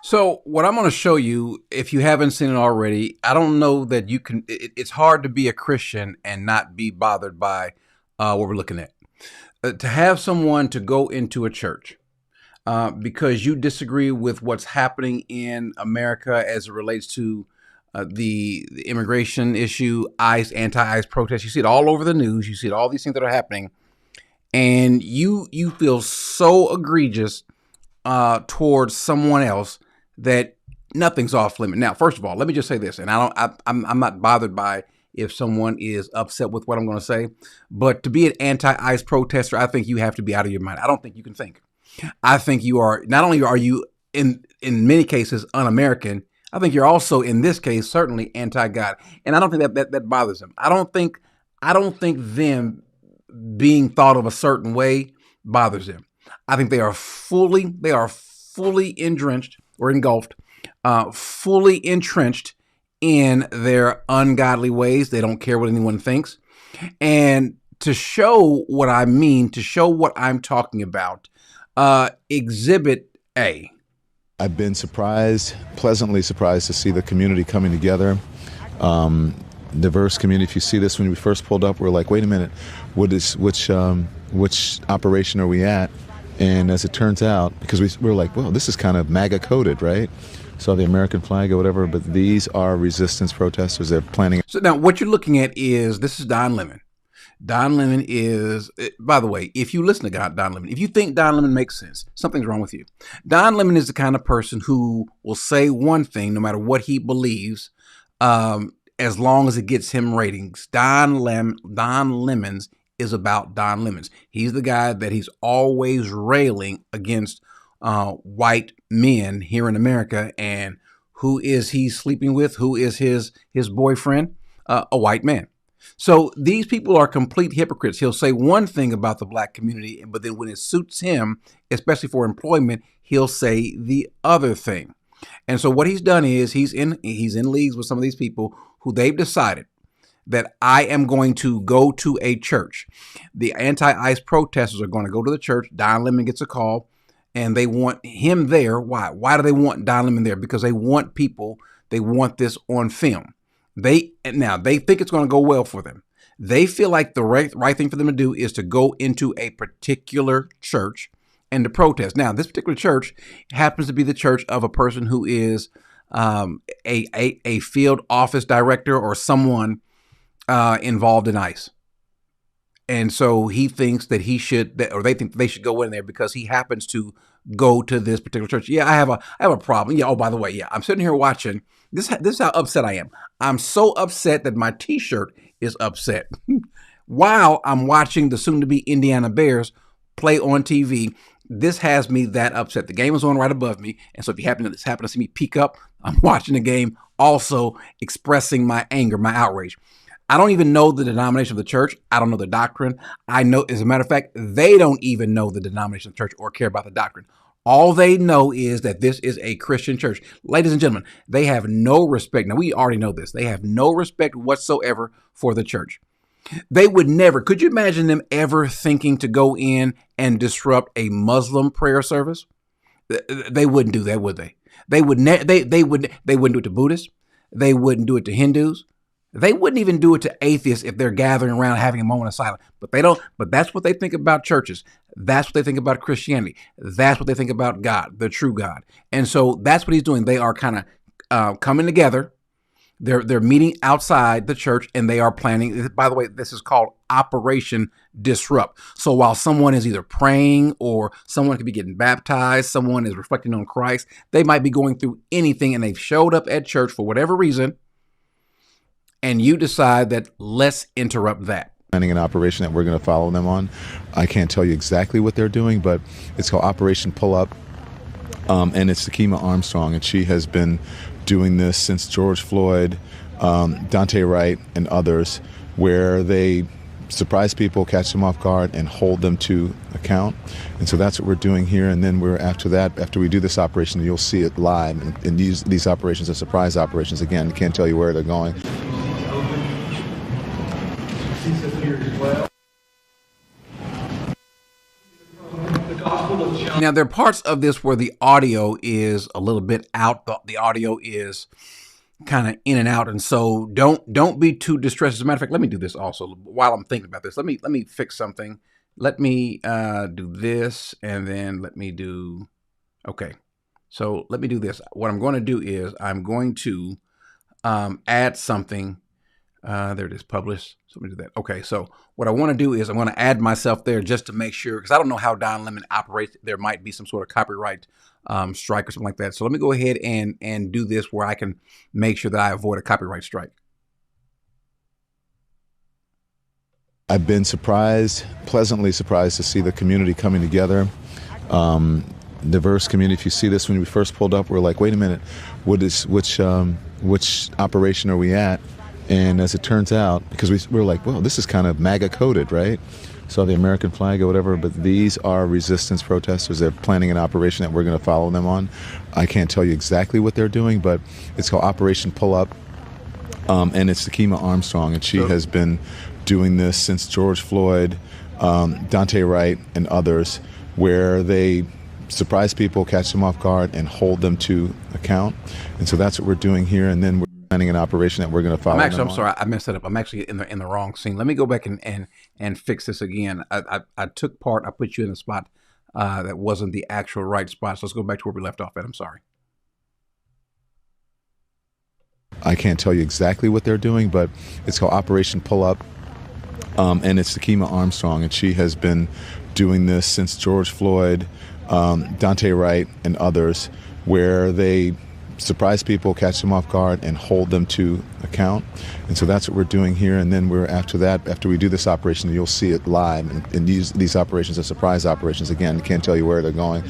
So what I'm going to show you, if you haven't seen it already, I don't know that you can. It's hard to be a Christian and not be bothered by what we're looking at. To have someone to go into a church because you disagree with what's happening in America as it relates to the immigration issue, ICE, anti-ICE protests. You see it all over the news. You see it, all these things that are happening, and you feel so egregious towards someone else that nothing's off limit. Now, first of all, let me just say this, and I'm not bothered by if someone is upset with what I'm going to say, but to be an anti-ICE protester, I think you have to be out of your mind. I don't think you can think. I think you are, not only are you in many cases un-American, I think you're also in this case certainly anti-God, and I don't think that bothers them. I don't think them being thought of a certain way bothers them. I think they are fully entrenched or engulfed, fully entrenched in their ungodly ways. They don't care what anyone thinks. And to show what I mean, to show what I'm talking about, Exhibit A. I've been pleasantly surprised to see the community coming together. Diverse community. If you see this, when we first pulled up, we're like, wait a minute, which operation are we at? And as it turns out, because we were like, well, this is kind of MAGA coded, right? Saw the American flag or whatever, but these are resistance protesters. They're planning. So now what you're looking at is, this is Don Lemon. Don Lemon is, by the way, if you listen to Don Lemon, if you think Don Lemon makes sense, something's wrong with you. Don Lemon is the kind of person who will say one thing no matter what he believes, as long as it gets him ratings. Don Lemons is about Don Lemons. He's the guy that he's always railing against white men here in America. And who is he sleeping with? Who is his boyfriend? A white man. So these people are complete hypocrites. He'll say one thing about the black community, but then when it suits him, especially for employment, he'll say the other thing. And so what he's done is he's in leagues with some of these people who they've decided that I am going to go to a church. The anti-ICE protesters are going to go to the church. Don Lemon gets a call and they want him there. Why? Why do they want Don Lemon there? Because they want this on film. They think it's going to go well for them. They feel like the right thing for them to do is to go into a particular church and to protest. Now, this particular church happens to be the church of a person who is a field office director or someone involved in ICE. And so he thinks that they think they should go in there because he happens to go to this particular church. Yeah, I have a problem. Yeah. Oh, by the way, yeah, I'm sitting here watching this. This is how upset I am. I'm so upset that my T-shirt is upset while I'm watching the soon-to-be Indiana Bears play on TV. This has me that upset. The game is on right above me, and so if you happen to see me peek up, I'm watching the game, also expressing my anger, my outrage. I don't even know the denomination of the church. I don't know the doctrine. I know, as a matter of fact, they don't even know the denomination of the church or care about the doctrine. All they know is that this is a Christian church. Ladies and gentlemen, they have no respect. Now, we already know this. They have no respect whatsoever for the church. They would never, could you imagine them ever thinking to go in and disrupt a Muslim prayer service? They wouldn't do that, would they? They wouldn't do it to Buddhists. They wouldn't do it to Hindus. They wouldn't even do it to atheists if they're gathering around having a moment of silence. But they don't. But that's what they think about churches. That's what they think about Christianity. That's what they think about God, the true God. And so that's what he's doing. They are kind of coming together. They're meeting outside the church, and they are planning. By the way, this is called Operation Disrupt. So while someone is either praying or someone could be getting baptized, someone is reflecting on Christ, they might be going through anything, and they've showed up at church for whatever reason, and you decide that let's interrupt that. Planning an operation that we're going to follow them on. I can't tell you exactly what they're doing, but it's called Operation Pull Up, and it's Takima Armstrong, and she has been doing this since George Floyd, Dante Wright, and others, where they surprise people, catch them off guard, and hold them to account. And so that's what we're doing here. And then after we do this operation, you'll see it live. And these operations are surprise operations. Again, can't tell you where they're going. The Gospel of John. Now there are parts of this where the audio is a little bit out. The audio is kind of in and out, and so don't be too distressed. As a matter of fact, let me do this also while I'm thinking about this. Let me fix something. Let me do this, and then let me do. Okay, so let me do this. What I'm going to do is I'm going to add something. There it is, publish. So let me do that. Okay, so what I want to do is I'm going to add myself there just to make sure, because I don't know how Don Lemon operates. There might be some sort of copyright strike or something like that. So let me go ahead and do this where I can make sure that I avoid a copyright strike. I've been pleasantly surprised to see the community coming together. Diverse community. If you see this, when we first pulled up, we're like, wait a minute, which operation are we at? And as it turns out, because we were like, well, this is kind of MAGA coded, right? Saw the American flag or whatever, but these are resistance protesters. They're planning an operation that we're going to follow them on. I can't tell you exactly what they're doing, but it's called Operation Pull Up, and it's Takima Armstrong, and she has been doing this since George Floyd, Dante Wright, and others, where they surprise people, catch them off guard, and hold them to account. And so that's what we're doing here, and then we're planning an operation that we're going to follow. I'm sorry, I messed it up. I'm actually in the wrong scene. Let me go back and fix this again. I took part. I put you in a spot that wasn't the actual right spot. So let's go back to where we left off at. I'm sorry. I can't tell you exactly what they're doing, but it's called Operation Pull Up, and it's Takima Armstrong, and she has been doing this since George Floyd, Dante Wright, and others, where they surprise people, catch them off guard, and hold them to account. And so that's what we're doing here. And then after we do this operation, you'll see it live. And these operations are surprise operations. Again, can't tell you where they're going.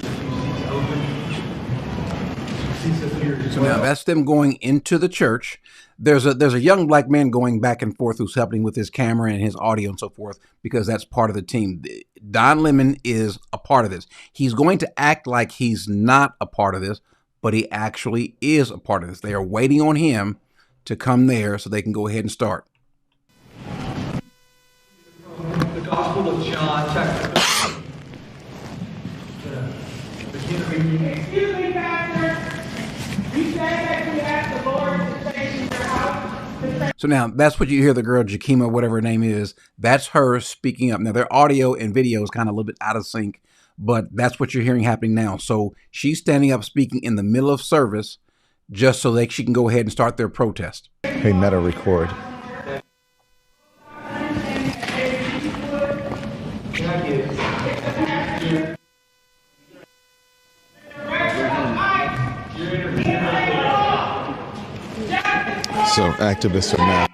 So now that's them going into the church. There's a young black man going back and forth who's helping with his camera and his audio and so forth, because that's part of the team. Don Lemon is a part of this. He's going to act like he's not a part of this, but he actually is a part of this. They are waiting on him to come there so they can go ahead and start. The Gospel of John, chapter 15. Excuse me, Pastor. You say that we asked the Lord to stay in your house. So now that's what you hear the girl, Jakima, whatever her name is. That's her speaking up. Now their audio and video is kind of a little bit out of sync, but that's what you're hearing happening now. So she's standing up speaking in the middle of service just so she can go ahead and start their protest. Hey, Meta, record. So activists are now.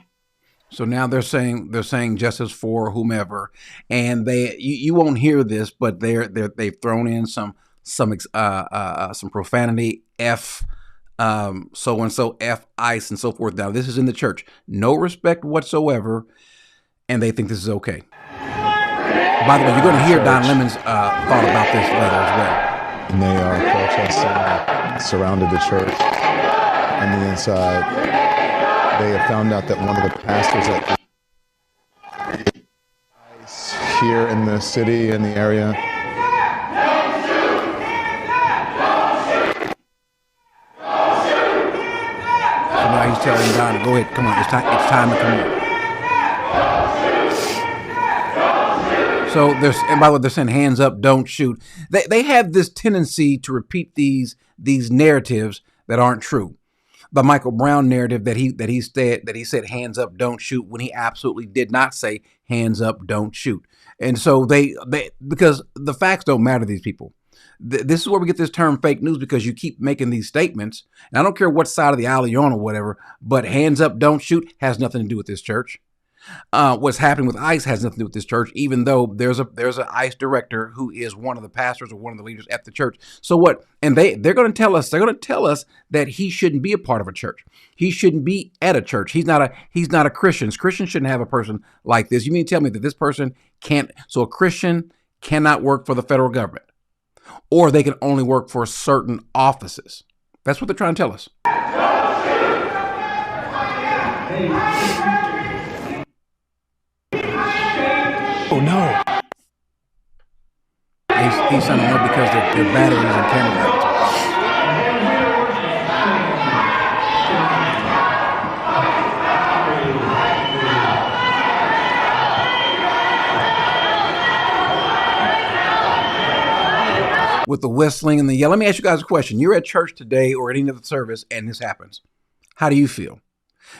So now they're saying justice for whomever, and you won't hear this, but they've thrown in some profanity, F so and so, F ICE, and so forth. Now this is in the church, no respect whatsoever, and they think this is okay. By the way, you're going to hear Don Lemon's thought about this later as well. And they are protesting, surrounded the church on the inside. They have found out that one of the pastors at here in the city, in the area, so now he's telling Don, go ahead, come on, it's time to come in. So and by the way, they're saying hands up, don't shoot. They have this tendency to repeat these narratives that aren't true. The Michael Brown narrative that he said hands up, don't shoot, when he absolutely did not say hands up, don't shoot. And so they because the facts don't matter to these people. This is where we get this term fake news, because you keep making these statements, and I don't care what side of the aisle you're on or whatever, but hands up, don't shoot has nothing to do with this church. What's happening with ICE has nothing to do with this church, even though there's an ICE director who is one of the pastors or one of the leaders at the church. So what? And they're going to tell us that he shouldn't be a part of a church. He shouldn't be at a church. He's not a Christian. Christians shouldn't have a person like this. You mean to tell me that this person can't? So a Christian cannot work for the federal government, or they can only work for certain offices. That's what they're trying to tell us. Oh no! He's sounding low because their batteries and camera batteries are gone. With the whistling and the yell. Let me ask you guys a question. You're at church today or at any other service and this happens. How do you feel?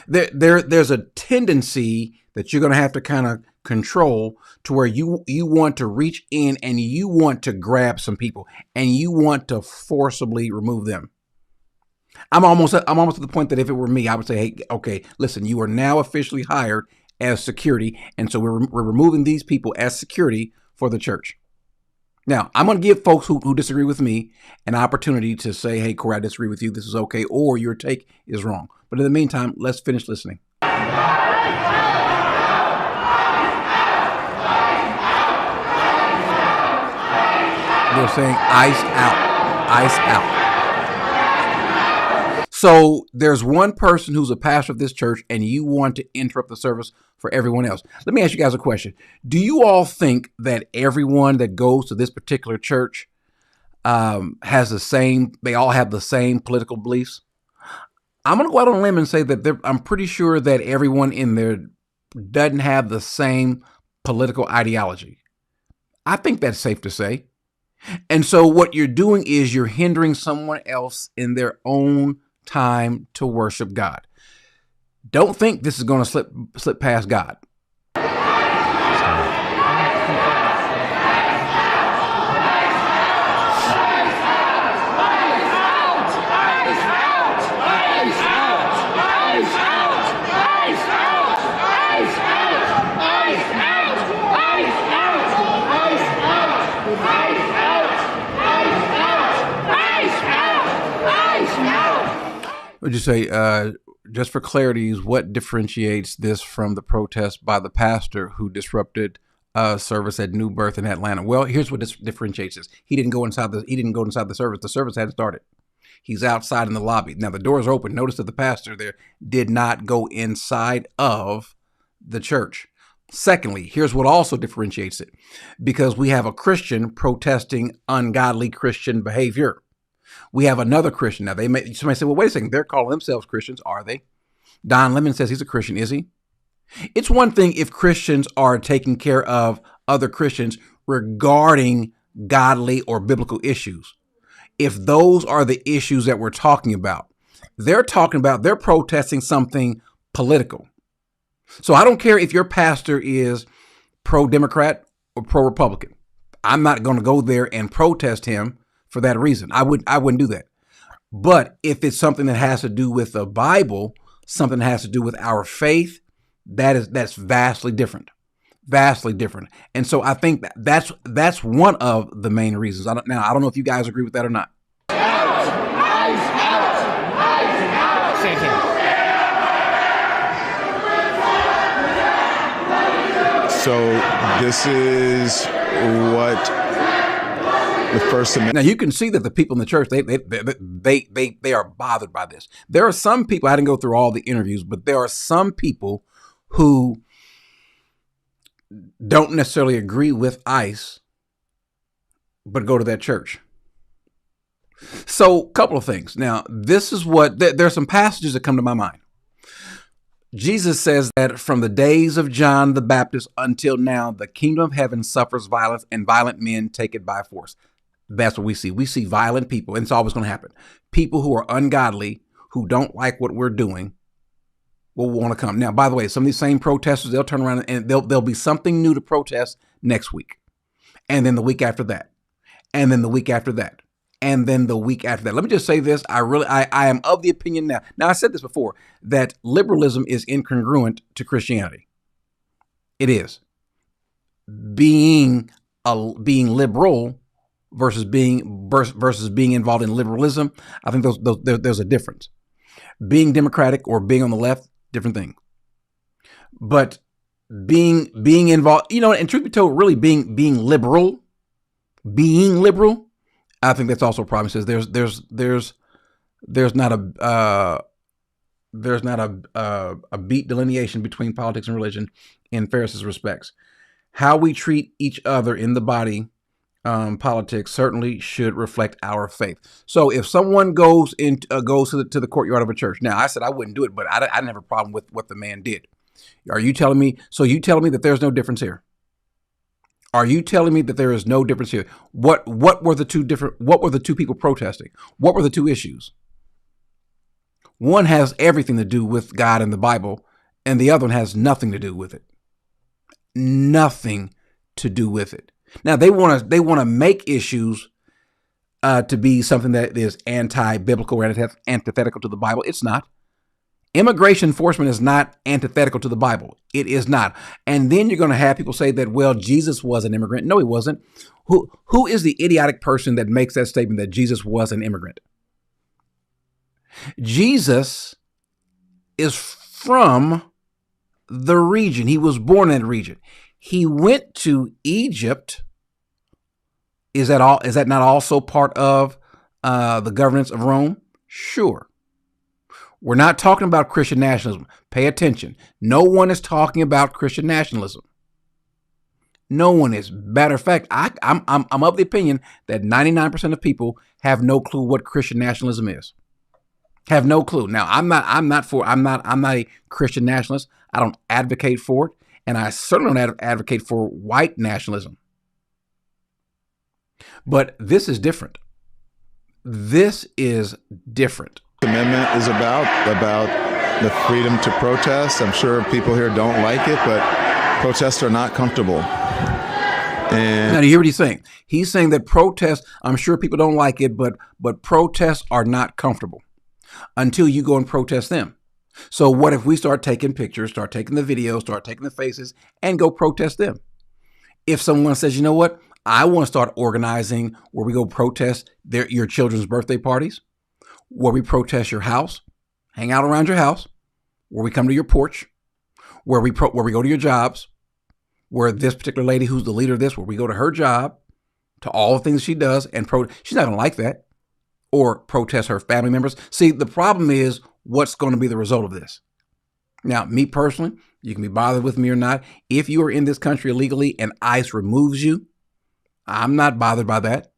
There's a tendency that you're going to have to kind of control to where you want to reach in and you want to grab some people and you want to forcibly remove them. I'm almost at the point that if it were me, I would say, hey, okay, listen, you are now officially hired as security. And so we're removing these people as security for the church. Now, I'm going to give folks who disagree with me an opportunity to say, hey, Corey, I disagree with you. This is okay. Or your take is wrong. But in the meantime, let's finish listening. They're saying ice out, ice out. So there's one person who's a pastor of this church and you want to interrupt the service for everyone else. Let me ask you guys a question. Do you all think that everyone that goes to this particular church they all have the same political beliefs? I'm going to go out on a limb and say that I'm pretty sure that everyone in there doesn't have the same political ideology. I think that's safe to say. And so what you're doing is you're hindering someone else in their own time to worship God. Don't think this is going to slip past God. Would you say, just for clarities, what differentiates this from the protest by the pastor who disrupted service at New Birth in Atlanta? Well, here's what differentiates this. He didn't go inside the service. The service hadn't started. He's outside in the lobby. Now the doors are open. Notice that the pastor there did not go inside of the church. Secondly, here's what also differentiates it. Because we have a Christian protesting ungodly Christian behavior. We have another Christian. Now, somebody say, well, wait a second. They're calling themselves Christians. Are they? Don Lemon says he's a Christian. Is he? It's one thing if Christians are taking care of other Christians regarding godly or biblical issues. If those are the issues that we're talking about, they're protesting something political. So I don't care if your pastor is pro-Democrat or pro-Republican. I'm not going to go there and protest him for that reason. I wouldn't do that. But if it's something that has to do with the Bible, something that has to do with our faith, that's vastly different. Vastly different. And so I think that's one of the main reasons. I don't know if you guys agree with that or not. Same thing. So this is what the First Amendment. Now you can see that the people in the church they are bothered by this. There are some people, I didn't go through all the interviews, but there are some people who don't necessarily agree with ICE, but go to that church. So a couple of things. Now, this is what, there are some passages that come to my mind. Jesus says that from the days of John the Baptist until now, the kingdom of heaven suffers violence and violent men take it by force. That's what we see. We see violent people, and it's always going to happen. People who are ungodly, who don't like what we're doing, will want to come. Now, by the way, some of these same protesters, they'll turn around and there'll be something new to protest next week. And then the week after that. And then the week after that. And then the week after that. Let me just say this. I am of the opinion now. Now, I said this before, that liberalism is incongruent to Christianity. It is. Being liberal versus being involved in liberalism, I think there's a difference. Being democratic or being on the left, different thing. But being involved, and truth be told, really being liberal, I think that's also a problem. It says there's not a beat delineation between politics and religion in Pharisees' respects. How we treat each other in the body politics certainly should reflect our faith. So if someone goes to the courtyard of a church, now I said I wouldn't do it, but I didn't have a problem with what the man did. Are you telling me? So you telling me that there's no difference here? Are you telling me that there is no difference here? What were the two people protesting? What were the two issues? One has everything to do with God and the Bible, and the other one has nothing to do with it. Nothing to do with it. Now they want to make issues to be something that is anti-biblical or antithetical to the Bible. It's not. Immigration enforcement is not antithetical to the Bible. It is not. And then you're going to have people say that, well, Jesus was an immigrant. No, he wasn't. Who is the idiotic person that makes that statement that Jesus was an immigrant? Jesus is from the region. He was born in that region. He went to Egypt. Is that all? Is that not also part of the governance of Rome? Sure. We're not talking about Christian nationalism. Pay attention. No one is talking about Christian nationalism. No one is. Matter of fact, I'm of the opinion that 99% of people have no clue what Christian nationalism is. Have no clue. Now, I'm not a Christian nationalist. I don't advocate for it, and I certainly don't advocate for white nationalism. But this is different. This is different. Amendment is about the freedom to protest. I'm sure people here don't like it, but protests are not comfortable. And now, do you hear what he's saying? He's saying that protests, I'm sure people don't like it, but protests are not comfortable until you go and protest them. So what if we start taking pictures, start taking the videos, start taking the faces, and go protest them? If someone says, you know what, I want to start organizing where we go protest your children's birthday parties, where we protest your house, hang out around your house, where we come to your porch, where we go to your jobs, where this particular lady who's the leader of this, where we go to her job, to all the things she does, and she's not going to like that, or protest her family members. See, the problem is what's going to be the result of this. Now, me personally, you can be bothered with me or not. If you are in this country illegally and ICE removes you, I'm not bothered by that.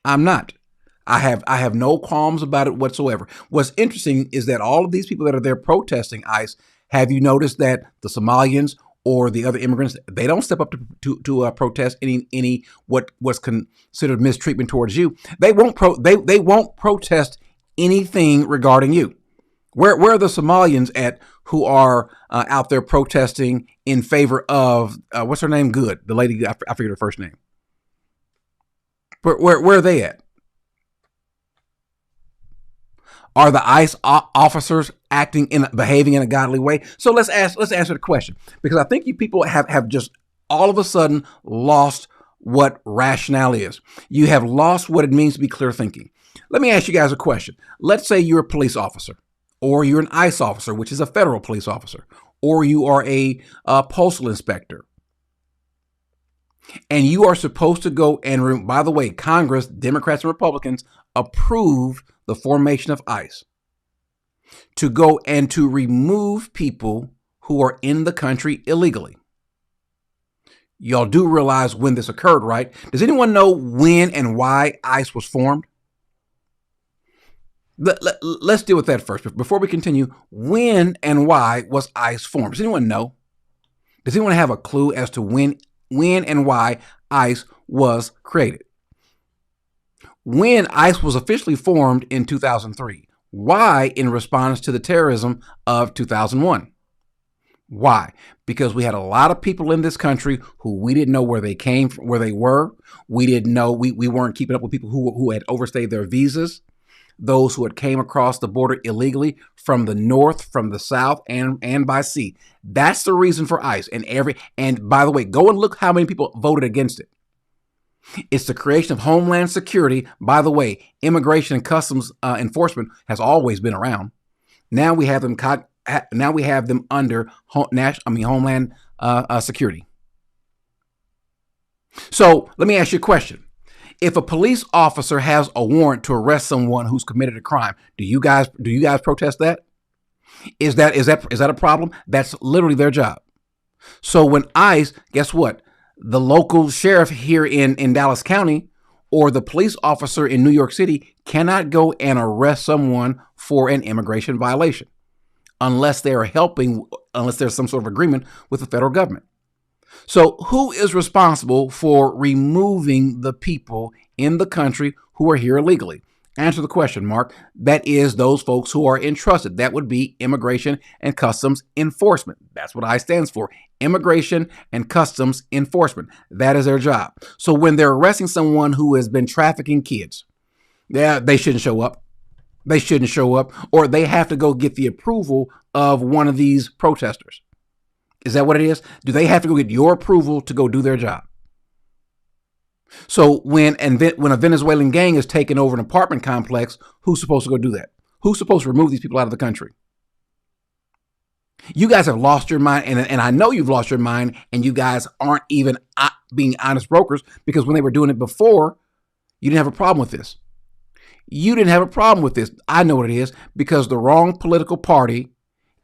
I'm not. I have no qualms about it whatsoever. What's interesting is that all of these people that are there protesting ICE, have you noticed that the Somalians or the other immigrants, they don't step up to protest any what's considered mistreatment towards you. They won't protest anything regarding you. Where are the Somalians at who are out there protesting in favor of what's her name? Good, the lady, I forget her first name. Where are they at? Are the ICE officers behaving in a godly way? So let's answer the question, because I think you people have just all of a sudden lost what rationale is. You have lost what it means to be clear thinking. Let me ask you guys a question. Let's say you're a police officer, or you're an ICE officer, which is a federal police officer, or you are a postal inspector. And you are supposed to go and, by the way, Congress, Democrats and Republicans, approved the formation of ICE to go and to remove people who are in the country illegally. Y'all do realize when this occurred, right? Does anyone know when and why ICE was formed? Let's deal with that first. Before we continue, when and why was ICE formed? Does anyone know? Does anyone have a clue as to when and why ICE was created? When ICE was officially formed in 2003. Why? In response to the terrorism of 2001. Why? Because we had a lot of people in this country who we didn't know where they came from, where they were. We didn't know, we weren't keeping up with people who had overstayed their visas, those who had came across the border illegally from the north, from the south, and by sea. That's the reason for ICE. And by the way, go and look how many people voted against it. It's the creation of Homeland Security. By the way, Immigration and Customs Enforcement has always been around. Now we have them. Now we have them under Homeland Security. So let me ask you a question: if a police officer has a warrant to arrest someone who's committed a crime, do you guys protest that? Is that a problem? That's literally their job. So when ICE, guess what? The local sheriff here in Dallas County or the police officer in New York City cannot go and arrest someone for an immigration violation unless there's some sort of agreement with the federal government. So who is responsible for removing the people in the country who are here illegally? Answer the question, Mark. That is those folks who are entrusted. That would be Immigration and Customs Enforcement. That's what I stands for. Immigration and Customs Enforcement. That is their job. So when they're arresting someone who has been trafficking kids, they shouldn't show up. They shouldn't show up, or they have to go get the approval of one of these protesters. Is that what it is? Do they have to go get your approval to go do their job? So when a Venezuelan gang is taking over an apartment complex, who's supposed to go do that? Who's supposed to remove these people out of the country? You guys have lost your mind, and I know you've lost your mind, and you guys aren't even being honest brokers, because when they were doing it before, you didn't have a problem with this. You didn't have a problem with this. I know what it is, because the wrong political party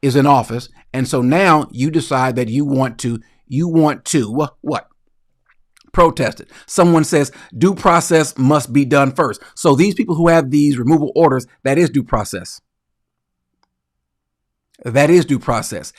is in office, and so now you decide that you want to what? Protest it. Someone says due process must be done first. So these people who have these removal orders, that is due process. That is due process.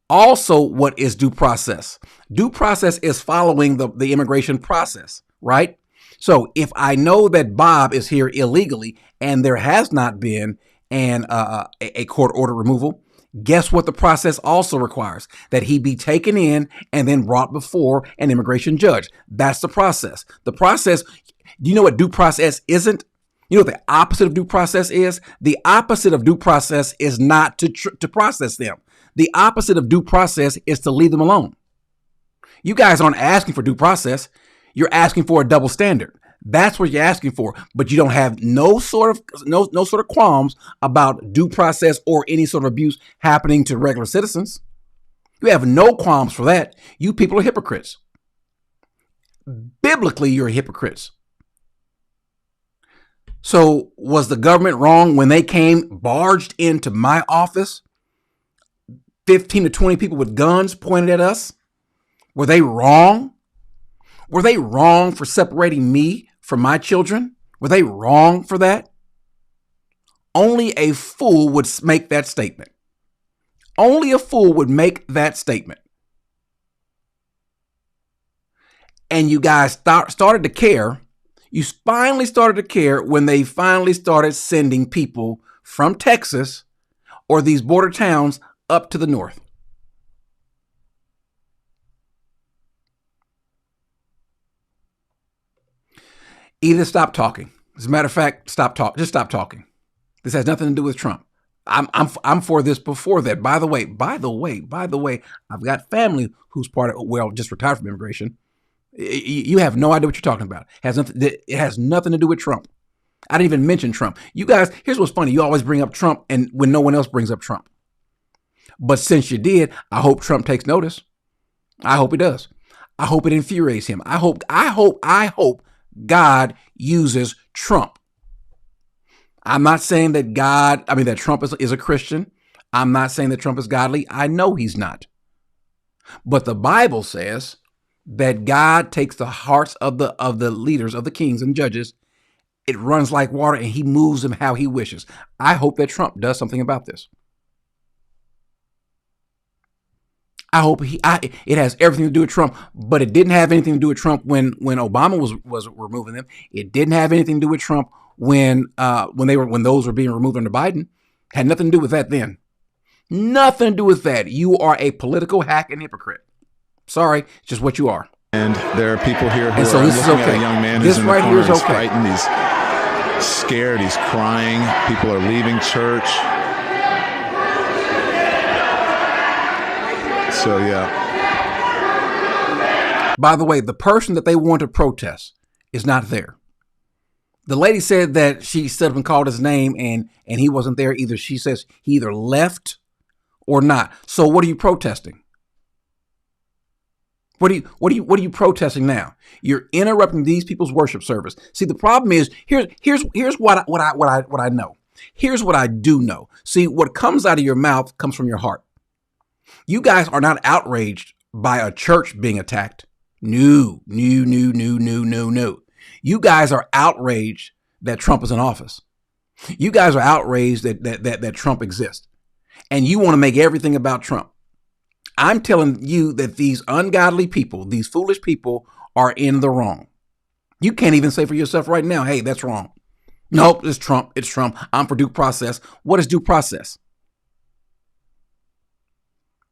Also, what is due process? Due process is following the immigration process, right? So if I know that Bob is here illegally and there has not been a court order removal, guess what the process also requires? That he be taken in and then brought before an immigration judge. That's the process. The process, do you know what due process isn't? You know what the opposite of due process is? The opposite of due process is not to process them. The opposite of due process is to leave them alone. You guys aren't asking for due process. You're asking for a double standard. That's what you're asking for, but you don't have no sort of qualms about due process or any sort of abuse happening to regular citizens. You have no qualms for that. You people are hypocrites. Biblically, you're hypocrites. So was the government wrong when they barged into my office, 15 to 20 people with guns pointed at us? Were they wrong? Were they wrong for separating me from my children? Were they wrong for that? Only a fool would make that statement. Only a fool would make that statement. And you guys started to care. You finally started to care when they finally started sending people from Texas or these border towns up to the north. Either stop talking. As a matter of fact, just stop talking. This has nothing to do with Trump. I'm for this before that. By the way, I've got family who's just retired from immigration. You have no idea what you're talking about. It has nothing to do with Trump. I didn't even mention Trump. You guys, here's what's funny. You always bring up Trump and when no one else brings up Trump. But since you did, I hope Trump takes notice. I hope he does. I hope it infuriates him. I hope God uses Trump. I'm not saying that Trump is a Christian. I'm not saying that Trump is godly. I know he's not. But the Bible says that God takes the hearts of the leaders, of the kings and judges. It runs like water and he moves them how he wishes. I hope that Trump does something about this. I hope it has everything to do with Trump, but it didn't have anything to do with Trump when Obama was removing them. It didn't have anything to do with Trump when those were being removed under Biden. Had nothing to do with that then. Nothing to do with that. You are a political hack and hypocrite. Sorry, it's just what you are. And there are people here who and so are this looking is okay. at a young man This who's in right the here corner. is He's okay. frightened. He's scared. He's crying. People are leaving church. So, yeah. By the way, the person that they want to protest is not there. The lady said that she stood up and called his name and he wasn't there either. She says he either left or not. So what are you protesting? What are you protesting now? You're interrupting these people's worship service. See, the problem is here's what I know. Here's what I do know. See, what comes out of your mouth comes from your heart. You guys are not outraged by a church being attacked. No. You guys are outraged that Trump is in office. You guys are outraged that Trump exists. And you want to make everything about Trump. I'm telling you that these ungodly people, these foolish people, are in the wrong. You can't even say for yourself right now, hey, that's wrong. Nope, it's Trump. It's Trump. I'm for due process. What is due process?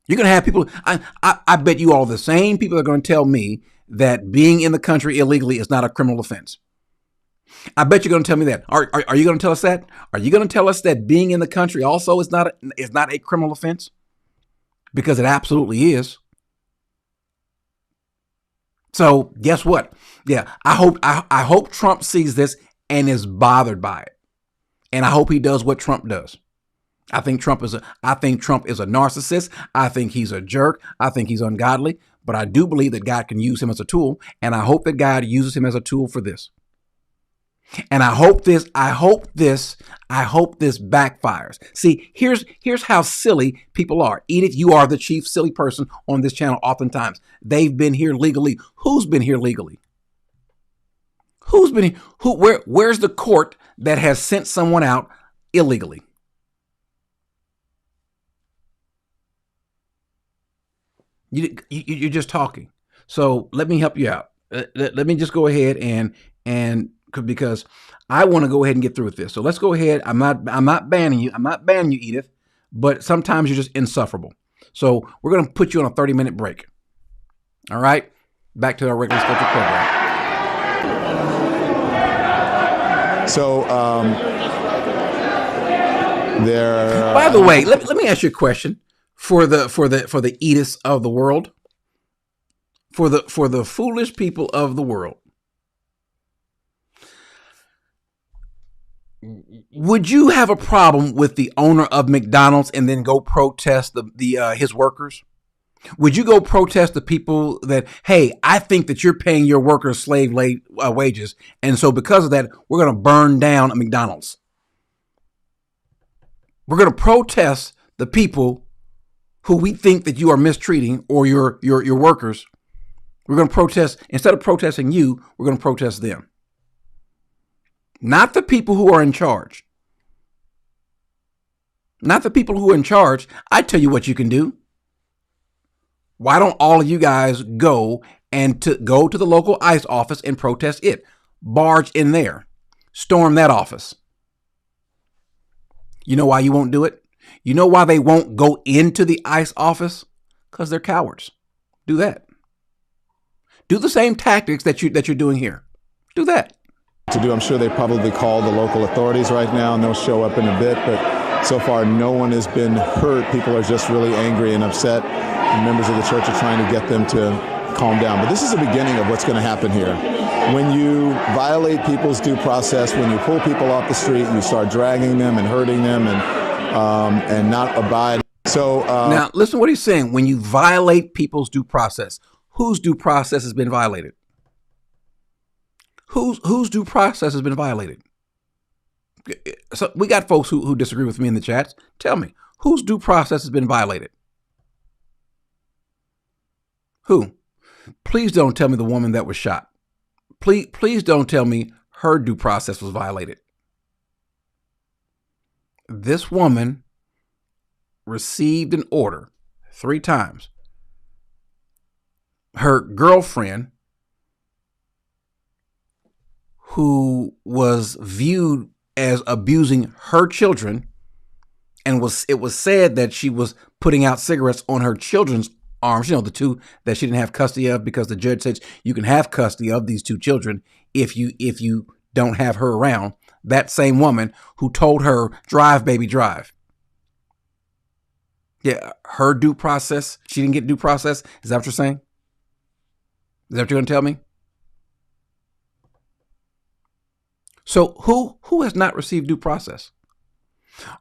You're going to have people, I bet you all the same people are going to tell me that being in the country illegally is not a criminal offense. I bet you're going to tell me that. Are you going to tell us that? Are you going to tell us that being in the country also is not a criminal offense? Because it absolutely is. So guess what? Yeah, I hope Trump sees this and is bothered by it. And I hope he does what Trump does. I think Trump is a narcissist. I think he's a jerk. I think he's ungodly. But I do believe that God can use him as a tool. And I hope that God uses him as a tool for this. And I hope this backfires. See, here's how silly people are. Edith, you are the chief silly person on this channel oftentimes. They've been here legally. Who's been here legally? Who's been here? Where's the court that has sent someone out illegally? You're just talking. So let me help you out. Let me just go ahead and because I want to go ahead and get through with this. So let's go ahead. I'm not banning you. I'm not banning you, Edith, but sometimes you're just insufferable. So we're going to put you on a 30-minute break. All right. Back to our regular scheduled program. So there. By the way, let me ask you a question for the Ediths of the world, for the foolish people of the world. Would you have a problem with the owner of McDonald's and then go protest his workers? Would you go protest the people that, hey, I think that you're paying your workers slave wages, and so because of that, we're going to burn down a McDonald's? We're going to protest the people who we think that you are mistreating, or your workers. We're going to protest. Instead of protesting you, we're going to protest them. Not the people who are in charge. Not the people who are in charge. I tell you what you can do. Why don't all of you guys go to the local ICE office and protest it? Barge in there. Storm that office. You know why you won't do it? You know why they won't go into the ICE office? Because they're cowards. Do that. Do the same tactics that you're doing here. Do that. I'm sure they probably call the local authorities right now, and they'll show up in a bit, but so far no one has been hurt. People are just really angry and upset, and members of the church are trying to get them to calm down. But this is the beginning of what's going to happen here. When you violate people's due process, when you pull people off the street and you start dragging them and hurting them and not abide. So now listen to what he's saying. When you violate people's due process, whose due process has been violated? Whose due process has been violated? So we got folks who disagree with me in the chats. Tell me, whose due process has been violated? Who? Please don't tell me the woman that was shot. Please don't tell me her due process was violated. This woman received an order 3 times. Her girlfriend, who was viewed as abusing her children, and it was said that she was putting out cigarettes on her children's arms, the 2 that she didn't have custody of, because the judge says you can have custody of these 2 children if you don't have her around. That same woman who told her, drive, baby, drive. Yeah, her due process, she didn't get due process. Is that what you're saying? Is that what you're going to tell me? So who has not received due process?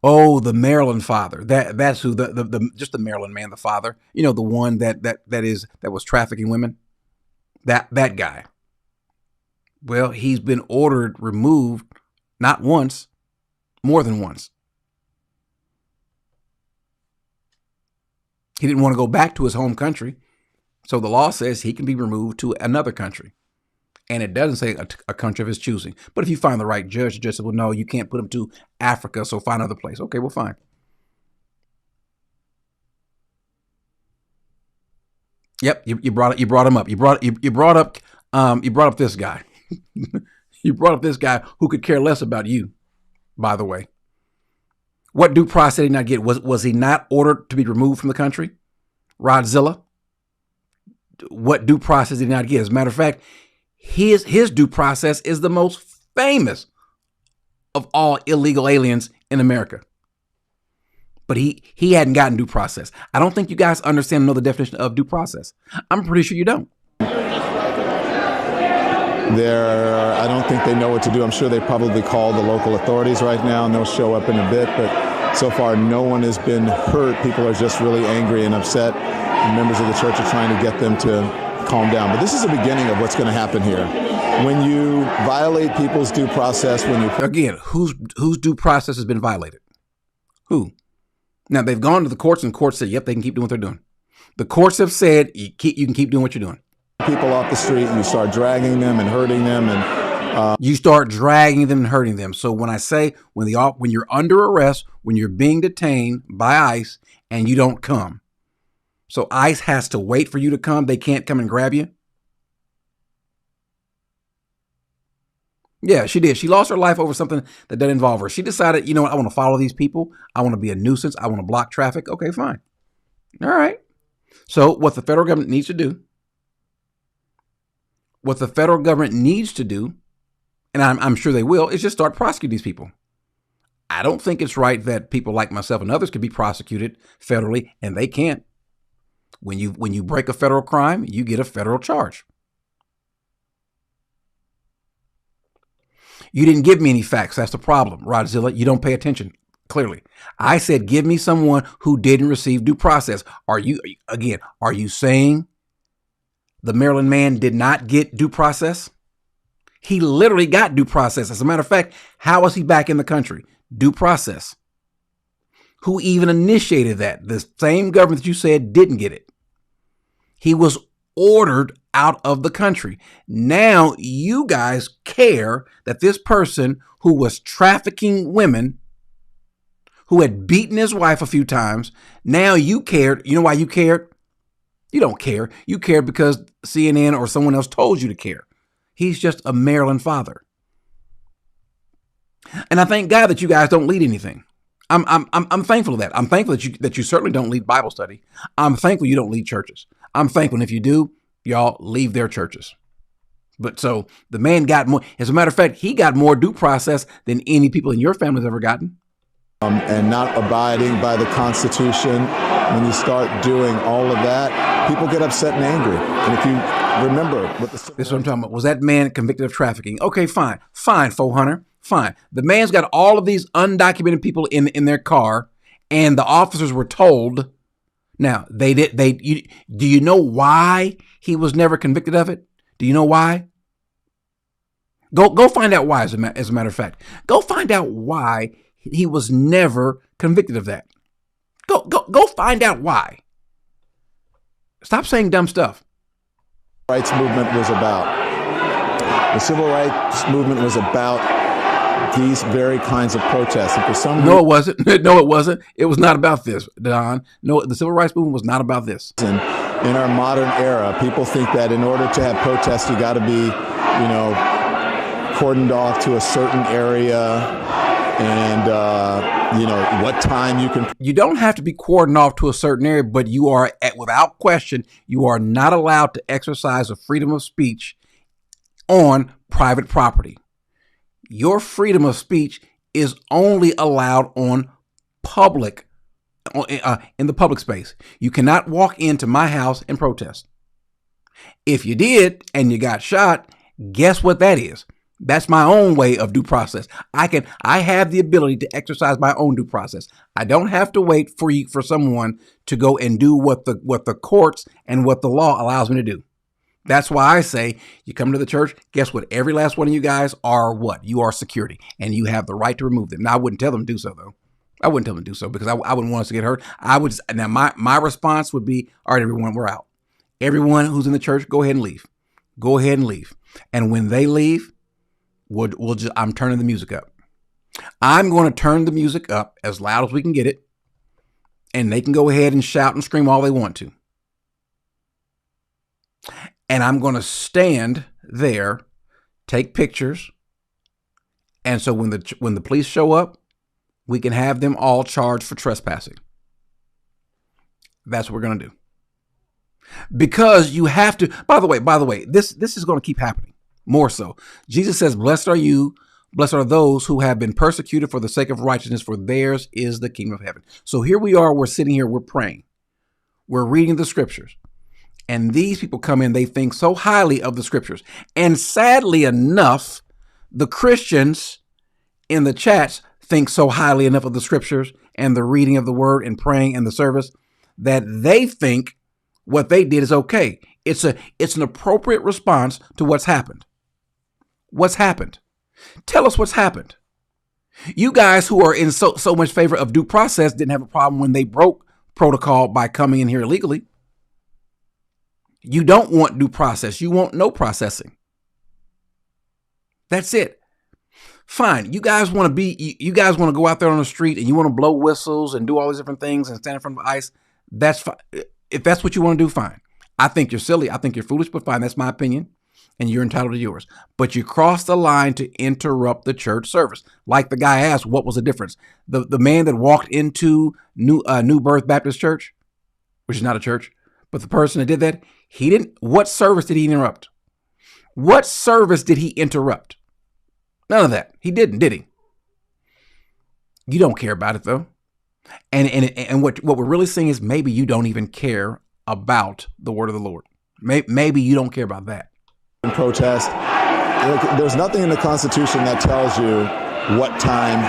Oh, the Maryland father. That's who just the Maryland man, the father. The one that was trafficking women. That guy. Well, he's been ordered removed, not once, more than once. He didn't want to go back to his home country, so the law says he can be removed to another country. And it doesn't say a country of his choosing. But if you find the right judge, the judge said, well, no, you can't put him to Africa, so find another place. Okay, well, fine. Yep, you brought him up. You brought up this guy. You brought up this guy who could care less about you, by the way. What due process did he not get? Was he not ordered to be removed from the country? Rodzilla? What due process did he not get? As a matter of fact, his due process is the most famous of all illegal aliens in America. But he hadn't gotten due process. I don't think you guys understand and know the definition of due process. I'm pretty sure you don't. I don't think they know what to do. I'm sure they probably call the local authorities right now, and they'll show up in a bit. But so far, no one has been hurt. People are just really angry and upset. Members of the church are trying to get them to calm down. But this is the beginning of what's going to happen here. When you violate people's due process, Again, whose due process has been violated? Who? Now, they've gone to the courts, and courts said, yep, they can keep doing what they're doing. The courts have said, you can keep doing what you're doing. People off the street, and you start dragging them and hurting them, and you start dragging them and hurting them. So when I say when you're under arrest, when you're being detained by ICE, and you don't come, so ICE has to wait for you to come. They can't come and grab you. Yeah, she did. She lost her life over something that didn't involve her. She decided, you know what, I want to follow these people. I want to be a nuisance. I want to block traffic. Okay, fine. All right. So what the federal government needs to do, and I'm sure they will, is just start prosecuting these people. I don't think it's right that people like myself and others could be prosecuted federally, and they can't. When you break a federal crime, you get a federal charge. You didn't give me any facts. That's the problem, Rodzilla. You don't pay attention, clearly. I said, give me someone who didn't receive due process. Are you saying the Maryland man did not get due process? He literally got due process. As a matter of fact, how was he back in the country? Due process. Who even initiated that? The same government that you said didn't get it. He was ordered out of the country. Now you guys care that this person who was trafficking women, who had beaten his wife a few times, now you cared. You know why you cared? You don't care. You cared because CNN or someone else told you to care. He's just a Maryland father. And I thank God that you guys don't lead anything. I'm thankful of that. I'm thankful that you certainly don't lead Bible study. I'm thankful you don't lead churches. I'm thankful, and if you do, y'all leave their churches. But so the man got more. As a matter of fact, he got more due process than any people in your family's ever gotten. And not abiding by the Constitution. When you start doing all of that, people get upset and angry. And if you remember what this is what I'm talking about. Was that man convicted of trafficking? Okay, fine, 400. Fine. The man's got all of these undocumented people in their car, and the officers were told. Now, do you know why he was never convicted of it? Do you know why? Go find out why, as a matter of fact. Go find out why he was never convicted of that. Go find out why. Stop saying dumb stuff. Rights movement was about. The civil rights movement was about these very kinds of protests. And for some reason, no, it wasn't. No, it wasn't. It was not about this, Don. No, the civil rights movement was not about this. In our modern era, people think that in order to have protests, you got to be, cordoned off to a certain area, and what time you can. You don't have to be cordoned off to a certain area, but you are, without question, you are not allowed to exercise a freedom of speech on private property. Your freedom of speech is only allowed on public, in the public space. You cannot walk into my house and protest. If you did and you got shot, guess what that is? That's my own way of due process. I have the ability to exercise my own due process. I don't have to wait for someone to go and do what the courts and what the law allows me to do. That's why I say you come to the church, guess what? Every last one of you guys are what? You are security, and you have the right to remove them. Now, I wouldn't tell them to do so, though. I wouldn't tell them to do so because I wouldn't want us to get hurt. Now my response would be, all right, everyone, we're out. Everyone who's in the church, go ahead and leave. Go ahead and leave. And when they leave, I'm turning the music up. I'm going to turn the music up as loud as we can get it, and they can go ahead and shout and scream all they want to. And I'm going to stand there, take pictures, and so when the police show up, we can have them all charged for trespassing. That's what we're going to do. Because you have to, by the way, this is going to keep happening more so. Jesus says, blessed are those who have been persecuted for the sake of righteousness, for theirs is the kingdom of heaven. So here we are, we're sitting here, we're praying, we're reading the scriptures, and these people come in, they think so highly of the scriptures. And sadly enough, the Christians in the chats think so highly enough of the scriptures and the reading of the word and praying and the service that they think what they did is okay. It's an appropriate response to what's happened. What's happened? Tell us what's happened. You guys who are in so much favor of due process didn't have a problem when they broke protocol by coming in here illegally. You don't want due process. You want no processing. That's it. Fine. You guys want to go out there on the street and you want to blow whistles and do all these different things and stand in front of ICE. That's fine. If that's what you want to do, fine. I think you're silly. I think you're foolish, but fine. That's my opinion. And you're entitled to yours. But you crossed the line to interrupt the church service. Like the guy asked, what was the difference? The man that walked into New Birth Baptist Church, which is not a church, but the person that did that, what service did he interrupt? What service did he interrupt? None of that. He didn't, did he? You don't care about it, though. And what we're really saying is maybe you don't even care about the word of the Lord. Maybe you don't care about that. Protest. There's nothing in the Constitution that tells you what time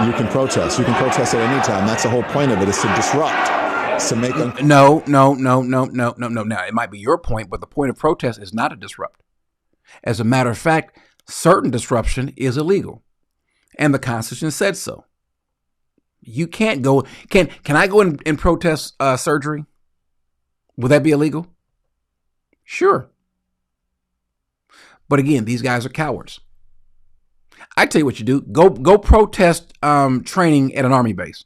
you can protest. You can protest at any time. That's the whole point of it, is to disrupt, to make them. No. Now, it might be your point, but the point of protest is not to disrupt. As a matter of fact, certain disruption is illegal, and the Constitution said so. You can't go. Can I go and protest surgery? Would that be illegal? Sure. But again, these guys are cowards. I tell you what you do. Go protest training at an army base.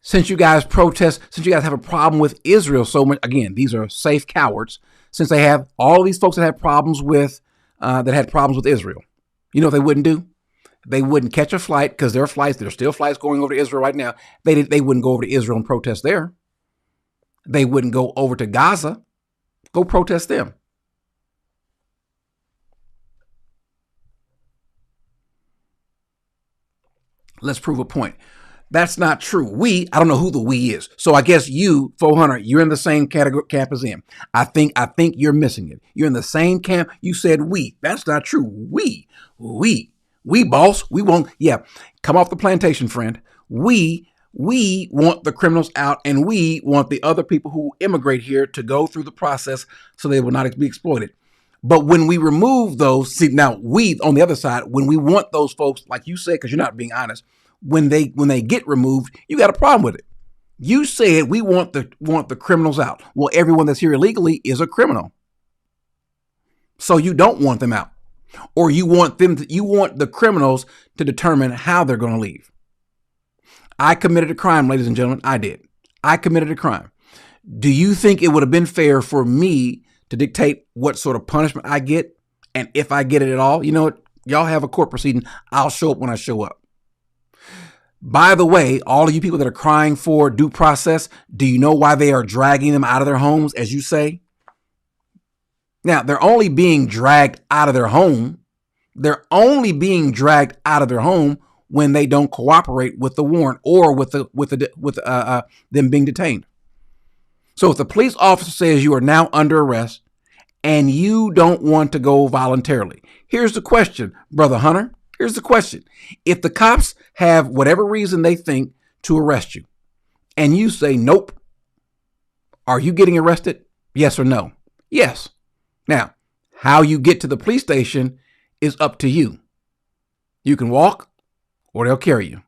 Since you guys have a problem with Israel so much, again, these are safe cowards. Since they have all these folks that had problems with Israel, you know what they wouldn't do? They wouldn't catch a flight, because there are still flights going over to Israel right now. They wouldn't go over to Israel and protest there. They wouldn't go over to Gaza. Go protest them. Let's prove a point. That's not true. I don't know who the we is. So I guess you, 400, you're in the same camp as him. I think you're missing it. You're in the same camp. You said we. That's not true. We, boss. We won't. Yeah. Come off the plantation, friend. We want the criminals out, and we want the other people who immigrate here to go through the process so they will not be exploited. But when we remove those, see, now we on the other side, when we want those folks, like you said, because you're not being honest, when they get removed, you got a problem with it. You said we want the criminals out. Well, everyone that's here illegally is a criminal. So you don't want them out. Or you want the criminals to determine how they're going to leave. I committed a crime, ladies and gentlemen. I did. I committed a crime. Do you think it would have been fair for me to dictate what sort of punishment I get? And if I get it at all, you know what? Y'all have a court proceeding. I'll show up when I show up. By the way, all of you people that are crying for due process, do you know why they are dragging them out of their homes, as you say? Now, they're only being dragged out of their home. They're only being dragged out of their home when they don't cooperate with the warrant or with them being detained. So if the police officer says you are now under arrest and you don't want to go voluntarily, here's the question, Brother Hunter. Here's the question. If the cops have whatever reason they think to arrest you and you say, nope, are you getting arrested? Yes or no? Yes. Now, how you get to the police station is up to you. You can walk or they'll carry you.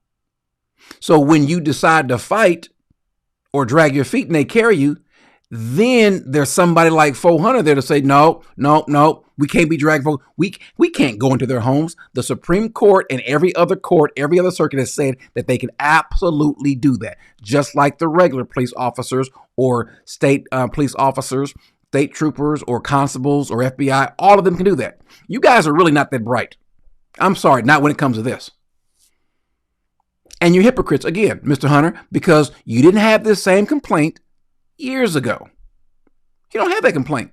So when you decide to fight or drag your feet and they carry you, Then there's somebody like 400 there to say, no, no, no, we can't be dragged. We can't go into their homes. The Supreme Court and every other court, every other circuit has said that they can absolutely do that, just like the regular police officers or state police officers, state troopers or constables or FBI. All of them can do that. You guys are really not that bright. I'm sorry, not when it comes to this. And you're hypocrites again, Mr. Hunter, because you didn't have this same complaint years ago. You don't have that complaint.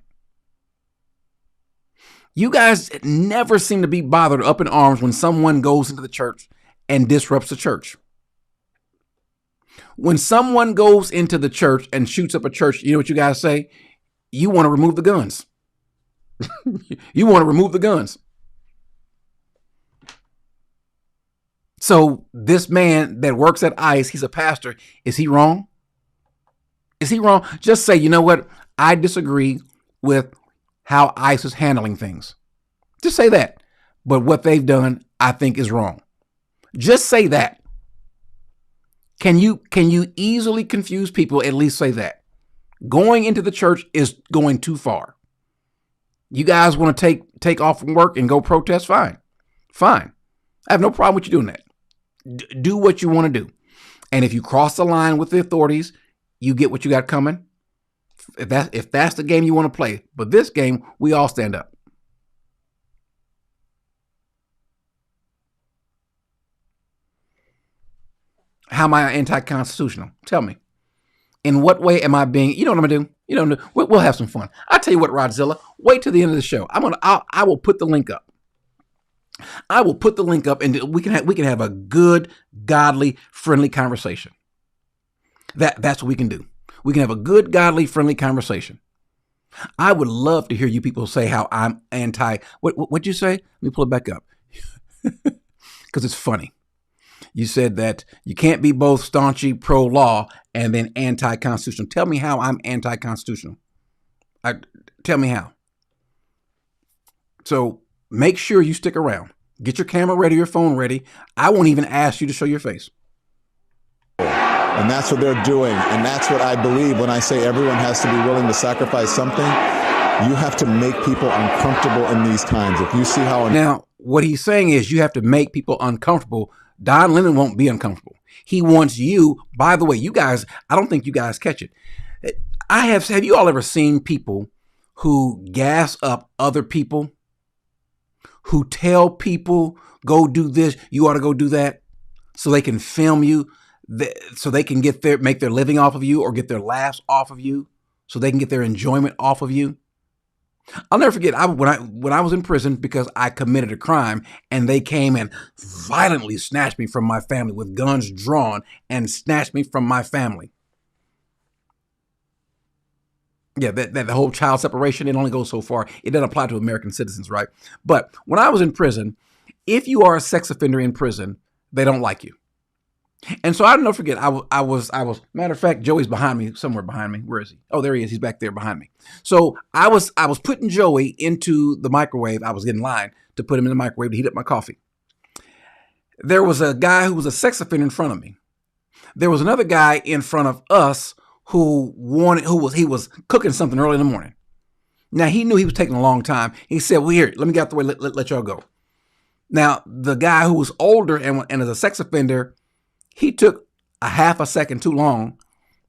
You guys never seem to be bothered up in arms when someone goes into the church and disrupts the church. When someone goes into the church and shoots up a church, you know what you guys say? You want to remove the guns. You want to remove the guns. So this man that works at ICE, he's a pastor. Is he wrong? Is he wrong? Just say, you know what? I disagree with how ICE is handling things. Just say that. But what they've done, I think, is wrong. Just say that. Can you easily confuse people? At least say that. Going into the church is going too far. You guys want to take off from work and go protest? Fine. Fine. I have no problem with you doing that. Do what you want to do. And if you cross the line with the authorities, you get what you got coming. If that's the game you want to play. But this game, we all stand up. How am I anti-constitutional? Tell me. In what way am I being? You know what I'm gonna do? You know, we'll have some fun. I'll tell you what, Rodzilla. Wait till the end of the show. I will put the link up. I will put the link up, and we can have a good, godly, friendly conversation. That's what we can do. We can have a good, godly, friendly conversation. I would love to hear you people say how I'm anti. What'd you say? Let me pull it back up because it's funny. You said that you can't be both staunchy pro-law and then anti-constitutional. Tell me how I'm anti-constitutional. Tell me how. So make sure you stick around. Get your camera ready, your phone ready. I won't even ask you to show your face. And that's what they're doing. And that's what I believe when I say everyone has to be willing to sacrifice something. You have to make people uncomfortable in these times. If you see how... Now, what he's saying is you have to make people uncomfortable. Don Lemon won't be uncomfortable. He wants you, by the way, you guys, I don't think you guys catch it. Have you all ever seen people who gas up other people, who tell people, go do this, you ought to go do that, so they can film you, so they can make their living off of you or get their laughs off of you, so they can get their enjoyment off of you? I'll never forget when I was in prison because I committed a crime and they came and violently snatched me from my family with guns drawn and snatched me from my family. Yeah, that the whole child separation, it only goes so far. It doesn't apply to American citizens, right? But when I was in prison, if you are a sex offender in prison, they don't like you. And so I'll never forget, I was, matter of fact, Joey's behind me, somewhere behind me. Where is he? Oh, there he is. He's back there behind me. So I was putting Joey into the microwave. I was getting in line to put him in the microwave to heat up my coffee. There was a guy who was a sex offender in front of me. There was another guy in front of us who was cooking something early in the morning. Now he knew he was taking a long time. He said, well, here, let me get out the way, let y'all go. Now the guy who was older and is a sex offender, he took a half a second too long,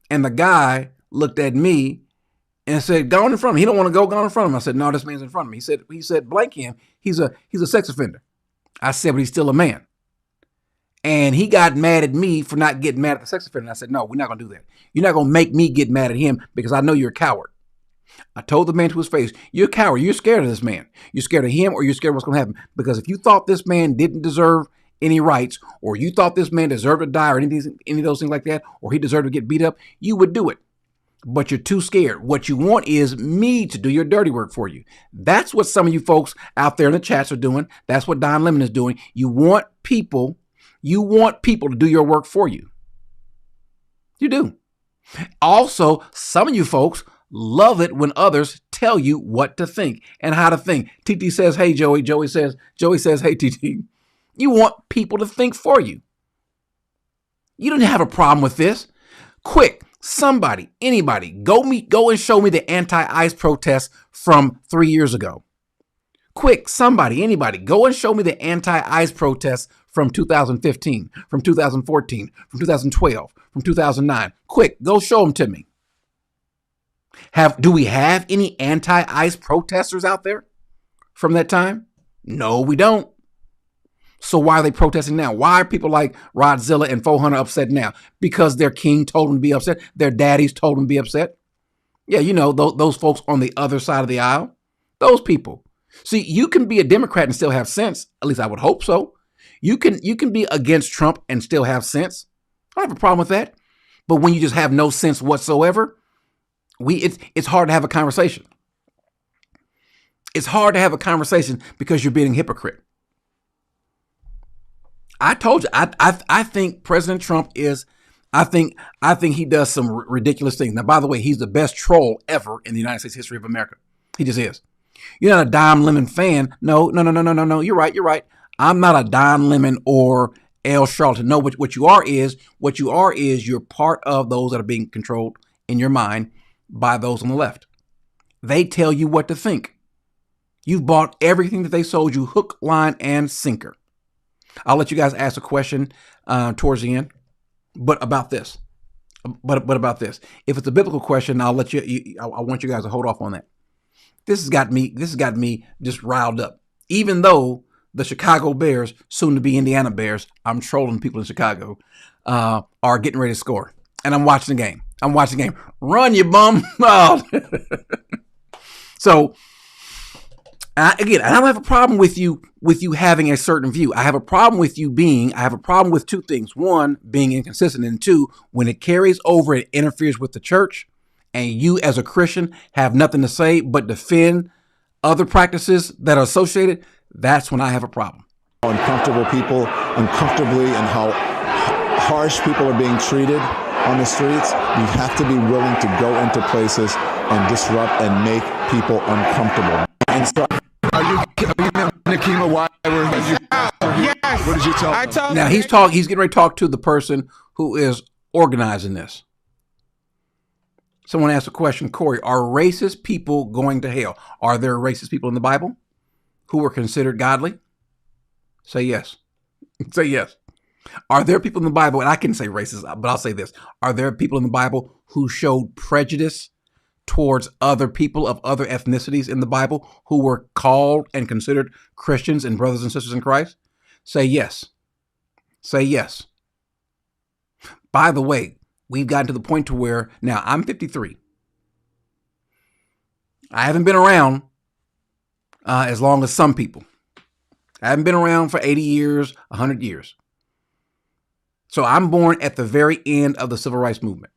and the guy looked at me and said, go on in front of me. He don't want to go in front of him. I said, no, this man's in front of me. He said, blank him. He's a sex offender. I said, but he's still a man. And he got mad at me for not getting mad at the sex offender. And I said, no, we're not going to do that. You're not going to make me get mad at him because I know you're a coward. I told the man to his face, you're a coward. You're scared of this man. You're scared of him or you're scared of what's going to happen. Because if you thought this man didn't deserve any rights, or you thought this man deserved to die, or any of those things like that, or he deserved to get beat up, you would do it. But you're too scared. What you want is me to do your dirty work for you. That's what some of you folks out there in the chats are doing. That's what Don Lemon is doing. You want people to do your work for you. You do. Also, some of you folks love it when others tell you what to think and how to think. TT says, hey, Joey. Joey says, hey, TT. You want people to think for you. You don't have a problem with this. Quick, Somebody, anybody, go and show me the anti-ICE protests from 3 years ago. Quick, somebody, anybody, go and show me the anti-ICE protests from 2015, from 2014, from 2012, from 2009. Quick, go show them to me. Do we have any anti-ICE protesters out there from that time? No, we don't. So why are they protesting now? Why are people like Rodzilla and 400 upset now? Because their king told them to be upset. Their daddies told them to be upset. Yeah, you know, those folks on the other side of the aisle. Those people. See, you can be a Democrat and still have sense. At least I would hope so. You can be against Trump and still have sense. I don't have a problem with that. But when you just have no sense whatsoever, it's hard to have a conversation. It's hard to have a conversation because you're being a hypocrite. I told you, I think President Trump I think he does some ridiculous things. Now, by the way, he's the best troll ever in the United States history of America. He just is. You're not a Don Lemon fan. No. You're right. I'm not a Don Lemon or L. Charlton. No, what you are is you're part of those that are being controlled in your mind by those on the left. They tell you what to think. You've bought everything that they sold you, hook, line, and sinker. I'll let you guys ask a question towards the end, but about this. But about this. If it's a biblical question, I'll let I want you guys to hold off on that. This has got me just riled up. Even though the Chicago Bears, soon to be Indiana Bears, I'm trolling people in Chicago, are getting ready to score. And I'm watching the game. Run, you bum. Oh. So, again, I don't have a problem with you having a certain view. I have a problem with two things. One, being inconsistent. And two, when it carries over and interferes with the church, and you as a Christian have nothing to say but defend other practices that are associated, that's when I have a problem. How uncomfortable people, uncomfortably, and how harsh people are being treated on the streets. You have to be willing to go into places and disrupt and make people uncomfortable. And so, are you Nakima? Why were you? Yes. What did you tell him? Now he's getting ready to talk to the person who is organizing this. Someone asked a question, Corey, are racist people going to hell? Are there racist people in the Bible who were considered godly? Say yes. Say yes. Are there people in the Bible, and I can say racist, but I'll say this. Are there people in the Bible who showed prejudice towards other people of other ethnicities in the Bible who were called and considered Christians and brothers and sisters in Christ? Say yes. Say yes. By the way, we've gotten to the point to where now I'm 53. I haven't been around as long as some people. I haven't been around for 80 years, 100 years. So I'm born at the very end of the civil rights movement.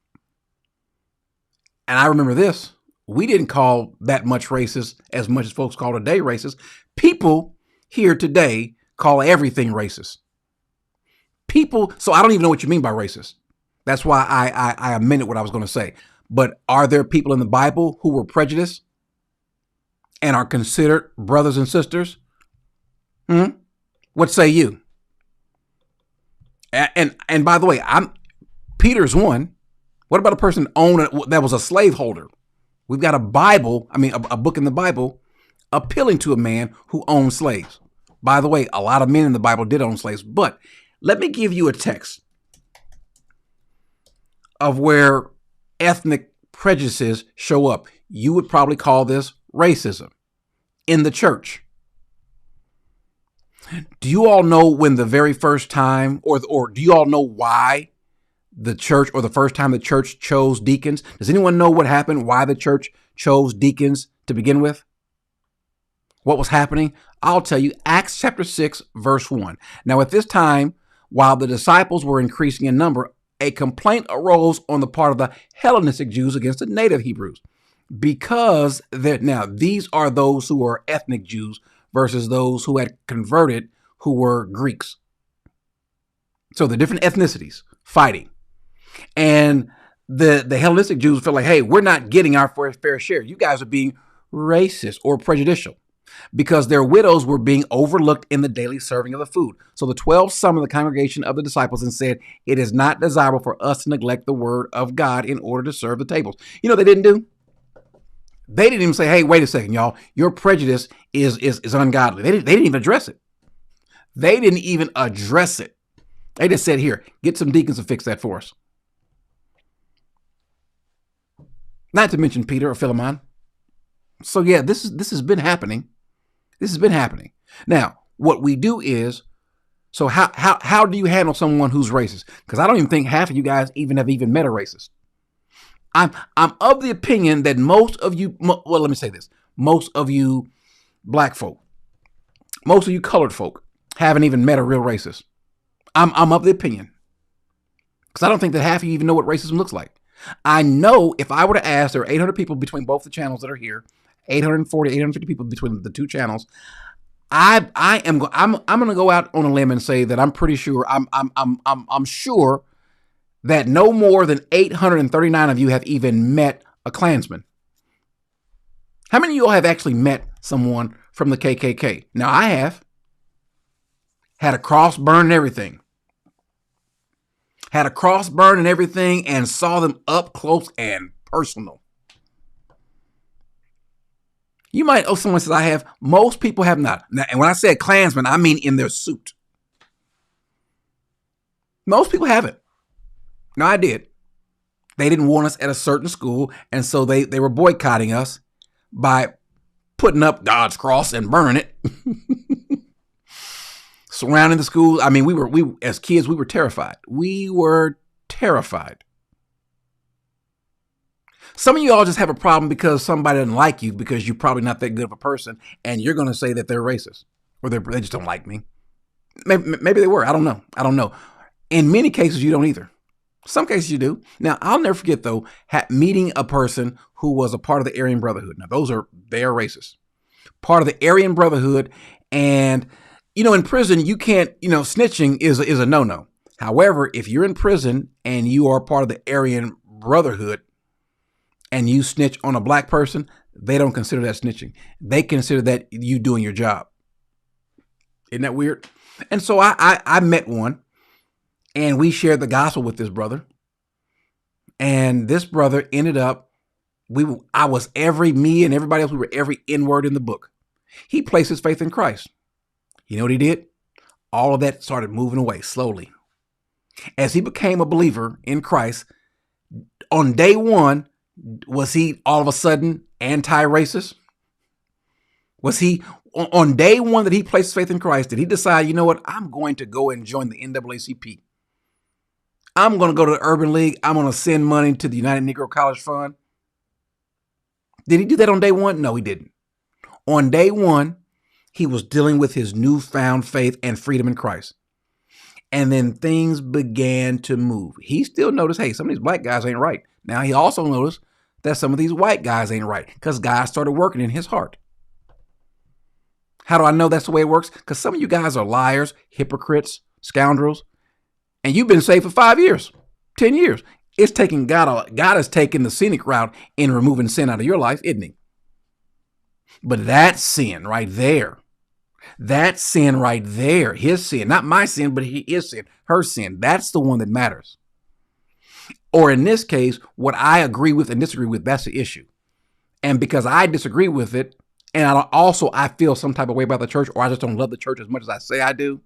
And I remember this. We didn't call that much racist as much as folks call today racist. People here today call everything racist. People, so I don't even know what you mean by racist. That's why I amended what I was going to say. But are there people in the Bible who were prejudiced and are considered brothers and sisters? What say you? And by the way, Peter's one. What about a person that was a slaveholder? We've got a Bible, a book in the Bible appealing to a man who owned slaves. By the way, a lot of men in the Bible did own slaves. But let me give you a text of where ethnic prejudices show up. You would probably call this racism in the church. Do you all know when the very first time, or do you all know why the church, or the first time the church chose deacons? Does anyone know what happened, why the church chose deacons to begin with? What was happening? I'll tell you, Acts chapter 6, verse 1. Now at this time, while the disciples were increasing in number, a complaint arose on the part of the Hellenistic Jews against the native Hebrews, because now these are those who are ethnic Jews versus those who had converted who were Greeks. So the different ethnicities fighting. And the Hellenistic Jews felt like, hey, we're not getting our fair share. You guys are being racist or prejudicial. because their widows were being overlooked in the daily serving of the food. So the 12 summoned the congregation of the disciples and said, "It is not desirable for us to neglect the word of God in order to serve the tables." You know what they didn't do? They didn't even say, "Hey, wait a second, y'all. Your prejudice is ungodly." They didn't even address it. They didn't even address it. They just said, "Here, get some deacons to fix that for us." Not to mention Peter or Philemon. So yeah, this has been happening. This has been happening. Now, what we do is, so how do you handle someone who's racist? Because I don't even think half of you guys have met a racist. I'm of the opinion that most of you, well, let me say this: most of you black folk, most of you colored folk, haven't even met a real racist. I'm of the opinion, because I don't think that half of you even know what racism looks like. I know if I were to ask, there are 800 people between both the channels that are here, 840, 850 people between the two channels. I'm going to go out on a limb and say that I'm pretty sure I'm sure that no more than 839 of you have even met a Klansman. How many of you all have actually met someone from the KKK? Now, I have. Had a cross burn and everything. Had a cross burn and everything, and saw them up close and personal. You might, someone says I have. Most people have not. Now, and when I say Klansman, I mean in their suit. Most people haven't. No, I did. They didn't want us at a certain school, and so they were boycotting us by putting up God's cross and burning it. Surrounding the school. I mean, we as kids, we were terrified. We were terrified. Some of you all just have a problem because somebody doesn't like you because you're probably not that good of a person, and you're going to say that they're racist or they just don't like me. Maybe they were. I don't know. In many cases, you don't either. Some cases you do. Now, I'll never forget, though, meeting a person who was a part of the Aryan Brotherhood. Now, they are racist. Part of the Aryan Brotherhood. And, in prison, you can't, snitching is a no-no. However, if you're in prison and you are part of the Aryan Brotherhood and you snitch on a black person, they don't consider that snitching. They consider that you doing your job. Isn't that weird? And so I met one. And we shared the gospel with this brother. And this brother ended up, me and everybody else, we were every N-word in the book. He placed his faith in Christ. You know what he did? All of that started moving away slowly. As he became a believer in Christ, on day one, was he all of a sudden anti-racist? Was he, on day one that he placed his faith in Christ, did he decide, you know what, I'm going to go and join the NAACP? I'm going to go to the Urban League. I'm going to send money to the United Negro College Fund. Did he do that on day one? No, he didn't. On day one, he was dealing with his newfound faith and freedom in Christ. And then things began to move. He still noticed, hey, some of these black guys ain't right. Now, he also noticed that some of these white guys ain't right because God started working in his heart. How do I know that's the way it works? Because some of you guys are liars, hypocrites, scoundrels. And you've been saved for 5 years, 10 years. It's taking God has taken the scenic route in removing sin out of your life, isn't he? But that sin right there, his sin, not my sin, but his sin, her sin, that's the one that matters. Or in this case, what I agree with and disagree with, that's the issue. And because I disagree with it, and I feel some type of way about the church, or I just don't love the church as much as I say I do,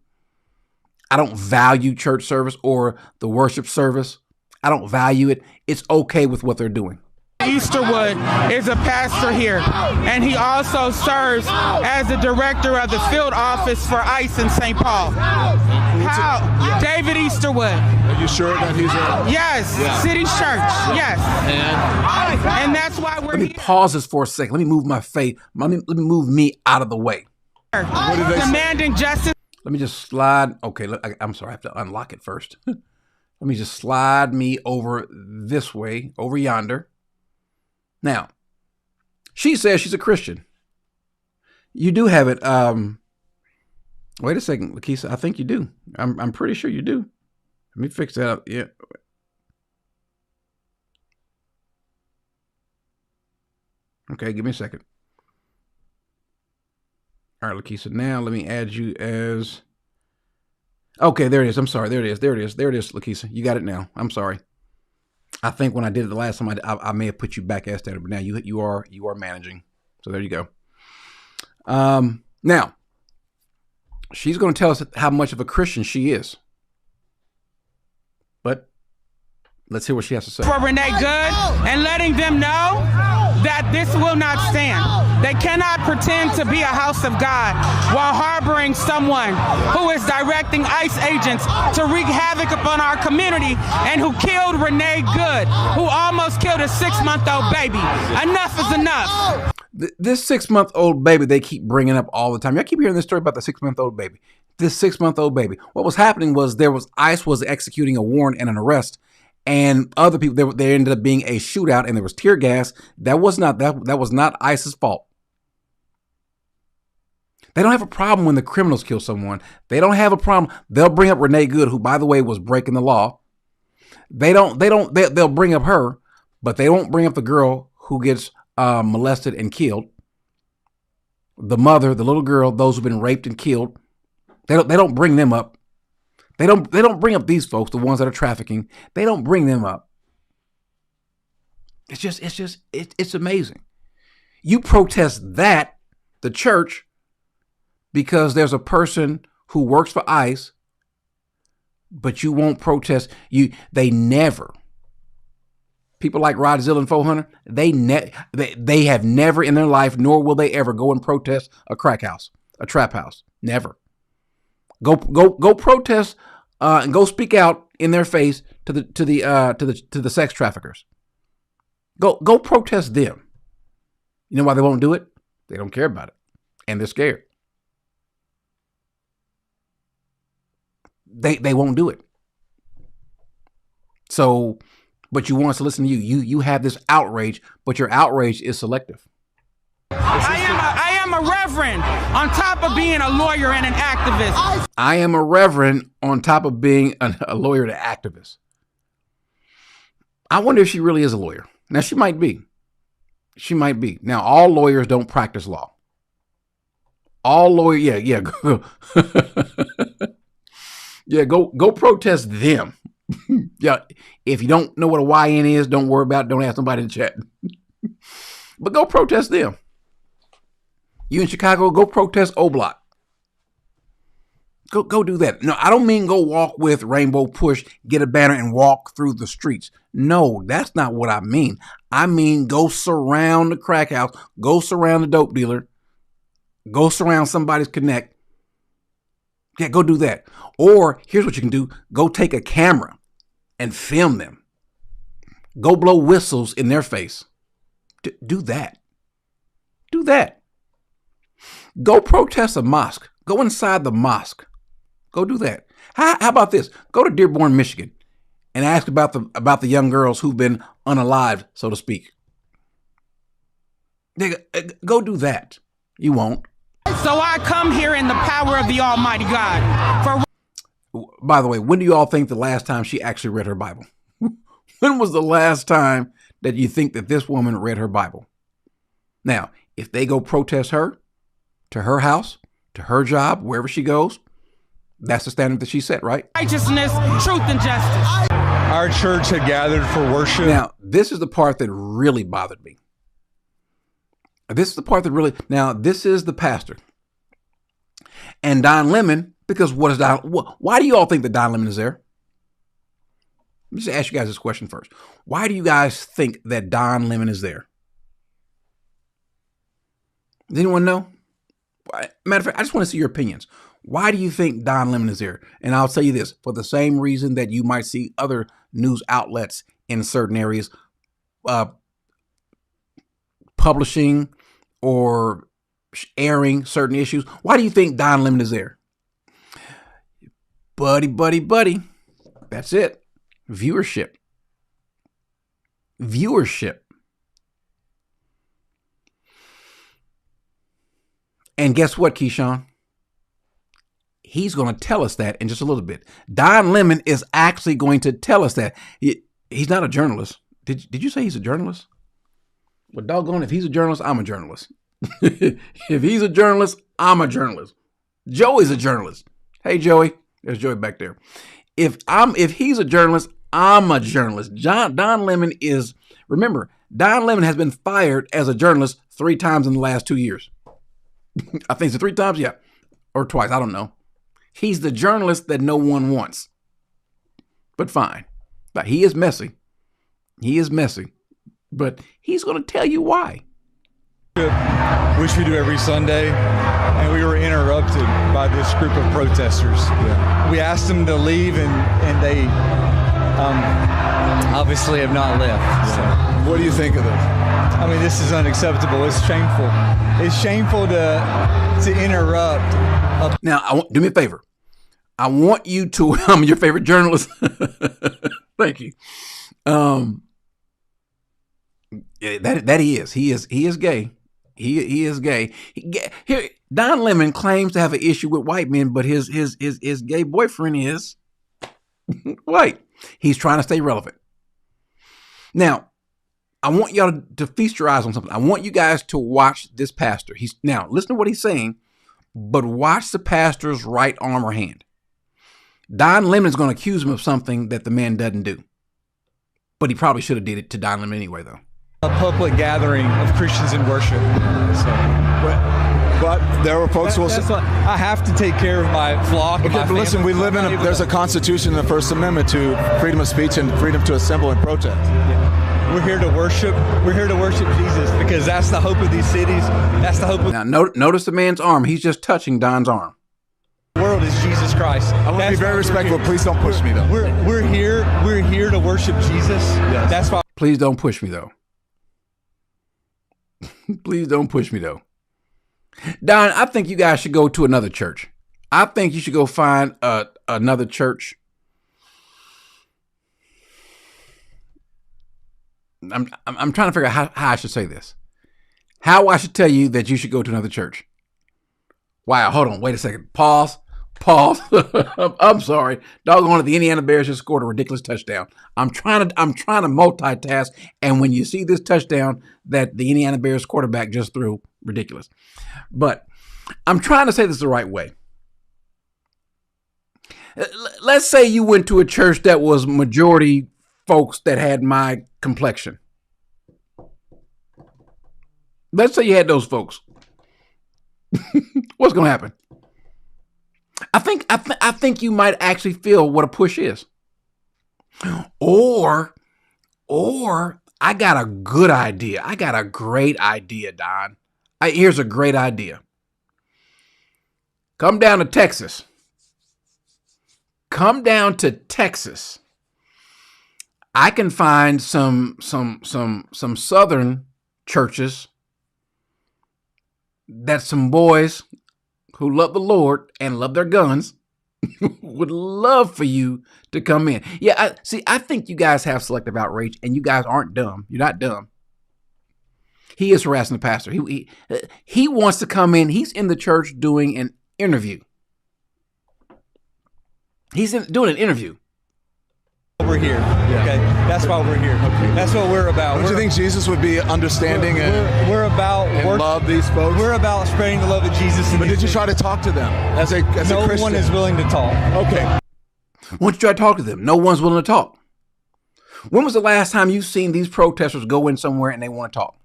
I don't value church service or the worship service. I don't value it. It's okay with what they're doing. Easterwood is a pastor here, and he also serves as the director of the field office for ICE in St. Paul. How? David Easterwood. Are you sure that he's a... Yes, yeah. City's church, yes. And that's why we're here. Let me pause this for a second. Let me move my faith. Let me move me out of the way. What did they demanding justice. Let me just slide. Okay, I'm sorry. I have to unlock it first. Let me just slide me over this way, over yonder. Now, she says she's a Christian. You do have it. Wait a second, Lakeisha. I think you do. I'm pretty sure you do. Let me fix that up. Yeah. Okay, give me a second. All right, Lakeisha. Now let me add you as. Okay, there it is. I'm sorry. There it is. Lakeisha. You got it now. I'm sorry. I think when I did it the last time, I may have put you back as standard, but now you are managing. So there you go. Now she's going to tell us how much of a Christian she is. But let's hear what she has to say. For Renee Good and letting them know that this will not stand. They cannot pretend to be a house of God while harboring someone who is directing ICE agents to wreak havoc upon our community and who killed Renee Good, who almost killed a 6-month-old baby. Enough is enough. This 6-month-old baby they keep bringing up all the time. Y'all keep hearing this story about the 6-month-old baby. This 6-month-old baby. What was happening was ICE was executing a warrant and an arrest, and other people there ended up being a shootout, and there was tear gas. That was not ICE's fault. They don't have a problem when the criminals kill someone. They don't have a problem. They'll bring up Renee Good, who, by the way, was breaking the law. They'll bring up her, but they won't bring up the girl who gets molested and killed. The mother, the little girl, those who've been raped and killed. They don't bring them up. They don't bring up these folks, the ones that are trafficking. They don't bring them up. It's amazing. You protest that, the church, because there's a person who works for ICE, but you won't protest. They never. People like Rodzilla 400, they have never in their life, nor will they ever go and protest a crack house, a trap house. Never. Go protest and go speak out in their face to the sex traffickers. Go protest them. You know why they won't do it? They don't care about it, and they're scared. They won't do it. So, but you want us to listen to you. You have this outrage, but your outrage is selective. I am a reverend on top of being a lawyer and an activist. I am a reverend on top of being a lawyer and an activist. I wonder if she really is a lawyer. Now, she might be. She might be. Now, all lawyers don't practice law. All lawyers, yeah. Yeah, go protest them. Yeah, if you don't know what a YN is, don't worry about it. Don't ask somebody to chat. But go protest them. You in Chicago, go protest O-Block. Go do that. No, I don't mean go walk with Rainbow Push, get a banner and walk through the streets. No, that's not what I mean. I mean go surround the crack house, go surround the dope dealer, go surround somebody's connect. Yeah, go do that. Or here's what you can do. Go take a camera and film them. Go blow whistles in their face. Do that. Do that. Go protest a mosque. Go inside the mosque. Go do that. How about this? Go to Dearborn, Michigan, and ask about the young girls who've been unalived, so to speak. Go do that. You won't. So I come here in the power of the Almighty God. By the way, when do you all think the last time she actually read her Bible? When was the last time that you think that this woman read her Bible? Now, if they go protest her to her house, to her job, wherever she goes, that's the standard that she set, right? Righteousness, truth, and justice. Our church had gathered for worship. Now, this is the part that really bothered me. This is the pastor. And Don Lemon, because why do you all think that Don Lemon is there? Let me just ask you guys this question first. Why do you guys think that Don Lemon is there? Does anyone know? Matter of fact, I just want to see your opinions. Why do you think Don Lemon is there? And I'll tell you this, for the same reason that you might see other news outlets in certain areas publishing or airing certain issues. Why do you think Don Lemon is there? Buddy. That's it. Viewership. And guess what, Keyshawn? He's going to tell us that in just a little bit. Don Lemon is actually going to tell us that. He's not a journalist. Did you say he's a journalist? Well, doggone, if he's a journalist, I'm a journalist. If he's a journalist, I'm a journalist. Joey's a journalist. Hey, Joey. There's Joey back there. If he's a journalist, I'm a journalist. Don Lemon is, remember, Don Lemon has been fired as a journalist 3 times in the last 2 years. I think it's 3 times, yeah. Or twice, I don't know. He's the journalist that no one wants. But fine. But he is messy. He is messy. But he's going to tell you why. Which we do every Sunday, and we were interrupted by this group of protesters. Yeah. We asked them to leave, and they obviously have not left. So, What do you think of this? I mean, this is unacceptable. It's shameful. It's shameful to interrupt. Now, do me a favor. I want you to, I'm your favorite journalist. Thank you. Yeah, that he is. He is gay. He is gay. Here, Don Lemon claims to have an issue with white men, but his gay boyfriend is white. He's trying to stay relevant. Now, I want y'all to feast your eyes on something. I want you guys to watch this pastor. Now listen to what he's saying, but watch the pastor's right arm or hand. Don Lemon is going to accuse him of something that the man doesn't do, but he probably should have did it to Don Lemon anyway, though. A public gathering of Christians in worship. But there were folks who will say, I have to take care of my flock. okay, but listen, we live in there's a constitution in the First Amendment to freedom of speech and freedom to assemble and protest. We're here to worship. We're here to worship Jesus because that's the hope of these cities. That's the hope of Now, notice the man's arm. He's just touching Don's arm. the world is Jesus Christ. I want to be very respectful. Please don't push me, though. We're here to worship Jesus. Yes. That's why. Please don't push me, though. Please don't push me, though. Don, I think you guys should go to another church. I think you should go find another church. I'm trying to figure out how I should say this. How I should tell you that you should go to another church. Wow, hold on, wait a second. Pause. I'm sorry. Doggone it, the Indiana Bears just scored a ridiculous touchdown. I'm trying to multitask, and when you see this touchdown that the Indiana Bears quarterback just threw, ridiculous. But I'm trying to say this the right way. Let's say you went to a church that was majority folks that had my complexion. Let's say you had those folks. What's going to happen? I think you might actually feel what a push is. Or I got a good idea. I got a great idea, Don. Here's a great idea. Come down to Texas. I can find some southern churches that some boys who love the Lord and love their guns would love for you to come in. Yeah, I think you guys have selective outrage, and you guys aren't dumb. You're not dumb. He is harassing the pastor. He wants to come in. He's in the church doing an interview. Doing an interview. We're here. Okay, that's why we're here. Okay. That's what we're about. Don't you think Jesus would be understanding we're about and love these folks? We're about spreading the love of Jesus. But did you try to talk to them as a Christian? No one is willing to talk. Okay. Once you try to talk to them, no one's willing to talk. When was the last time you've seen these protesters go in somewhere and they want to talk?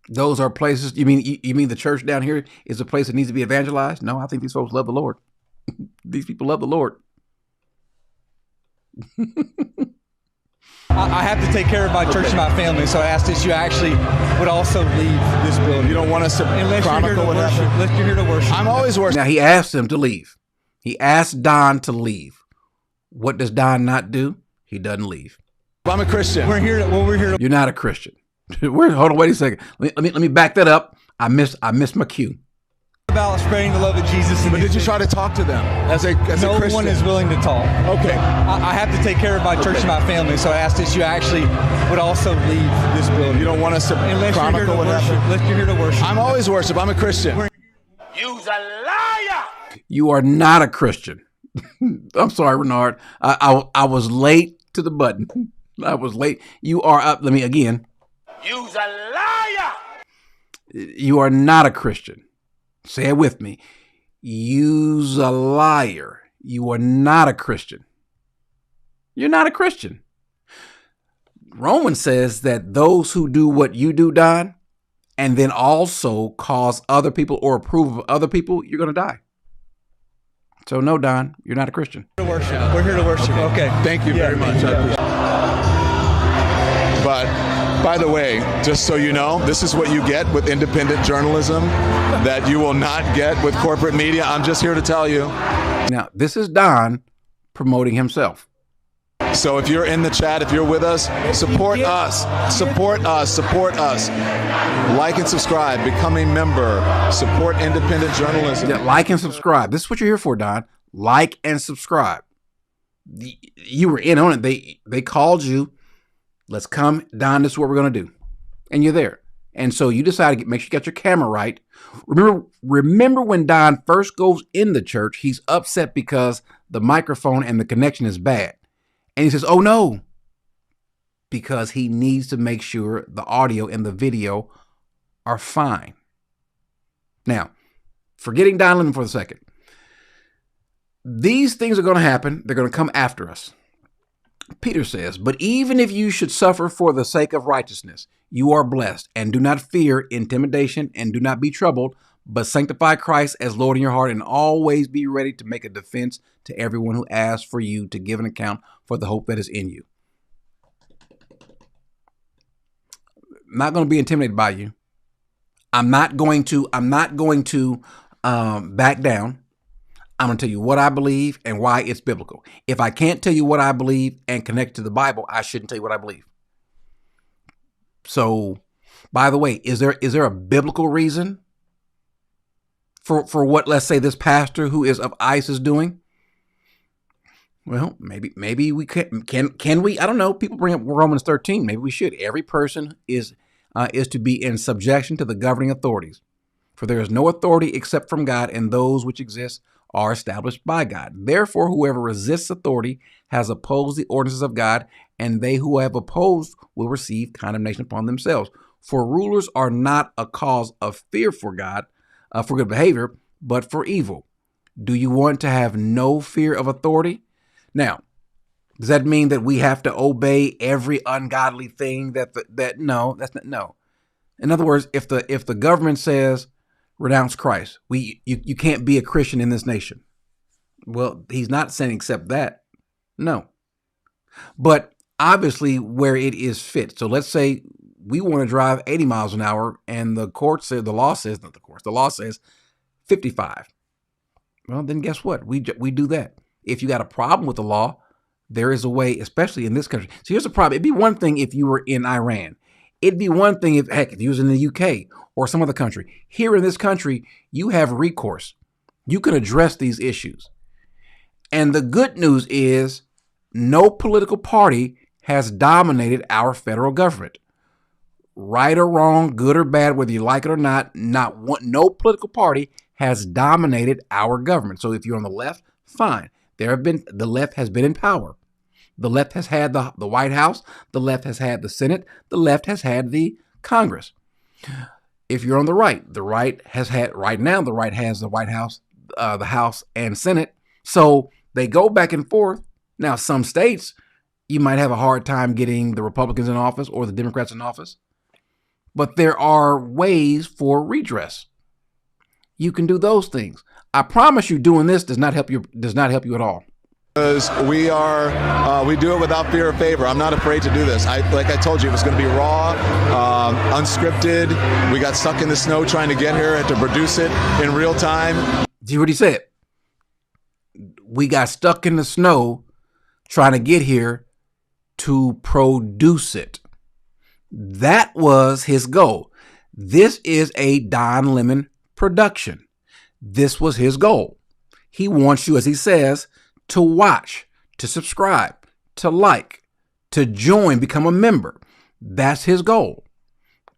Those are places. You mean the church down here is a place that needs to be evangelized? No, I think these folks love the Lord. These people love the Lord. I have to take care of my church and my family, so I asked that you actually would also leave this building. You don't want us to chronicle what happened? Unless you're here to worship. I'm always worshiping. Now, he asked him to leave. He asked Don to leave. What does Don not do? He doesn't leave. I'm a Christian. We're here to You're not a Christian. Hold on, wait a second. Let me back that up. I missed my cue. about spreading the love of Jesus. But did you try to talk to them as a Christian? No one is willing to talk. Okay. I have to take care of my church and my family, so I asked that you actually would also leave this building. You don't want us to chronicle what happened? Unless you're here to worship. I'm always worship. I'm a Christian. You's a liar! You are not a Christian. I'm sorry, Renard. I was late to the button. I was late. You are up. Let me again. You's a liar. You are not a Christian. Say it with me. You's a liar. You are not a Christian. You're not a Christian. Romans says that those who do what you do, Don, and then also cause other people or approve of other people, you're going to die. So no, Don, you're not a Christian. We're here to worship. Okay. Thank you very much. I appreciate it. But by the way, just so you know, this is what you get with independent journalism that you will not get with corporate media. I'm just here to tell you. Now, this is Don promoting himself. So if you're in the chat, if you're with us, support us. Support us. Support us. Like and subscribe. Become a member. Support independent journalism. Yeah, like and subscribe. This is what you're here for, Don. Like and subscribe. You were in on it. They called you. Let's come, Don. This is what we're going to do. And you're there. And so you decided to make sure you got your camera right. Remember when Don first goes in the church, he's upset because the microphone and the connection is bad. And he says, oh no, because he needs to make sure the audio and the video are fine. Now, forgetting Don Lemon for a second. These things are going to happen. They're going to come after us. Peter says, but even if you should suffer for the sake of righteousness, you are blessed, and do not fear intimidation, and do not be troubled, but sanctify Christ as Lord in your heart, and always be ready to make a defense to everyone who asks for you to give an account for the hope that is in you. I'm not going to be intimidated by you. I'm not going to back down. I'm going to tell you what I believe and why it's biblical. If I can't tell you what I believe and connect to the Bible, I shouldn't tell you what I believe. So, by the way, is there a biblical reason for what, let's say, this pastor who is of ICE is doing? Well, maybe we can we? I don't know. People bring up Romans 13. Maybe we should. Every person is to be in subjection to the governing authorities. For there is no authority except from God, and those which exist are established by God. Therefore, whoever resists authority has opposed the ordinances of God, and they who have opposed will receive condemnation upon themselves. For rulers are not a cause of fear for God, for good behavior, but for evil. Do you want to have no fear of authority? Now, does that mean that we have to obey every ungodly thing no, that's not, no. In other words, if the government says renounce Christ, you can't be a Christian in this nation. Well, he's not saying except that. No. But obviously where it is fit. So let's say we want to drive 80 miles an hour and the law says 55. Well, then guess what? We do that. If you got a problem with the law, there is a way, especially in this country. So here's the problem. It'd be one thing if you were in Iran. It'd be one thing if you was in the UK or some other country. Here in this country, you have recourse. You can address these issues. And the good news is no political party has dominated our federal government. Right or wrong, good or bad, whether you like it or not, no political party has dominated our government. So if you're on the left, fine. The left has been in power. The left has had the White House. The left has had the Senate. The left has had the Congress. If you're on the right has the White House, the House and Senate. So they go back and forth. Now, some states, you might have a hard time getting the Republicans in office or the Democrats in office. But there are ways for redress. You can do those things. I promise you, doing this does not help you at all. Because we do it without fear or favor. I'm not afraid to do this. Like I told you, it was going to be raw, unscripted. We got stuck in the snow trying to get here and to produce it in real time. Do you hear what he said? We got stuck in the snow trying to get here to produce it. That was his goal. This is a Don Lemon production. This was his goal. He wants you, as he says, to watch, to subscribe, to like, to join, become a member. That's his goal.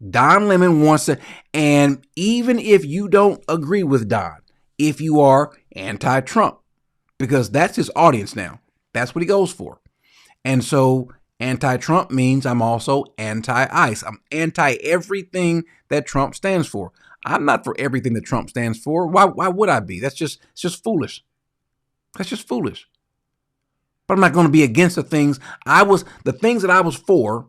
Don Lemon wants to, and even if you don't agree with Don, if you are anti-Trump, because that's his audience now, that's what he goes for. And so anti-Trump means I'm also anti-ICE. I'm anti everything that Trump stands for. I'm not for everything that Trump stands for. Why would I be? It's just foolish. That's just foolish. But I'm not going to be against the things that I was for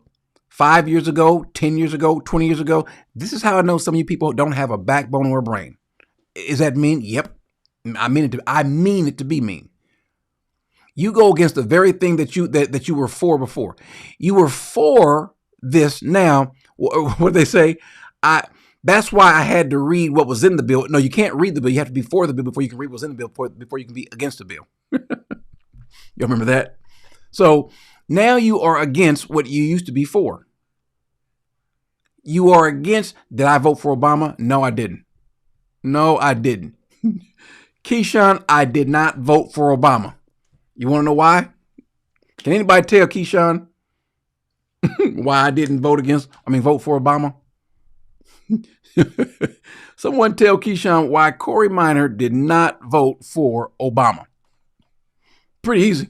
5 years ago, 10 years ago, 20 years ago. This is how I know some of you people don't have a backbone or a brain. Is that mean? Yep. I mean it to be mean. You go against the very thing that you were for before. You were for this now. What do they say? That's why I had to read what was in the bill. No, you can't read the bill. You have to be for the bill before you can read what's in the bill, before you can be against the bill. You remember that? So now you are against what you used to be for. You are against, did I vote for Obama? No, I didn't. No, I didn't. Keyshawn, I did not vote for Obama. You want to know why? Can anybody tell Keyshawn why I didn't vote for Obama? Someone tell Keyshawn why Cory Minor did not vote for Obama. Pretty easy.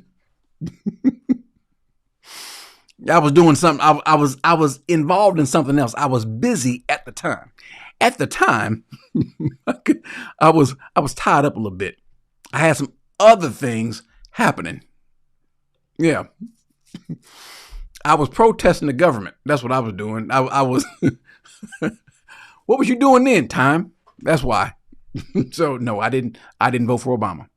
I was doing something. I was involved in something else. I was busy at the time. At the time, I was tied up a little bit. I had some other things happening. Yeah. I was protesting the government. That's what I was doing. I was. What was you doing then, Time? That's why. So no, I didn't vote for Obama.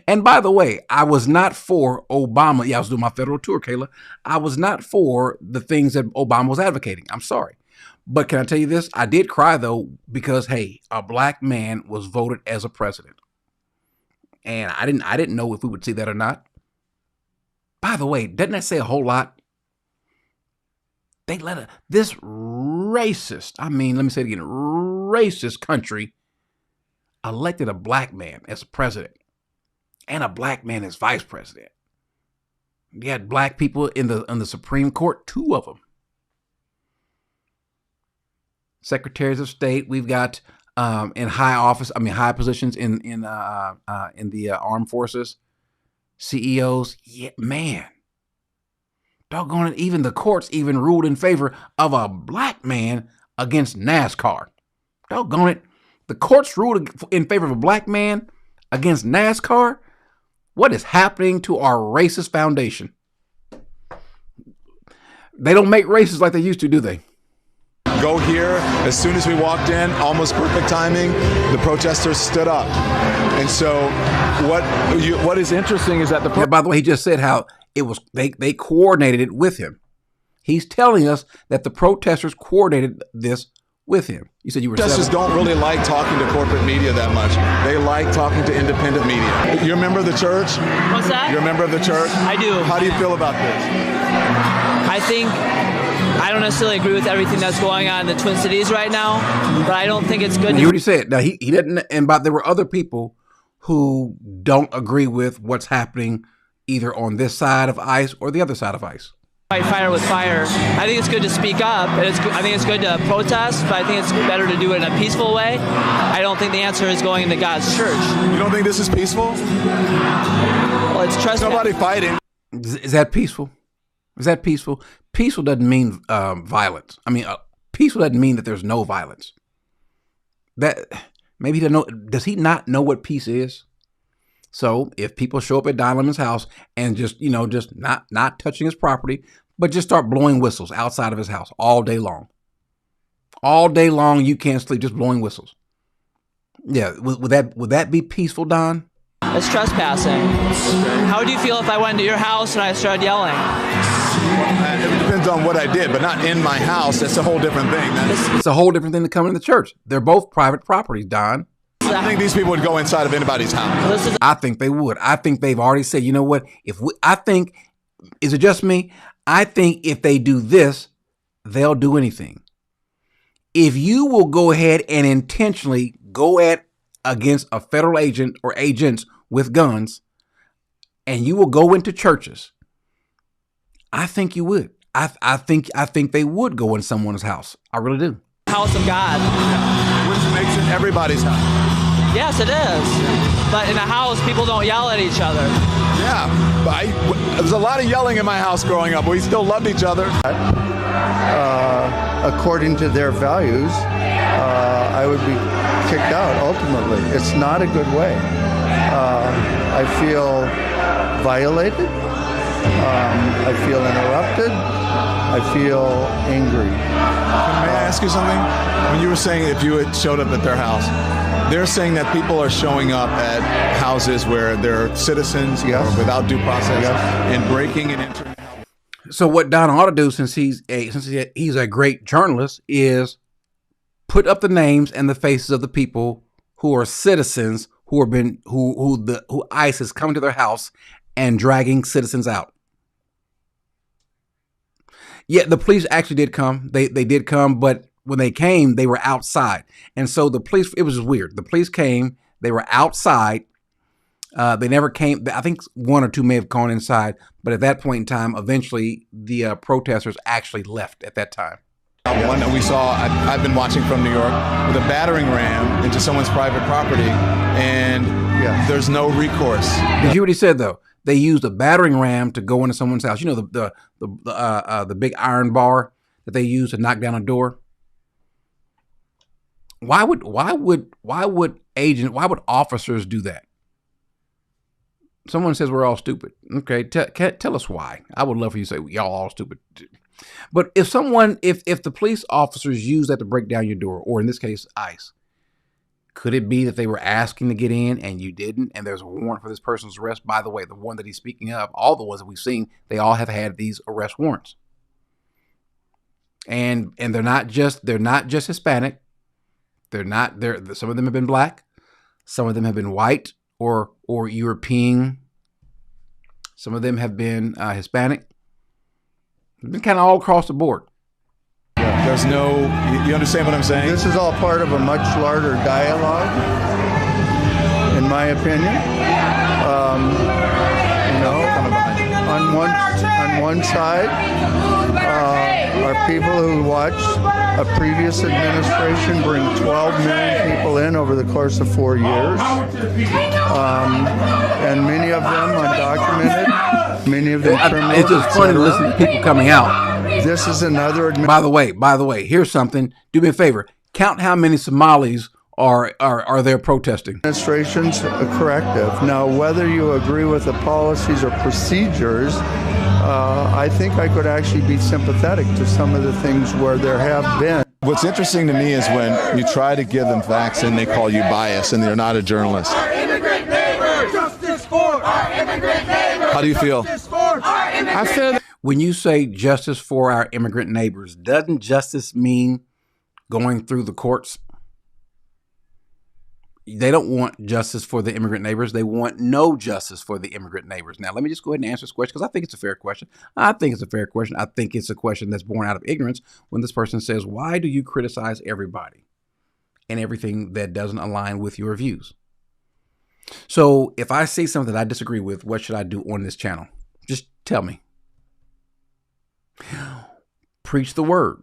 And by the way, I was not for Obama. Yeah, I was doing my federal tour, Kayla. I was not for the things that Obama was advocating. I'm sorry. But can I tell you this? I did cry, though, because, hey, a black man was voted as a president. And I didn't know if we would see that or not. By the way, doesn't that say a whole lot? They let this racist, let me say it again, racist country elected a black man as president and a black man as vice president. You had black people in the Supreme Court, 2 of them. Secretaries of State, we've got in high positions in the armed forces, CEOs. Yeah, man. Doggone it, even the courts even ruled in favor of a black man against NASCAR. Doggone it. The courts ruled in favor of a black man against NASCAR. What is happening to our racist foundation? They don't make races like they used to, do they? Go here. As soon as we walked in, almost perfect timing, the protesters stood up. And so what is interesting is that by the way, he just said how it was they coordinated it with him. He's telling us that the protesters coordinated this with him. You said you were protesters don't really like talking to corporate media that much. They like talking to independent media. You're a member of the church? What's that? You're a member of the church? I do. How do you feel about this? I don't necessarily agree with everything that's going on in the Twin Cities right now, but I don't think it's good. You already said. Now he didn't, but there were other people who don't agree with what's happening either on this side of ICE or the other side of ICE. Fight fire with fire. I think it's good to speak up. I think it's good to protest, but I think it's better to do it in a peaceful way. I don't think the answer is going into God's church. You don't think this is peaceful? Well, it's trust. Nobody fighting. Is that peaceful? Is that peaceful? Peaceful doesn't mean violence. Peaceful doesn't mean that there's no violence. That maybe he doesn't know. Does he not know what peace is? So if people show up at Don Lemon's house and just not touching his property, but just start blowing whistles outside of his house all day long. All day long, you can't sleep, just blowing whistles. Yeah, would that be peaceful, Don? It's trespassing. How would you feel if I went into your house and I started yelling? It depends on what I did, but not in my house. That's a whole different thing. It's a whole different thing to come into the church. They're both private properties, Don. I think these people would go inside of anybody's house. I think they would. I think they've already said, you know what? Is it just me? I think if they do this, they'll do anything. If you will go ahead and intentionally go against a federal agent or agents with guns, and you will go into churches, I think you would. I think they would go in someone's house. I really do. House of God. Which makes it everybody's house. Yes, it is. But in a house, people don't yell at each other. Yeah. There was a lot of yelling in my house growing up. We still loved each other. According to their values, I would be kicked out ultimately. It's not a good way. I feel violated. I feel interrupted. I feel angry. May I ask you something? When you were saying if you had showed up at their house, they're saying that people are showing up at houses where they're citizens or without due process and breaking and entering. So what Don ought to do, since he's a great journalist, is put up the names and the faces of the people who are citizens who ICE has come to their house and dragging citizens out. Yeah, the police actually did come. They did come, but when they came, they were outside. And so the police, it was weird. The police came, they were outside. They never came. I think one or two may have gone inside, but at that point in time, eventually the protesters actually left at that time. One that we saw, I've been watching from New York, with a battering ram into someone's private property, and there's no recourse. Did you hear what he said, though? They used a battering ram to go into someone's house. You know, the big iron bar that they use to knock down a door. Why would officers do that? Someone says we're all stupid. Okay, tell us why. I would love for you to say y'all all stupid. But if the police officers use that to break down your door, or in this case, ICE, could it be that they were asking to get in and you didn't, and there's a warrant for this person's arrest? By the way, the one that he's speaking of, all the ones that we've seen, they all have had these arrest warrants. And they're not just Hispanic. Some of them have been black, some of them have been white or European. Some of them have been Hispanic. It's been kind of all across the board. There's no, you understand what I'm saying? This is all part of a much larger dialogue, in my opinion. On one side are people who watched a previous administration bring 12 million people in over the course of 4 years, and many of them undocumented, many of them criminals. It's just funny to listen to people coming out. This is another. By the way, here's something. Do me a favor. Count how many Somalis are there protesting. Administration's a corrective. Now, whether you agree with the policies or procedures, I think I could actually be sympathetic to some of the things where there have been. What's interesting to me is when you try to give them facts and they call you biased and they're not a journalist. Our immigrant neighbors! Justice for our immigrant neighbors! How do you feel? I feel that when you say justice for our immigrant neighbors, doesn't justice mean going through the courts? They don't want justice for the immigrant neighbors. They want no justice for the immigrant neighbors. Now, let me just go ahead and answer this question because I think it's a fair question. I think it's a question that's born out of ignorance when this person says, why do you criticize everybody and everything that doesn't align with your views? So if I say something that I disagree with, what should I do on this channel? Just tell me. Preach the word.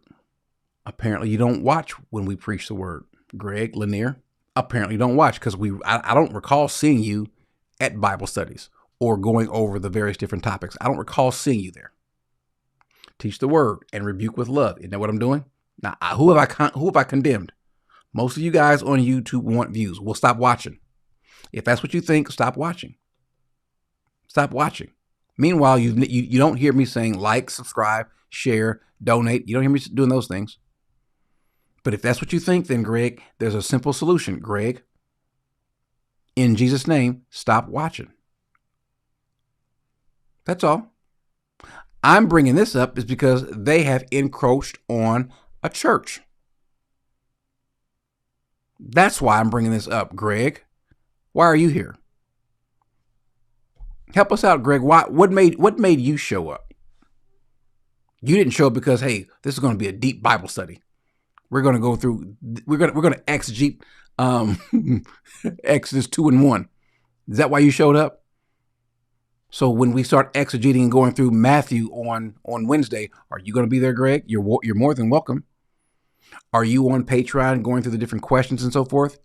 Apparently you don't watch when we preach the word. Greg Lanier. Apparently don't watch because I don't recall seeing you at Bible studies or going over the various different topics. I don't recall seeing you there. Teach the word and rebuke with love. Isn't that what I'm doing? Now, who have I condemned? Most of you guys on YouTube want views. Well, stop watching. If that's what you think, stop watching. Stop watching. Meanwhile, you don't hear me saying like, subscribe, share, donate. You don't hear me doing those things. But if that's what you think, then Greg, there's a simple solution. Greg, in Jesus' name, stop watching. That's all. I'm bringing this up is because they have encroached on a church. That's why I'm bringing this up, Greg. Why are you here? Help us out, Greg. What made you show up? You didn't show up because, hey, this is going to be a deep Bible study. We're going to go through, we're going to exegete Exodus 2 and 1. Is that why you showed up? So when we start exegeting and going through Matthew on Wednesday, are you going to be there, Greg? You're more than welcome. Are you on Patreon going through the different questions and so forth?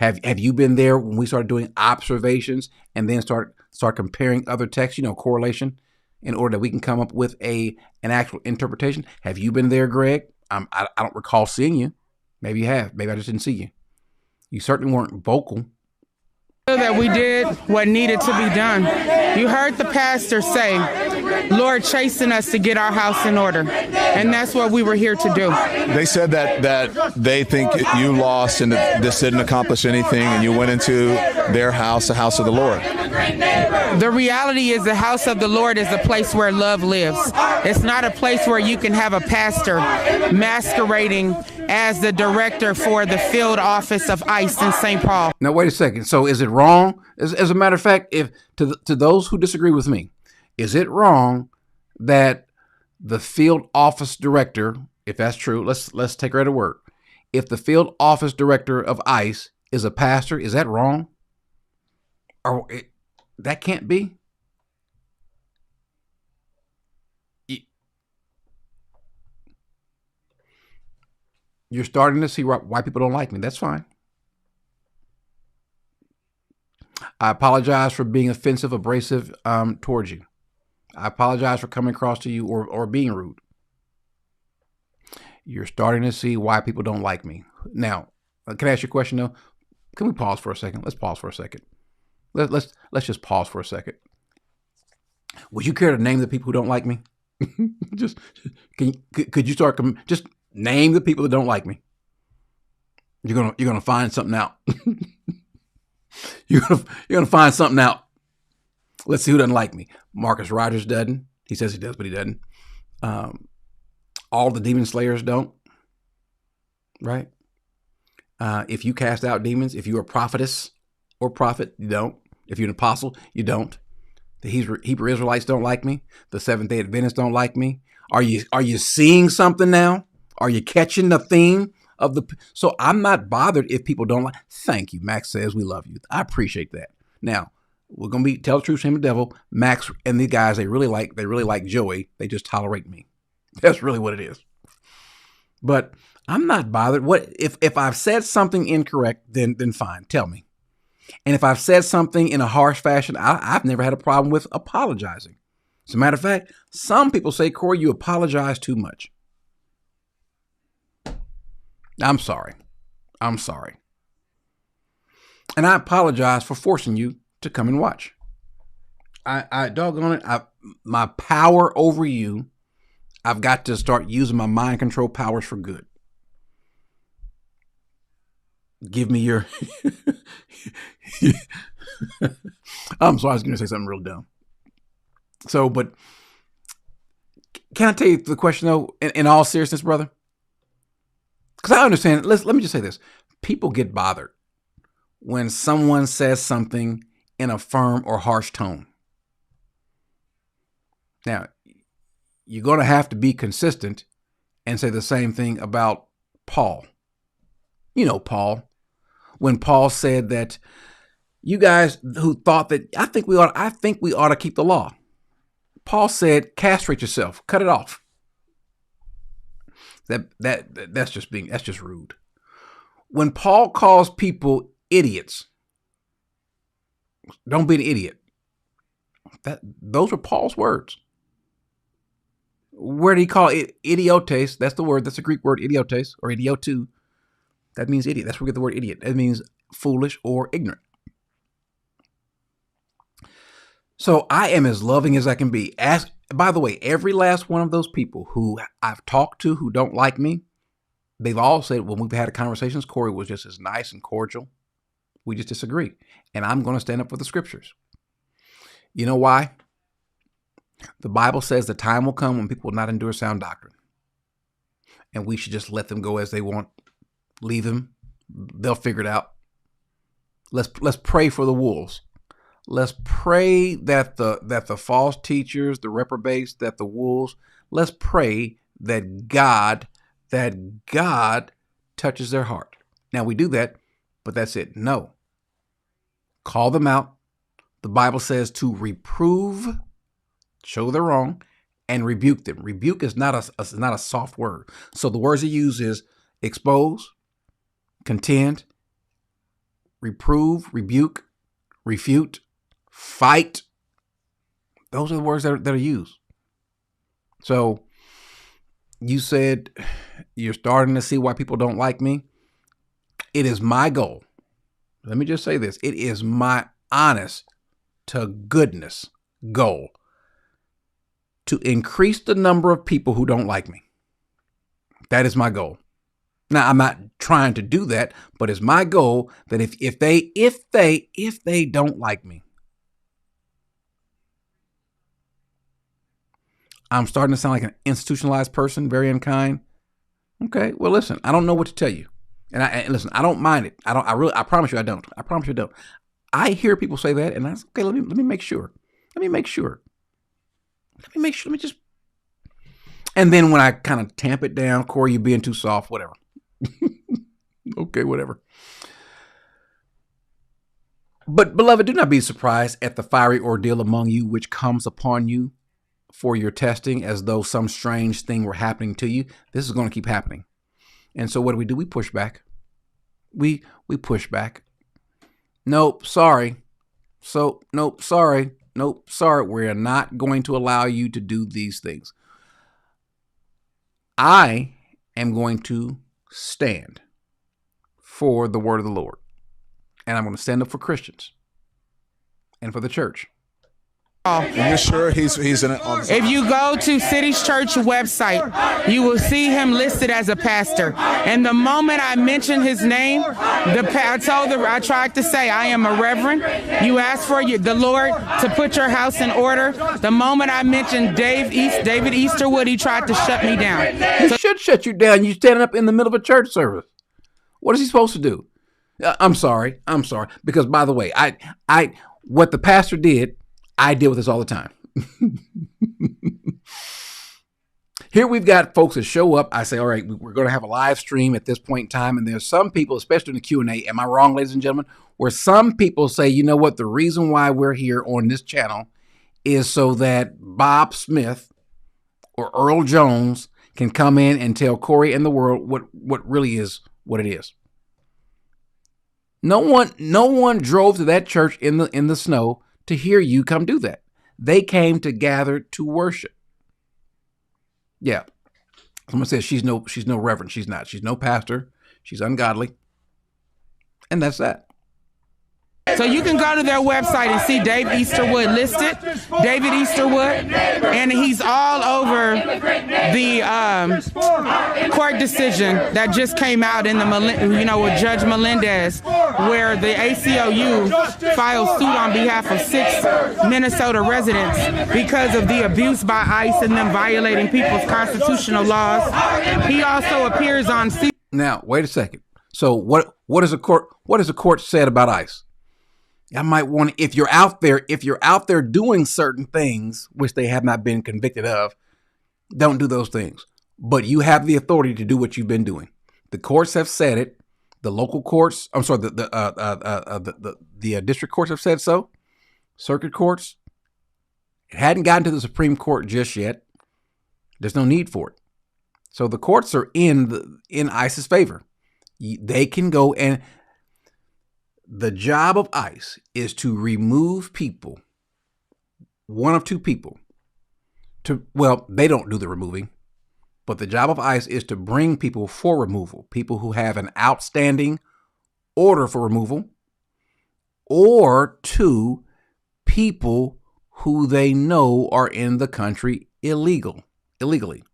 Have you been there when we started doing observations and then start comparing other texts, correlation, in order that we can come up with an actual interpretation? Have you been there, Greg? I don't recall seeing you. Maybe you have. Maybe I just didn't see you. You certainly weren't vocal. That we did what needed to be done. You heard the pastor say, Lord, chasten us to get our house in order. And that's what we were here to do. They said that they think you lost and that this didn't accomplish anything, and you went into their house, the house of the Lord. The reality is the house of the Lord is a place where love lives. It's not a place where you can have a pastor masquerading as the director for the field office of ICE in St. Paul. Now, wait a second. So is it wrong? As a matter of fact, if to those who disagree with me, is it wrong that the field office director, if that's true, let's take her at her word. If the field office director of ICE is a pastor, is that wrong? Or that can't be? You're starting to see why people don't like me. That's fine. I apologize for being offensive, abrasive towards you. I apologize for coming across to you or being rude. You're starting to see why people don't like me. Now, can I ask you a question though? Can we pause for a second? Let's pause for a second. Let's just pause for a second. Would you care to name the people who don't like me? Just could you start just name the people that don't like me? You're gonna find something out. You're gonna find something out. Let's see who doesn't like me. Marcus Rogers doesn't. He says he does, but he doesn't. All the demon slayers don't. Right? If you cast out demons, if you're a prophetess or prophet, you don't. If you're an apostle, you don't. The Hebrew Israelites don't like me. The Seventh-day Adventists don't like me. Are you seeing something now? Are you catching the theme of the? So I'm not bothered if people don't like. Thank you. Max says we love you. I appreciate that. Now we're gonna be tell the truth, shame the devil. Max and the guys they really like Joey. They just tolerate me. That's really what it is. But I'm not bothered. What if I've said something incorrect? Then fine. Tell me. And if I've said something in a harsh fashion, I've never had a problem with apologizing. As a matter of fact, some people say, Corey, you apologize too much. I'm sorry. And I apologize for forcing you to come and watch. I doggone it. My power over you, I've got to start using my mind control powers for good. Give me your... I'm sorry, I was going to say something real dumb. So, but can I tell you the question though, in all seriousness, brother? Because I understand, let me just say this. People get bothered when someone says something in a firm or harsh tone. Now, you're going to have to be consistent and say the same thing about Paul. You know Paul. When Paul said that you guys who thought that I think we ought to keep the law. Paul said, castrate yourself, cut it off. That's just rude. When Paul calls people idiots, don't be an idiot. Those were Paul's words. Where did he call it? Idiotes. That's the word. That's the Greek word, idiotes or idiotu. That means idiot. That's where we get the word idiot. That means foolish or ignorant. So I am as loving as I can be. By the way, every last one of those people who I've talked to who don't like me, they've all said when we've had conversations, Corey was just as nice and cordial. We just disagree. And I'm going to stand up for the scriptures. You know why? The Bible says the time will come when people will not endure sound doctrine. And we should just let them go as they want. Leave them. They'll figure it out. Let's pray for the wolves. Let's pray that the false teachers, the reprobates, that the wolves, let's pray that God touches their heart. Now we do that, but that's it. No. Call them out. The Bible says to reprove, show they're wrong, and rebuke them. Rebuke is not a soft word. So the words he uses is expose, contend, reprove, rebuke, refute, fight. Those are the words that are used. So you said you're starting to see why people don't like me. It is my goal. Let me just say this. It is my honest to goodness goal to increase the number of people who don't like me. That is my goal. Now, I'm not trying to do that, but it's my goal that if they don't like me, I'm starting to sound like an institutionalized person, very unkind. Okay, well, listen, I don't know what to tell you. And listen, I don't mind it. I promise you I don't. I promise you I don't. I hear people say that, and I say, okay, let me make sure. Let me just. And then when I kind of tamp it down, Corey, you're being too soft, whatever. Okay, whatever. But beloved, do not be surprised at the fiery ordeal among you, which comes upon you for your testing, as though some strange thing were happening to you. This is going to keep happening. And so what do? We push back. We push back. Nope, sorry. Nope, sorry. We're not going to allow you to do these things. I am going to stand for the word of the Lord. And I'm going to stand up for Christians and for the church. Are you sure he's in it? If you go to City's Church website, you will see him listed as a pastor. And the moment I mentioned his name, I tried to say, I am a reverend. You asked for the Lord to put your house in order. The moment I mentioned David Easterwood, he tried to shut me down. He should shut you down. You're standing up in the middle of a church service. What is he supposed to do? I'm sorry. Because, by the way, what the pastor did, I deal with this all the time. Here we've got folks that show up. I say, all right, we're going to have a live stream at this point in time. And there's some people, especially in the Q&A, am I wrong, ladies and gentlemen, where some people say, you know what, the reason why we're here on this channel is so that Bob Smith or Earl Jones can come in and tell Corey and the world what really is what it is. No one drove to that church in the snow to hear you come do that. They came to gather to worship. Yeah. Someone says she's no reverend. She's not. She's no pastor. She's ungodly. And that's that. So you can go to their website and see Dave Easterwood listed, David Easterwood, and he's all over the court decision that just came out in with Judge Melendez, where the ACLU filed suit on behalf of 6 Minnesota residents because of the abuse by ICE and them violating people's constitutional laws. He also appears on. Now, wait a second. So what has the court said about ICE? I might want to, if you're out there doing certain things which they have not been convicted of, don't do those things. But you have the authority to do what you've been doing. The courts have said it. The local courts, I'm sorry, the district courts have said so. Circuit courts. It hadn't gotten to the Supreme Court just yet. There's no need for it. So the courts are in ICE's favor. They can go, and the job of ICE is to remove people, one of two people. They don't do the removing, but the job of ICE is to bring people for removal, people who have an outstanding order for removal, or to people who they know are in the country illegally.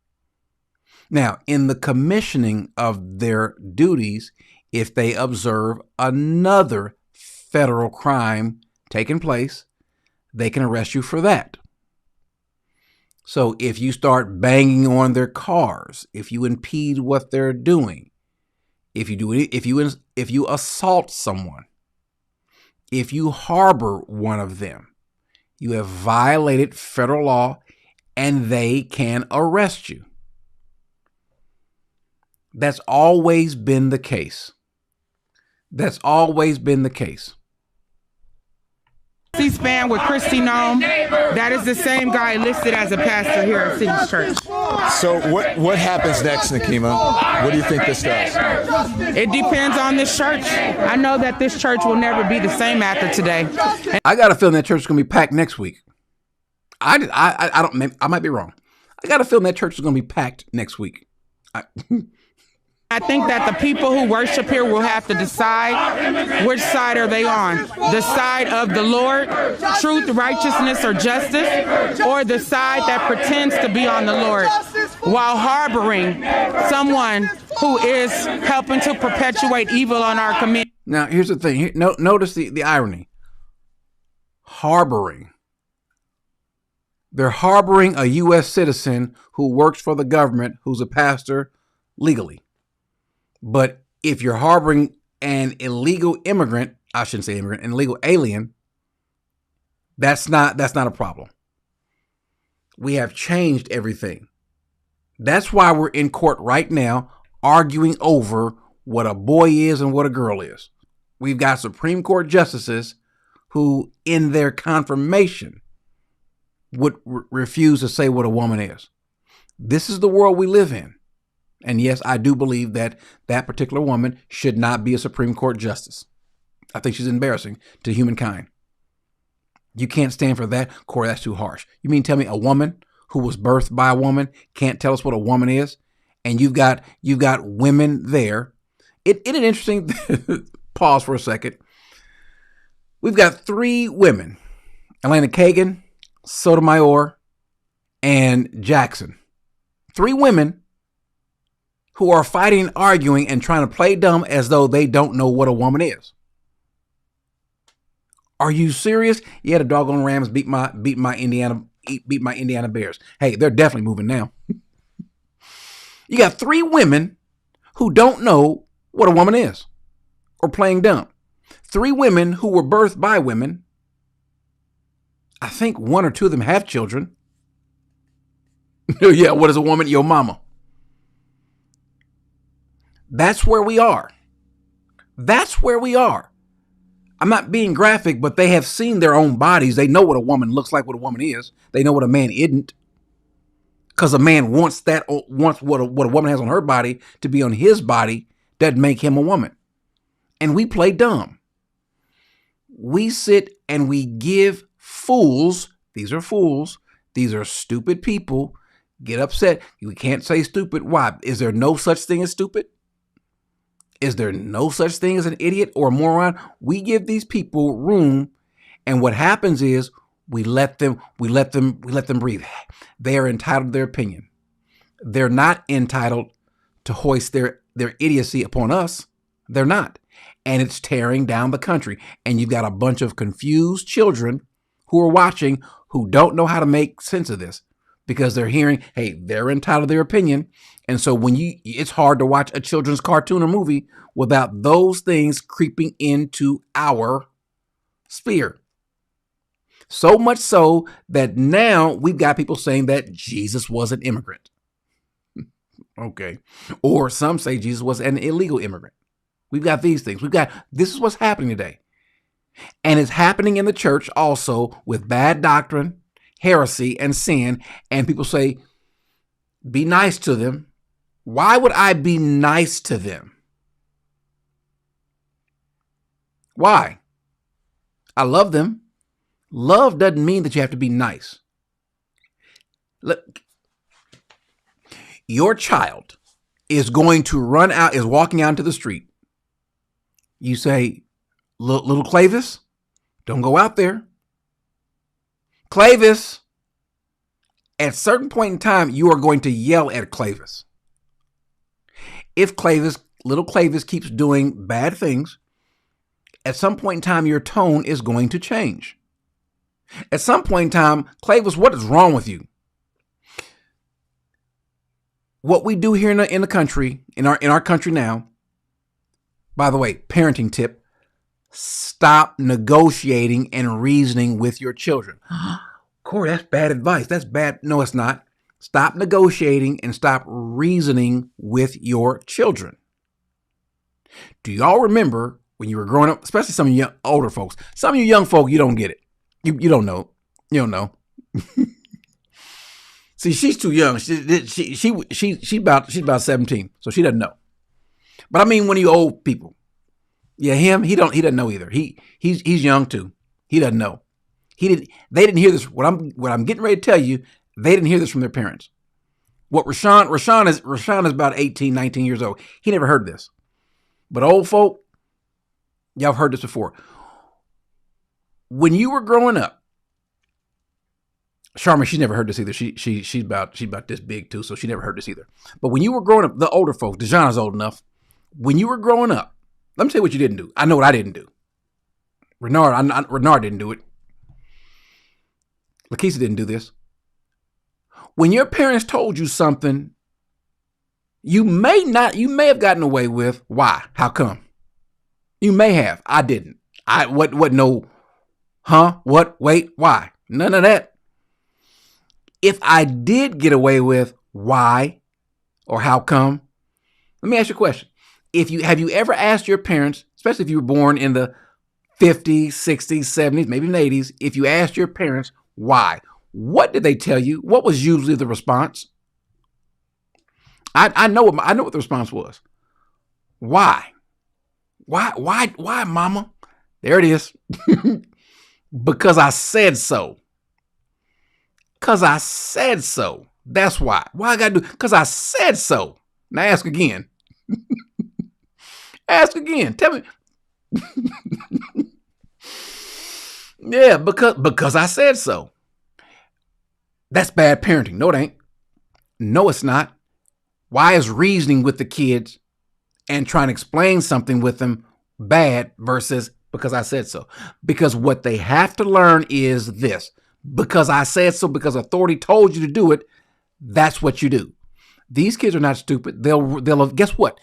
Now, in the commissioning of their duties, if they observe another federal crime taking place, they can arrest you for that. So if you start banging on their cars, if you impede what they're doing, if you assault someone, if you harbor one of them, you have violated federal law and they can arrest you. That's always been the case. C-SPAN with Christy Nome. That is the same guy listed as a pastor here at City's Church. So what happens next, Nakima? What do you think this does? It depends on this church. I know that this church will never be the same after today. I got a feeling that church is going to be packed next week. I might be wrong. I got a feeling that church is going to be packed next week. I think that the people who worship here will have to decide which side are they on. The side of the Lord, truth, righteousness, or justice, or the side that pretends to be on the Lord while harboring someone who is helping to perpetuate evil on our community. Now, here's the thing. Notice the irony. Harboring. They're harboring a U.S. citizen who works for the government, who's a pastor legally. But if you're harboring an illegal immigrant, I shouldn't say immigrant, an illegal alien, that's not a problem. We have changed everything. That's why we're in court right now arguing over what a boy is and what a girl is. We've got Supreme Court justices who, in their confirmation, would refuse to say what a woman is. This is the world we live in. And yes, I do believe that that particular woman should not be a Supreme Court justice. I think she's embarrassing to humankind. You can't stand for that. Corey, that's too harsh. You mean tell me a woman who was birthed by a woman can't tell us what a woman is? And you've got women there. It is interesting. Pause for a second. We've got 3 women: Elena Kagan, Sotomayor, and Jackson. 3 women who are fighting, arguing, and trying to play dumb as though they don't know what a woman is. Are you serious? Yeah, the doggone Rams beat my Indiana Bears. Hey, they're definitely moving now. You got 3 women who don't know what a woman is or playing dumb. 3 women who were birthed by women. I think 1 or 2 of them have children. Yeah, what is a woman? Your mama. That's where we are. That's where we are. I'm not being graphic, but they have seen their own bodies. They know what a woman looks like, what a woman is. They know what a man isn't. Because a man wants what a woman has on her body to be on his body. Doesn't make him a woman. And we play dumb. We sit and we give fools, these are stupid people, get upset. We can't say stupid. Why? Is there no such thing as stupid? Is there no such thing as an idiot or a moron? We give these people room, and what happens is we let them breathe. They are entitled to their opinion. They're not entitled to hoist their idiocy upon us. They're not. And it's tearing down the country. And you've got a bunch of confused children who are watching who don't know how to make sense of this because they're hearing, hey, they're entitled to their opinion. And so it's hard to watch a children's cartoon or movie without those things creeping into our sphere. So much so that now we've got people saying that Jesus was an immigrant. Okay. Or some say Jesus was an illegal immigrant. We've got these things. This is what's happening today. And it's happening in the church also with bad doctrine, heresy, and sin. And people say, be nice to them. Why would I be nice to them? Why? I love them. Love doesn't mean that you have to be nice. Look, your child is walking out into the street. You say, little Clavis, don't go out there. Clavis, at a certain point in time, you are going to yell at Clavis. If little Clavis keeps doing bad things, at some point in time, your tone is going to change. At some point in time, Clavis, what is wrong with you? What we do here in the country, in our country now, by the way, parenting tip, stop negotiating and reasoning with your children. Corey, that's bad advice. That's bad. No, it's not. Stop negotiating and stop reasoning with your children. Do y'all remember when you were growing up, especially some of you older folks, some of you young folk, you don't get it. You don't know. You don't know. See, she's too young. She's about 17, so she doesn't know. But I mean, one of you old people. Yeah, him. He doesn't know either. He's young too. He doesn't know. They didn't hear this. What I'm getting ready to tell you, they didn't hear this from their parents. What Rashawn is about 18, 19 years old. He never heard this. But old folk, y'all have heard this before. When you were growing up, Sharma, she's never heard this either. She's about this big too, so she never heard this either. But when you were growing up, the older folks, DeJohn old enough. When you were growing up, let me tell you what you didn't do. I know what I didn't do. Renard didn't do it. Lakeisha didn't do this. When your parents told you something, you may have gotten away with. Why? How come? You may have. I didn't. No. Huh? What? Wait, why? None of that. If I did get away with why or how come, let me ask you a question. Have you ever asked your parents, especially if you were born in the 50s, 60s, 70s, maybe even 80s, if you asked your parents why, what did they tell you? What was usually the response? I know what the response was. Why? Why, mama? There it is. Because I said so. Because I said so. That's why. Why I got to do? Because I said so. Now ask again. Ask again. Tell me. Yeah, because I said so. That's bad parenting. No, it ain't. No, it's not. Why is reasoning with the kids and trying to explain something with them bad versus because I said so? Because what they have to learn is this. Because I said so, because authority told you to do it, that's what you do. These kids are not stupid. They'll guess what?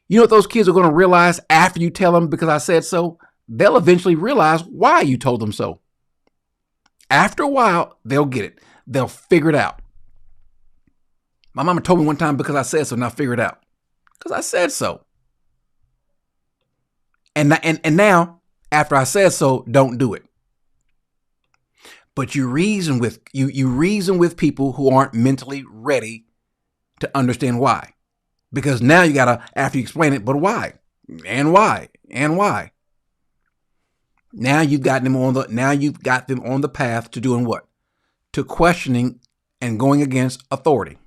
You know what those kids are going to realize after you tell them because I said so? They'll eventually realize why you told them so. After a while, they'll get it. They'll figure it out. My mama told me one time because I said so, now figure it out. Because I said so. And now, after I said so, don't do it. But you reason with people who aren't mentally ready to understand why. Because now you gotta, after you explain it, but why? And why? And why? Now you've got them on the path to doing what? To questioning and going against authority.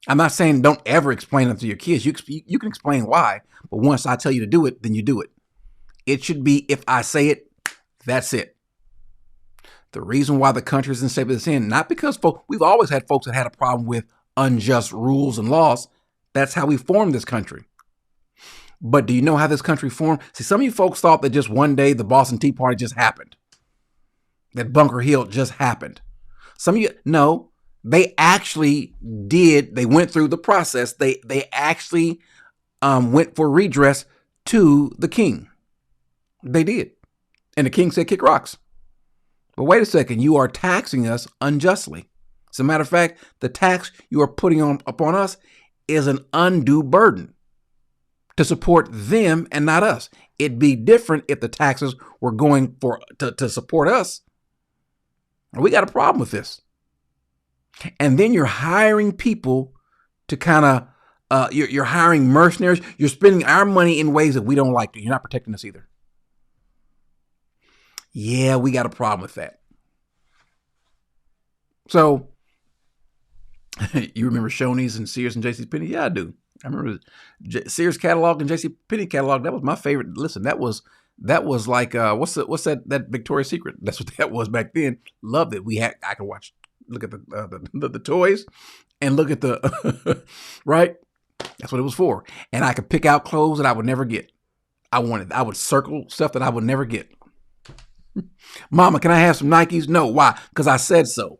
I'm not saying don't ever explain it to your kids. You can explain why, but once I tell you to do it, then you do it. It should be, if I say it, that's it. The reason why the country is in shape it's in, not because we've always had folks that had a problem with unjust rules and laws. That's how we formed this country. But do you know how this country formed? See, some of you folks thought that just one day the Boston Tea Party just happened. That Bunker Hill just happened. Some of you, no, they actually did. They went through the process. They actually went for redress to the king. They did. And the king said, kick rocks. But wait a second, you are taxing us unjustly. As a matter of fact, the tax you are putting upon us is an undue burden to support them and not us. It'd be different if the taxes were going to support us. We got a problem with this. And then you're hiring people to kind of, you're hiring mercenaries. You're spending our money in ways that we don't like to. You're not protecting us either. Yeah, we got a problem with that. So, you remember Shoney's and Sears and JCPenney? Yeah, I do. I remember Sears catalog and JCPenney catalog. That was my favorite. Listen, that was like what's that Victoria's Secret? That's what that was back then. Loved it. I could look at the toys and look at the right. That's what it was for. And I could pick out clothes that I would never get. I would circle stuff that I would never get. Mama, can I have some Nikes? No. Why? Because I said so.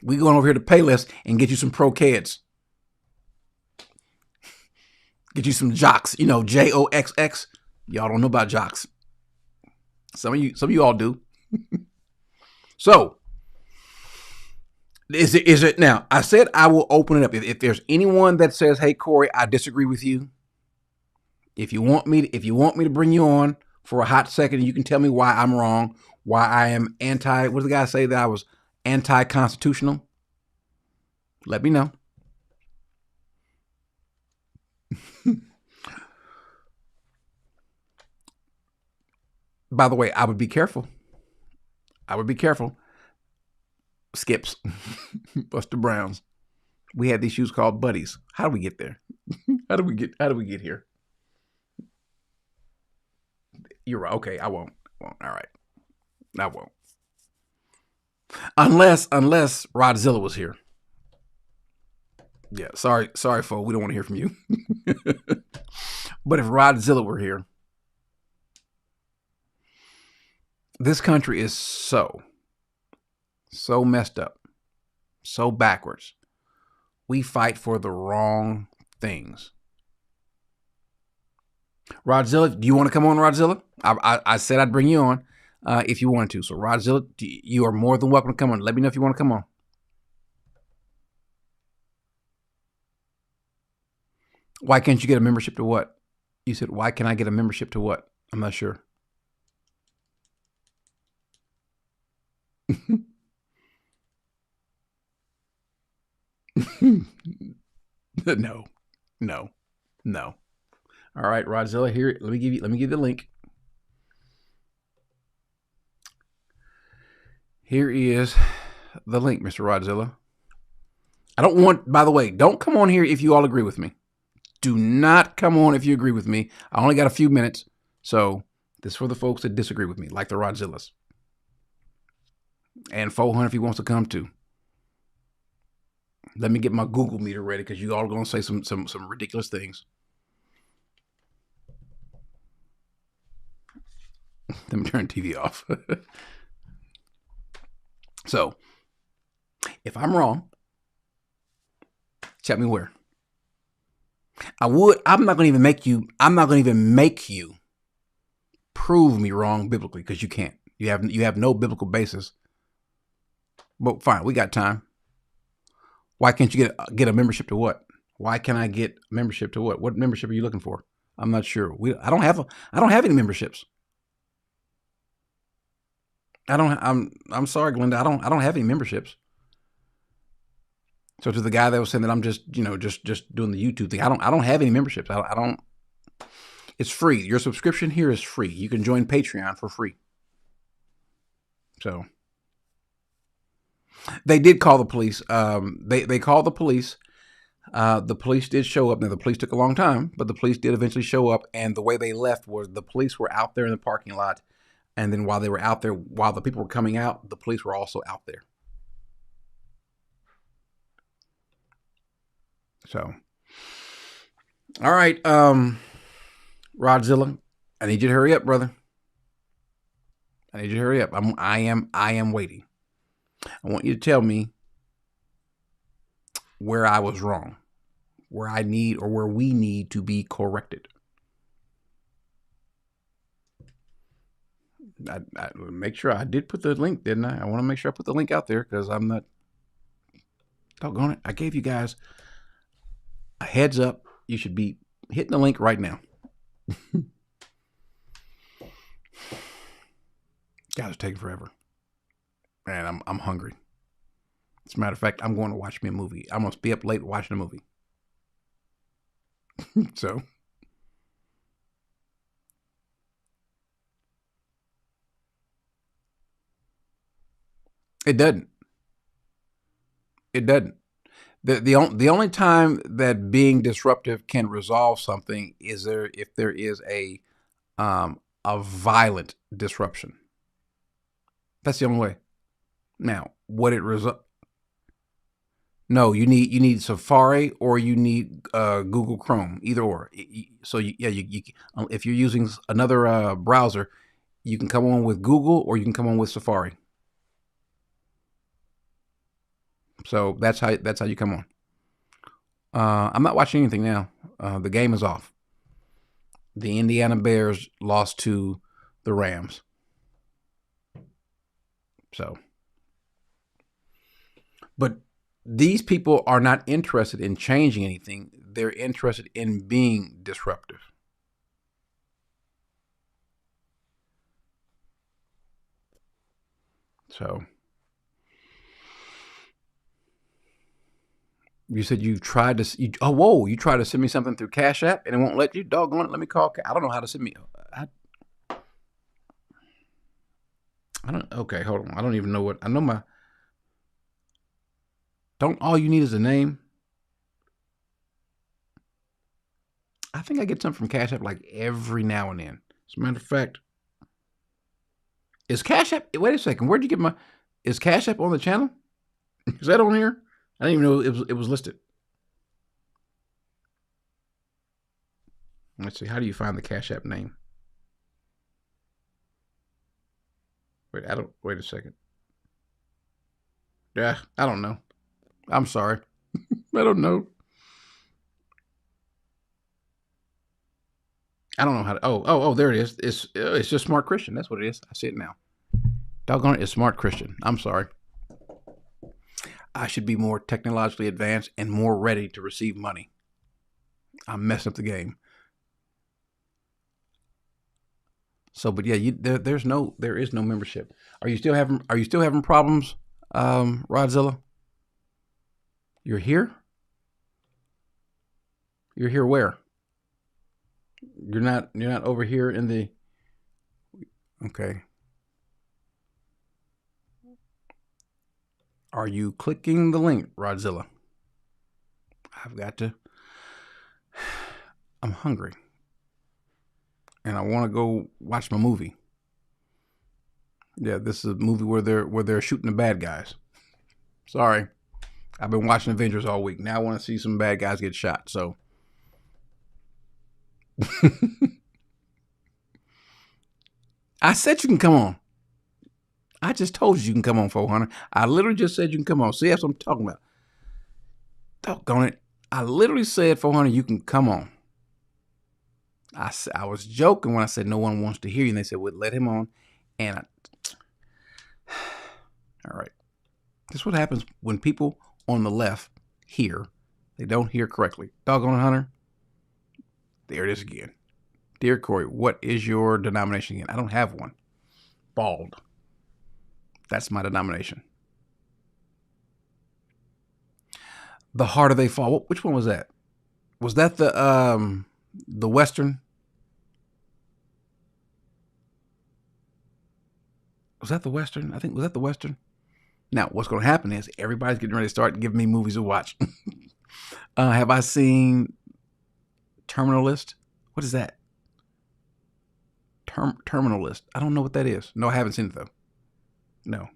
We going over here to Payless and get you some Pro-Keds. Get you some Jocks. JOXX. Y'all don't know about Jocks. Some of you all do. So, is it now? I said I will open it up. If there's anyone that says, "Hey Corey, I disagree with you," if you want me to bring you on for a hot second, and you can tell me why I'm wrong, why I am what did the guy say, that I was anti-constitutional? Let me know. By the way, I would be careful. Skips. Buster Browns. We had these shoes called Buddies. How do we get there? How do we get here? You're right. Okay, I won't. All right. I won't. Unless Rodzilla was here. Yeah, sorry, folks. We don't want to hear from you. But if Rodzilla were here, this country is so messed up, so backwards. We fight for the wrong things. Rodzilla, do you want to come on, Rodzilla? I said I'd bring you on if you wanted to. So Rodzilla, you are more than welcome to come on. Let me know if you want to come on. Why can't you get a membership to what? You said, why can I get a membership to what? I'm not sure. No. All right, Rodzilla, here. Let me give you the link. Here is the link, Mr. Rodzilla. I don't want, by the way, don't come on here if you all agree with me. Do not come on if you agree with me. I only got a few minutes, so this is for the folks that disagree with me, like the Rodzillas. And 400 if he wants to come too. Let me get my Google meter ready because you all are going to say some ridiculous things. Let me turn the TV off. So, if I'm wrong, tell me where. I'm not going to even make you prove me wrong biblically because you can't. You have no biblical basis. But fine, we got time. Why can't you get a membership to what? Why can't I get membership to what? What membership are you looking for? I'm not sure. I don't have any memberships. I'm sorry, Glenda. I don't have any memberships. So to the guy that was saying that I'm just doing the YouTube thing, I don't have any memberships. I don't. It's free. Your subscription here is free. You can join Patreon for free. So they did call the police. They called the police. The police did show up. Now the police took a long time, but the police did eventually show up. And the way they left was the police were out there in the parking lot, and then while they were out there, while the people were coming out, the police were also out there. So, all right, Rodzilla, I need you to hurry up, brother. I need you to hurry up. I am waiting. I want you to tell me where I was wrong, where we need to be corrected. I make sure I did put the link, didn't I? I want to make sure I put the link out there because I'm not doggone it. I gave you guys a heads up. You should be hitting the link right now. Guys, it's taking forever. Man, I'm hungry. As a matter of fact, I'm going to watch me a movie. I'm going to be up late watching a movie. So. It doesn't. The only time that being disruptive can resolve something is if there is a violent disruption. That's the only way. Now, what it result? No, you need Safari or you need Google Chrome, either or. So you if you're using another browser, you can come on with Google or you can come on with Safari. So that's how you come on. I'm not watching anything now. The game is off. The Indiana Bears lost to the Rams. So, but these people are not interested in changing anything. They're interested in being disruptive. So you said you tried to. You tried to send me something through Cash App and it won't let you. Doggone it! Let me call. I don't know how to send me. I don't. Okay, hold on. I don't even know what. I know my. Don't all you need is a name. I think I get something from Cash App like every now and then. As a matter of fact, is Cash App? Wait a second. Where'd you get my? Is Cash App on the channel? Is that on here? I didn't even know it was listed. Let's see. How do you find the Cash App name? Wait a second. Yeah, I don't know. I'm sorry. I don't know. I don't know how to. Oh, there it is. It's just Smart Christian. That's what it is. I see it now. Doggone it, it's Smart Christian. I'm sorry. I should be more technologically advanced and more ready to receive money. I'm messing up the game. So, but yeah, there is no membership. Are you still having problems, Rodzilla? You're here? You're here where? You're not over here in the. Okay. Are you clicking the link, Rodzilla? I'm hungry. And I want to go watch my movie. Yeah, this is a movie where they're shooting the bad guys. Sorry. I've been watching Avengers all week. Now I want to see some bad guys get shot. So I said you can come on. I just told you can come on, 400. I literally just said you can come on. See, that's what I'm talking about. Doggone it. I literally said, 400, you can come on. I was joking when I said no one wants to hear you. And they said, well, let him on. And all right. This is what happens when people on the left hear. They don't hear correctly. Doggone it, Hunter. There it is again. Dear Corey, what is your denomination again? I don't have one. Bald. That's my denomination. The harder they fall. Which one was that? Was that the Western? Was that the Western? I think, was that the Western? Now, what's going to happen is everybody's getting ready to start giving me movies to watch. Have I seen Terminal List? What is that? Terminal List. I don't know what that is. No, I haven't seen it though. No.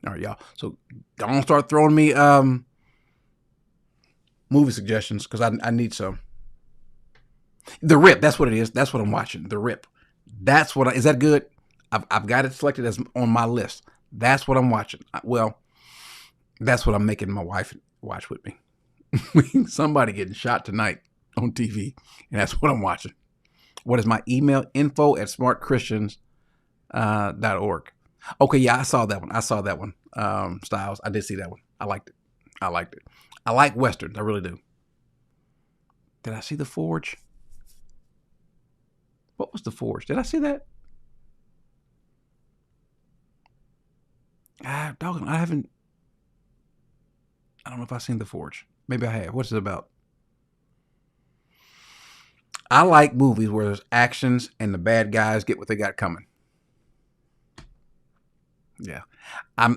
All right, y'all. So don't start throwing me movie suggestions because I need some. The Rip. That's what it is. That's what I'm watching. The Rip. That's what. Is that good? I've got it selected as on my list. That's what I'm watching. Well, that's what I'm making my wife watch with me. Somebody getting shot tonight on TV, and that's what I'm watching. What is my email? info@smartchristians.org. Okay, yeah, I saw that one. Styles. I did see that one. I liked it. I like Westerns. I really do. Did I see The Forge? What was The Forge? Did I see that? Doggone, I haven't. I don't know if I've seen The Forge. Maybe I have. What's it about? I like movies where there's actions and the bad guys get what they got coming. Yeah. I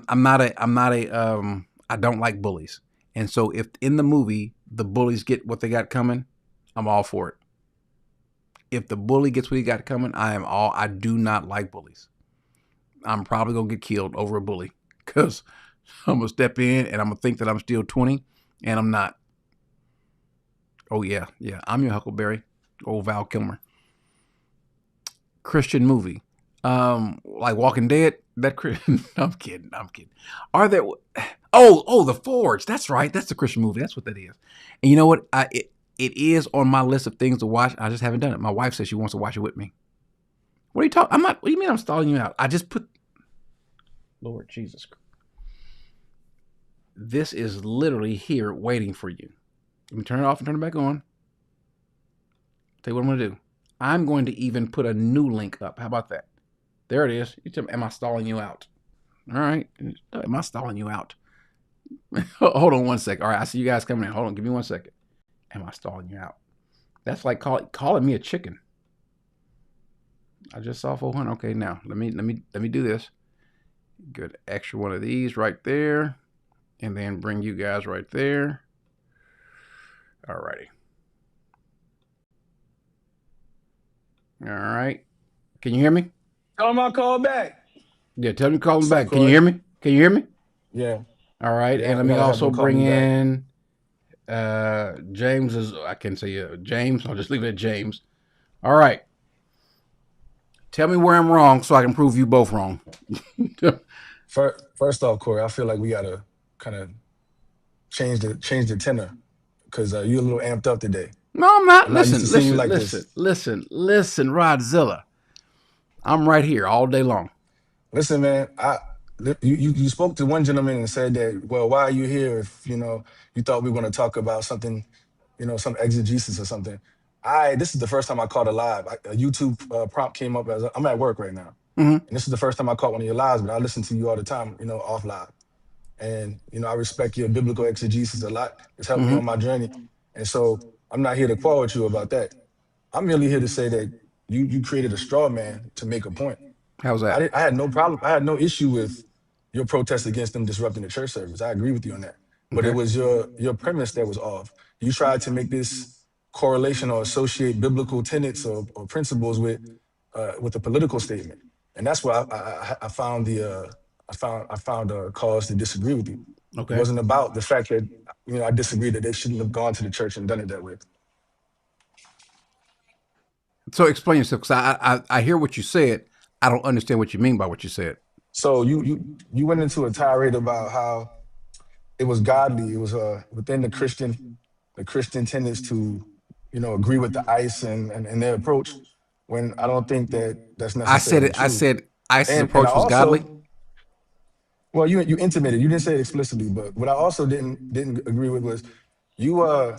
don't like bullies. And so if in the movie the bullies get what they got coming, I'm all for it. If the bully gets what he got coming, I do not like bullies. I'm probably going to get killed over a bully because I'm going to step in and I'm going to think that I'm still 20 and I'm not. Oh yeah. Yeah. I'm your Huckleberry. Old Val Kilmer. Christian movie. Like Walking Dead. I'm kidding. Are there? Oh, The Forge. That's right. That's the Christian movie. That's what that is. And you know what? It is on my list of things to watch. I just haven't done it. My wife says she wants to watch it with me. What are you talking? What do you mean I'm stalling you out? I just put. Lord Jesus. This is literally here waiting for you. Let me turn it off and turn it back on. Tell you what I'm going to do. I'm going to even put a new link up. How about that? There it is. You tell me, am I stalling you out? All right. Am I stalling you out? Hold on 1 second. All right, I see you guys coming in. Hold on, give me 1 second. Am I stalling you out? That's like calling me a chicken. I just saw 400. Okay, now let me do this. Good, extra one of these right there, and then bring you guys right there. All righty. All right. Can you hear me? Tell him I'll call back. Yeah, tell me to call him back. Corey? Can you hear me? Can you hear me? Yeah. All right, Yeah, and let me gotta have also him call bring me back. in James. I can say James. I'll just leave it at James. All right. Tell me where I'm wrong so I can prove you both wrong. First off, Corey, I feel like we gotta kind of change the tenor because you're a little amped up today. No, I'm not. I'm not used to seeing you like Listen, this. listen, Rodzilla. I'm right here all day long. Listen, man, you spoke to one gentleman and said that, well, why are you here if you thought we were going to talk about something, some exegesis or something. This is the first time I caught a live. A YouTube prompt came up as I'm at work right now, and this is the first time I caught one of your lives. But I listen to you all the time, off live, and I respect your biblical exegesis a lot. It's helped me on my journey, and so I'm not here to quarrel with you about that. I'm merely here to say that you created a straw man to make a point. How's that? I had no problem. I had no issue with your protest against them disrupting the church service. I agree with you on that. But it Okay. was your premise that was off. You tried to make this correlation or associate biblical tenets or principles with a political statement, and that's why I found I found a cause to disagree with you. It Okay. wasn't about the fact that I disagree that they shouldn't have gone to the church and done it that way. So explain yourself, because I hear what you said. I don't understand what you mean by what you said. So you went into a tirade about how it was godly. It was within the Christian tenets to agree with the ICE and their approach. When I don't think that's I said necessarily it. I true. said ISIS And I approach was godly. also, well, you intimated. You didn't say it explicitly, but what I also didn't agree with was you on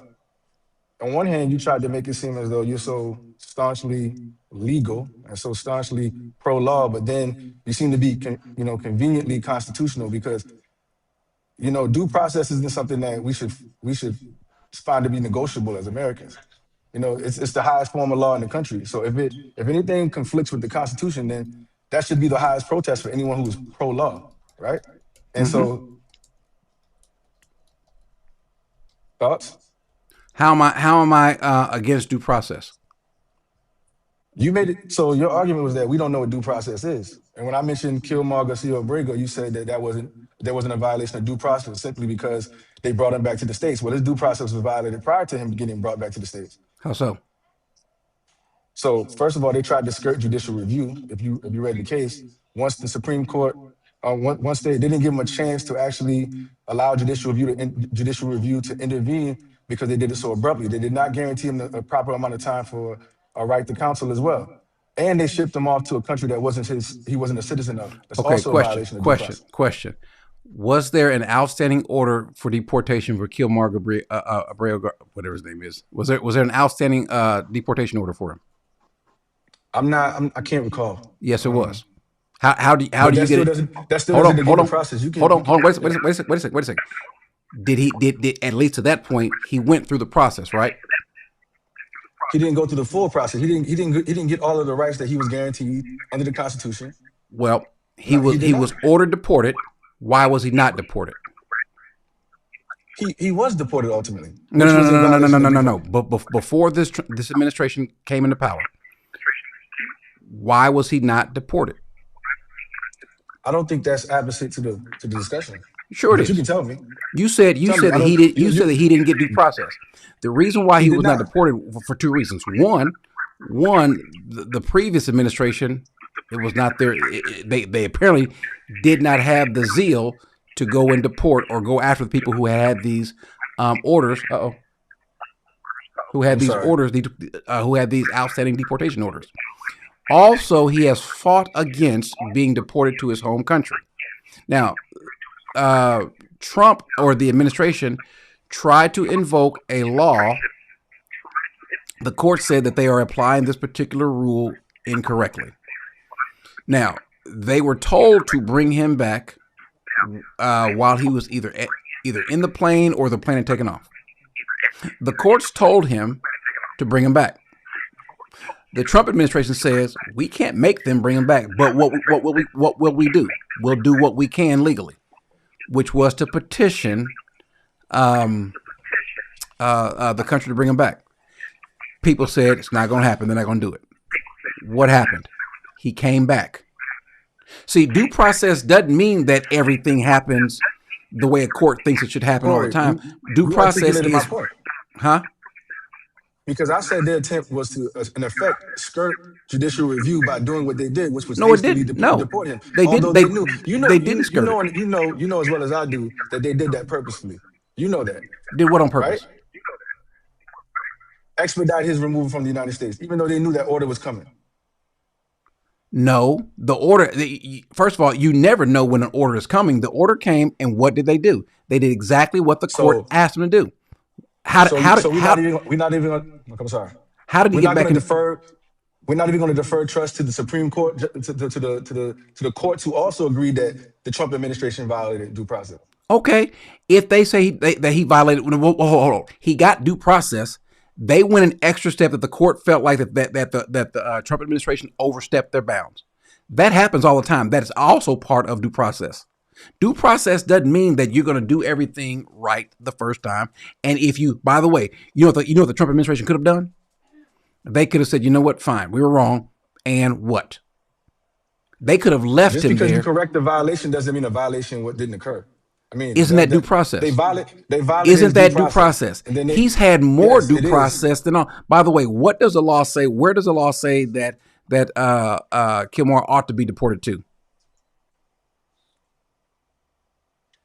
one hand you tried to make it seem as though you're so staunchly legal and so staunchly pro law, but then you seem to be conveniently constitutional because due process isn't something that we should find to be negotiable as Americans. It's the highest form of law in the country. So if anything conflicts with the Constitution, then that should be the highest protest for anyone who's pro law, right? And so thoughts? How am I against due process? You made it so your argument was that we don't know what due process is. And when I mentioned Kilmar Garcia Abrego, you said that there wasn't a violation of due process simply because they brought him back to the States. Well, his due process was violated prior to him getting brought back to the States. How so? So first of all, they tried to skirt judicial review. If you read the case, once the Supreme Court, once they didn't give them a chance to actually allow judicial review to intervene because they did it so abruptly. They did not guarantee him a proper amount of time for a right to counsel as well, and they shipped him off to a country that he wasn't a citizen of. That's Okay. also a violation of due process. Question. Was there an outstanding order for deportation for Kilmar Abrego, whatever his name is? Was there an outstanding deportation order for him? I can't recall. Yes, it was. How do you get it? That still doesn't negate the process. Hold on. Wait a second. Did at least to that point he went through the process, right? He didn't go through the full process. He didn't get all of the rights that he was guaranteed under the Constitution. Well, he was ordered deported. Why was he not deported? He was deported ultimately. No. But before this administration came into power, why was he not deported? I don't think that's opposite to the discussion. Sure it is. You can tell me. You said that he didn't get due process. The reason why he was not deported for two reasons. One, the previous administration, it was not there. They apparently did not have the zeal to go and deport or go after the people who had these orders. Who had these orders? Who had these outstanding deportation orders? Also, he has fought against being deported to his home country. Now, Trump or the administration tried to invoke a law. The court said that they are applying this particular rule incorrectly. Now, they were told to bring him back while he was either in the plane or the plane had taken off. The courts told him to bring him back. The Trump administration says we can't make them bring him back, but what will we do? We'll do what we can legally, which was to petition the country to bring him back. People said it's not going to happen. They're not going to do it. What happened? He came back. See, due process doesn't mean that everything happens the way a court thinks it should happen all the time. Due process is, huh? Because I said their attempt was to, in effect, skirt judicial review by doing what they did, which was No, it hastily didn't. No, deport him. they Although didn't. they knew, They didn't skirt it. you know as well as I do that they did that purposefully. You know that. Did what on purpose? Right? Expedite his removal from the United States, even though they knew that order was coming. No, the order. First of all, you never know when an order is coming. The order came, and what did they do? They did exactly what the court asked them to do. We're not even. I'm sorry. How did he get back in? We're not even going to defer trust to the Supreme Court, to the courts who also agreed that the Trump administration violated due process. Okay, if they say that he violated, hold on, he got due process. They went an extra step that the court felt like that the Trump administration overstepped their bounds. That happens all the time. That is also part of due process. Due process doesn't mean that you're going to do everything right the first time. And if you, by the way, you know what the Trump administration could have done? They could have said, you know what, fine, we were wrong, and what? They could have left him there. Just because you correct the violation doesn't mean a violation didn't occur. I mean, isn't that due process? They violate. Isn't that due process? He's had more due process than all. By the way, what does the law say? Where does the law say that Kilmore ought to be deported to?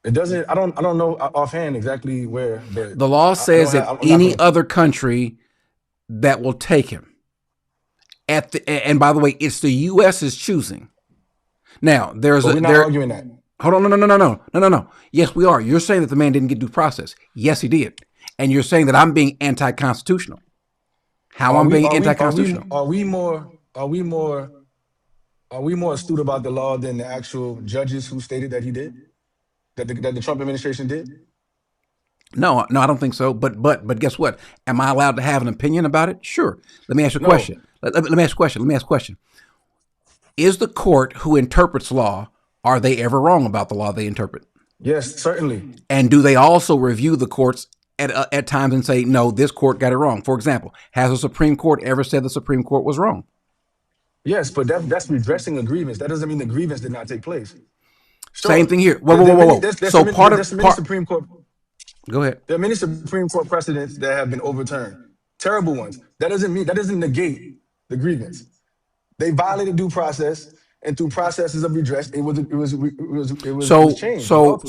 It doesn't. I don't know offhand exactly where. But the law says that any other country that will take him and by the way, it's the U.S.'s choosing. Now we're not arguing that. Hold on, no. Yes, we are. You're saying that the man didn't get due process. Yes, he did. And you're saying that I'm being anti-constitutional. I'm being anti-constitutional? Are we more astute about the law than the actual judges who stated that he did? That the Trump administration did? No, I don't think so. But guess what? Am I allowed to have an opinion about it? Sure. Let me ask you a question. Let me ask a question. Is the court who interprets law, are they ever wrong about the law they interpret? Yes, certainly. And do they also review the courts at times and say, no, this court got it wrong? For example, has the Supreme Court ever said the Supreme Court was wrong? Yes, but that's redressing a grievance. That doesn't mean the grievance did not take place. Sure. Same thing here. Whoa. So Supreme Court. Go ahead. There are many Supreme Court precedents that have been overturned. Terrible ones. That doesn't negate the grievance. They violated due process, and through processes of redress, it was changed. So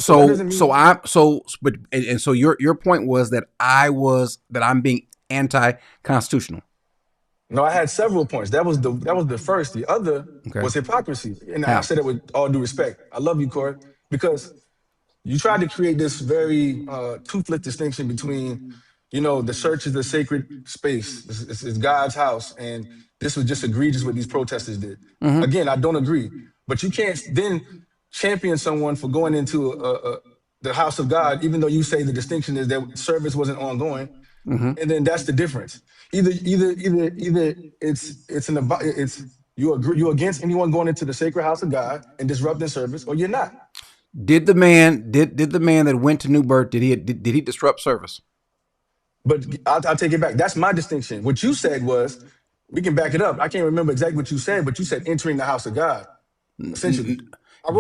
your point was that I'm being anti-constitutional. No, I had several points. That was the first. The other was hypocrisy, and I said it with all due respect. I love you, Corey, because you tried to create this very toothless distinction between, the church is a sacred space. It's God's house, and this was just egregious what these protesters did. Mm-hmm. Again, I don't agree, but you can't then champion someone for going into the house of God, even though you say the distinction is that service wasn't ongoing, and then that's the difference. Either you're against anyone going into the sacred house of God and disrupting service, or you're not. Did the man that went to New Birth, did he disrupt service? But I'll take it back. That's my distinction. What you said was, we can back it up. I can't remember exactly what you said, but you said entering the house of God. Essentially,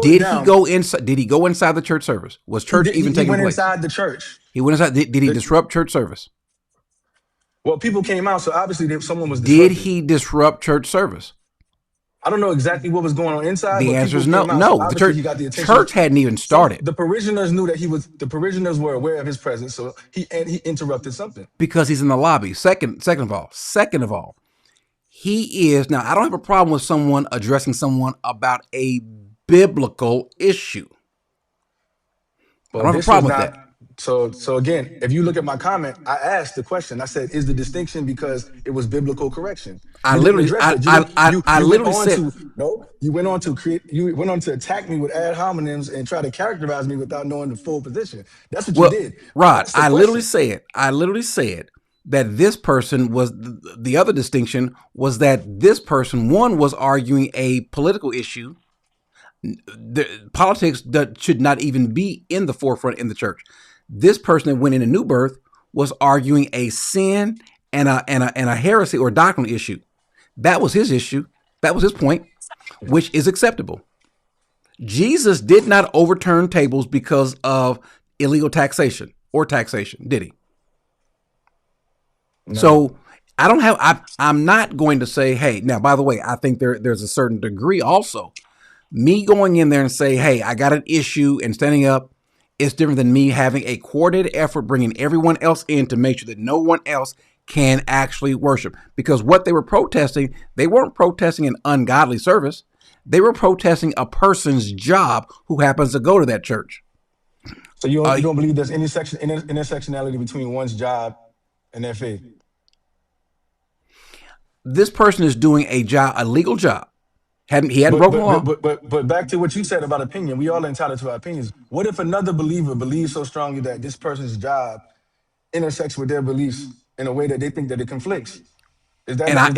did he go inside? Did he go inside the church service? Was church even taking place? He went inside the church. He went inside. Did he disrupt church service? Well, people came out, so obviously someone was disrupted. Did he disrupt church service? I don't know exactly what was going on inside. The answer is no. No, the church hadn't even started. So the parishioners knew that the parishioners were aware of his presence, so he interrupted something. Because he's in the lobby. Second of all, he is, now I don't have a problem with someone addressing someone about a biblical issue. I don't have a problem with that. So again, if you look at my comment, I asked the question. I said, "Is the distinction because it was biblical correction?" I You didn't literally, address that. You didn't. I You went literally on said, to no. You went on to create. You went on to attack me with ad hominems and try to characterize me without knowing the full position. That's what you well, did. I Rod, asked the question. I literally said that this person was the other distinction was that this person, one, was arguing a political issue. The politics that should not even be in the forefront in the church. This person that went in a new birth was arguing a sin and a heresy or doctrinal issue. That was his issue. That was his point, which is acceptable. Jesus did not overturn tables because of illegal taxation or taxation, did he? No. So I don't have. I'm not going to say, hey. Now, by the way, I think there's a certain degree also. Me going in there and say, hey, I got an issue and standing up is different than me having a coordinated effort, bringing everyone else in to make sure that no one else can actually worship. Because what they were protesting, they weren't protesting an ungodly service. They were protesting a person's job who happens to go to that church. So you don't believe there's any intersectionality between one's job and their faith? This person is doing a legal job. He hadn't broken the law. But back to what you said about opinion. We all entitled to our opinions. What if another believer believes so strongly that this person's job intersects with their beliefs in a way that they think that it conflicts? Is that not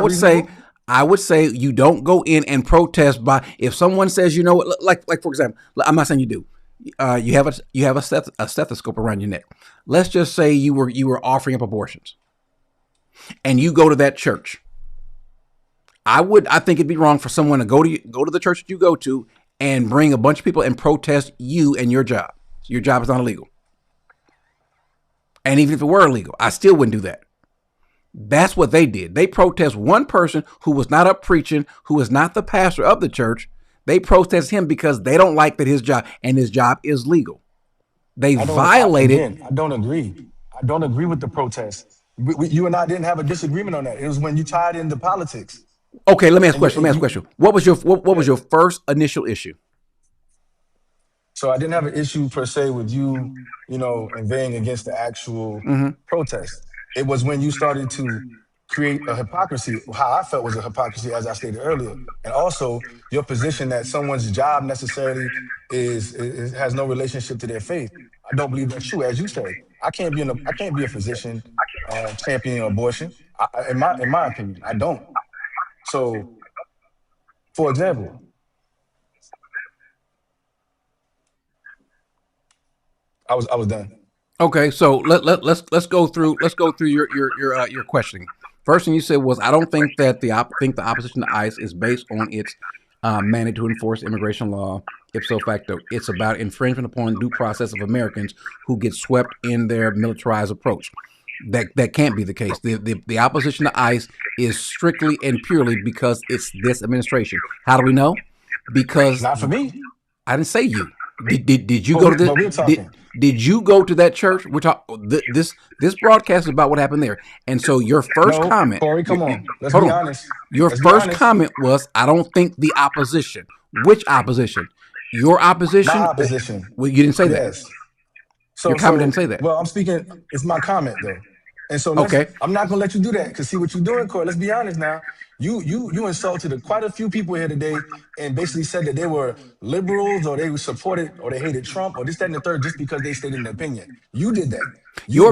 reasonable? I would say you don't go in and protest by if someone says, you know what, like for example, I'm not saying you do. You have a stethoscope around your neck. Let's just say you were offering up abortions, and you go to that church. I think it'd be wrong for someone to go to the church that you go to and bring a bunch of people and protest you and your job. Your job is not illegal. And even if it were illegal, I still wouldn't do that. That's what they did. They protest one person who was not up preaching, who is not the pastor of the church. They protest him because they don't like that his job is legal. They violated. I don't agree. I don't agree with the protest. You and I didn't have a disagreement on that. It was when you tied into politics. Okay, let me ask a question. What was your first initial issue? So I didn't have an issue per se with you inveighing against the actual protest. It was when you started to create a hypocrisy, how I felt was a hypocrisy, as I stated earlier. And also your position that someone's job necessarily has no relationship to their faith. I don't believe that's true. As you said, I can't be a physician championing abortion. In my opinion, I don't. So, for example, I was done. Okay, so let's go through your questioning. First thing you said was I don't think that the opposition to ICE is based on its mandate to enforce immigration law ipso facto. It's about infringement upon due process of Americans who get swept in their militarized approach. That can't be the case. The opposition to ICE is strictly and purely because it's this administration. How do we know? Because not for me. I didn't say you. Did you go to this? Did you go to that church? We're talking. This broadcast is about what happened there. And so your first comment, Corey, come on. Let's be honest. Your first comment was, I don't think the opposition. Which opposition? Your opposition? My opposition. Well, you didn't say yes. that. So, your comment didn't say that. Well, I'm speaking. It's my comment though. And so okay, I'm not gonna let you do that because see what you're doing, Corey. Let's be honest now. You insulted quite a few people here today and basically said that they were liberals or they supported or they hated Trump or this, that, and the third just because they stated an opinion. You did that. Your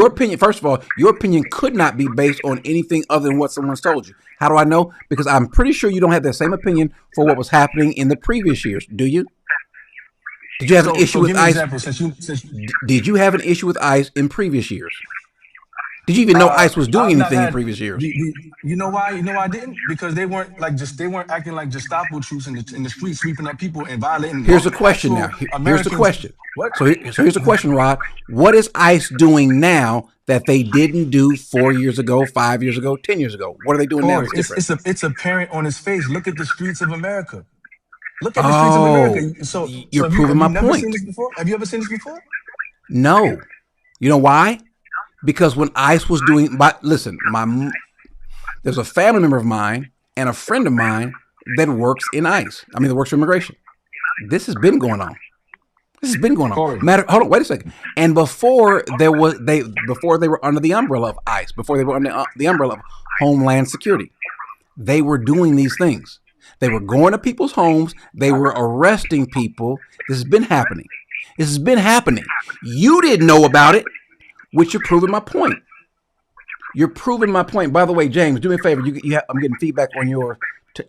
opinion, first of all, your opinion could not be based on anything other than what someone's told you. How do I know? Because I'm pretty sure you don't have that same opinion for what was happening in the previous years. Do you? Did you have an issue with ICE? Did you have an issue with ICE in previous years? Did you even know ICE was doing anything in previous years? You know why? You know why I didn't? Because they weren't acting like Gestapo troops in the streets, sweeping up people and violating. Here's the question now. Here's the question. What? So here's the question, Rod. What is ICE doing now that they didn't do 4 years ago, 5 years ago, 10 years ago? What are they doing now? It's apparent on his face. Look at the streets of America. Look at the streets of America. So you're proving my point. Have you ever seen this before? No. You know why? Because when ICE was doing, there's a family member of mine and a friend of mine that works in ICE. That works for immigration. This has been going on. This has been going on. Corey. Hold on, wait a second. And before they were under the umbrella of ICE, before they were under the umbrella of Homeland Security, they were doing these things. They were going to people's homes. They were arresting people. This has been happening. This has been happening. You didn't know about it, which you're proving my point. You're proving my point. By the way, James, do me a favor. I'm getting feedback on your.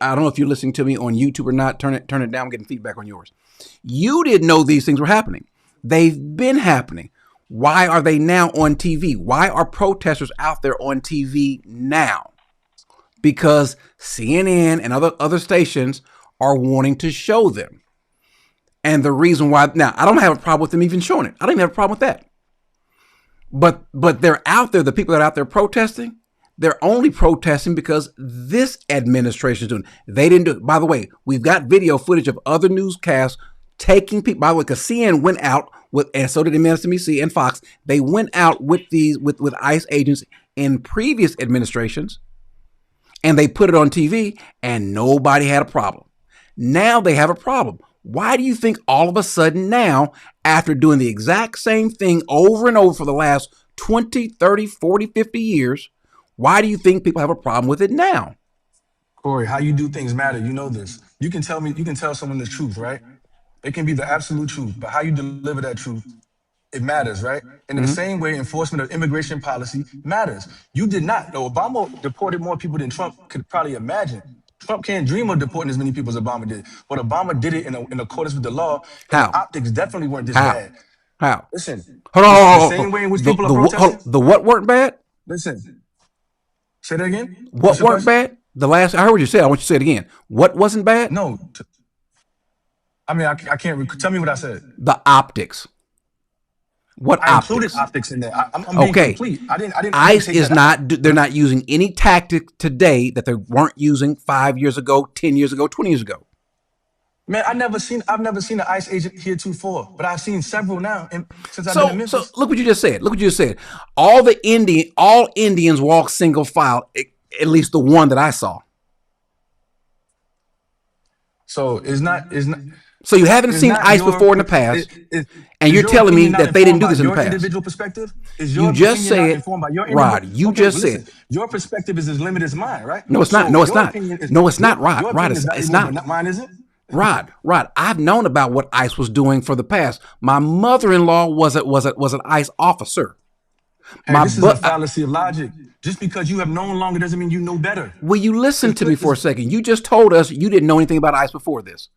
I don't know if you're listening to me on YouTube or not. Turn it down. I'm getting feedback on yours. You didn't know these things were happening. They've been happening. Why are they now on TV? Why are protesters out there on TV now? Because CNN and other stations are wanting to show them. And the reason why, now, I don't have a problem with them even showing it. I don't even have a problem with that. But they're out there, the people that are out there protesting, they're only protesting because this administration is doing it. They didn't do it. By the way, we've got video footage of other newscasts taking people, by the way, because CNN went out with, and so did MSNBC and Fox, they went out with with ICE agents in previous administrations, and they put it on TV, and nobody had a problem. Now they have a problem. Why do you think all of a sudden now, after doing the exact same thing over and over for the last 20, 30, 40, 50 years, why do you think people have a problem with it now? Corey, how you do things matter. You know this. You can tell someone the truth, right? It can be the absolute truth, but how you deliver that truth, it matters, right? And in the same way, enforcement of immigration policy matters. You did not. No, Obama deported more people than Trump could probably imagine. Trump can't dream of deporting as many people as Obama did. But Obama did it in accordance with the law. And How? the optics definitely weren't this How? bad. How? Listen. Hold on. The same way in which people are protesting. The what weren't bad? Listen. Say that again. What weren't bad? I heard what you said. I want you to say it again. What wasn't bad? No. I mean, I can't. Tell me what I said. The optics. What I optics? included optics in there. I'm being Okay. complete. I didn't. ICE is not. They're not using any tactic today that they weren't using 5 years ago, 10 years ago, 20 years ago. Man, I've never seen an ICE agent heretofore, but I've seen several now since I've been in Memphis. So look what you just said. Look what you just said. All Indians walk single file, at least the one that I saw. So it's not. So you haven't seen ICE before in the past, and you're telling me that they didn't do this in the past. Individual perspective is You just said, informed by your Rod. You just said your perspective is as limited as mine, right? No, it's not. So No, it's your not. opinion is- No, it's not, Rod. your Rod, opinion is it's valuable, not. but mine isn't. Rod, I've known about what ICE was doing for the past. My mother-in-law was an ICE officer. Hey, this is a fallacy of logic. Just because you have known longer doesn't mean you know better. Will you listen to me for a second? You just told us you didn't know anything about ICE before this.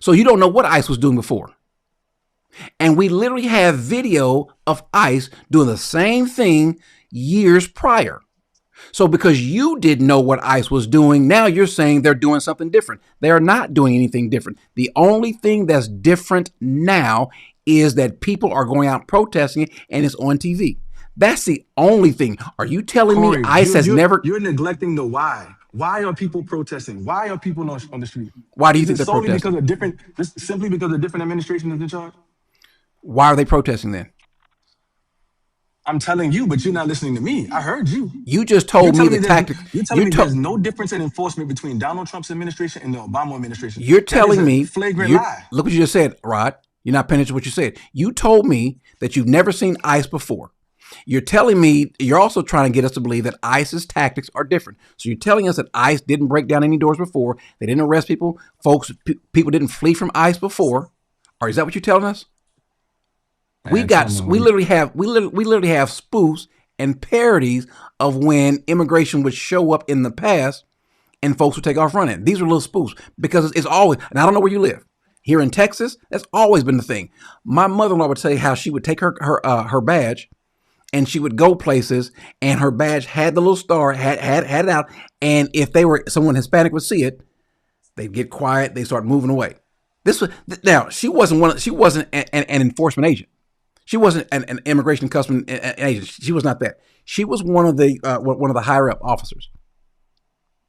So you don't know what ICE was doing before. And we literally have video of ICE doing the same thing years prior. So because you didn't know what ICE was doing, now you're saying they're doing something different. They are not doing anything different. The only thing that's different now is that people are going out protesting it and it's on TV. That's the only thing. Are you telling Corey, me ICE has never... You're neglecting the why. Why are people protesting? Why are people on the street? Why do you think they're solely protesting? Simply because a different administration is in charge? Why are they protesting then? I'm telling you, but you're not listening to me. I heard you. You just told me the tactic. You're telling me there's no difference in enforcement between Donald Trump's administration and the Obama administration. You're telling me... Flagrant lie. Look what you just said, Rod. You're not paying attention to what you said. You told me that you've never seen ICE before. You're telling me, you're also trying to get us to believe that ICE's tactics are different. So you're telling us that ICE didn't break down any doors before. They didn't arrest people. People didn't flee from ICE before. Or is that what you're telling us? Man, we literally have spoofs and parodies of when immigration would show up in the past and folks would take off running. These are little spoofs because it's always, and I don't know where you live. Here in Texas, that's always been the thing. My mother-in-law would tell you how she would take her badge, and she would go places, and her badge had the little star, had it out, and if someone Hispanic would see it, they'd get quiet, they start moving away. Now she wasn't an enforcement agent. She wasn't an immigration and customs agent. She was not that. She was one of the higher up officers.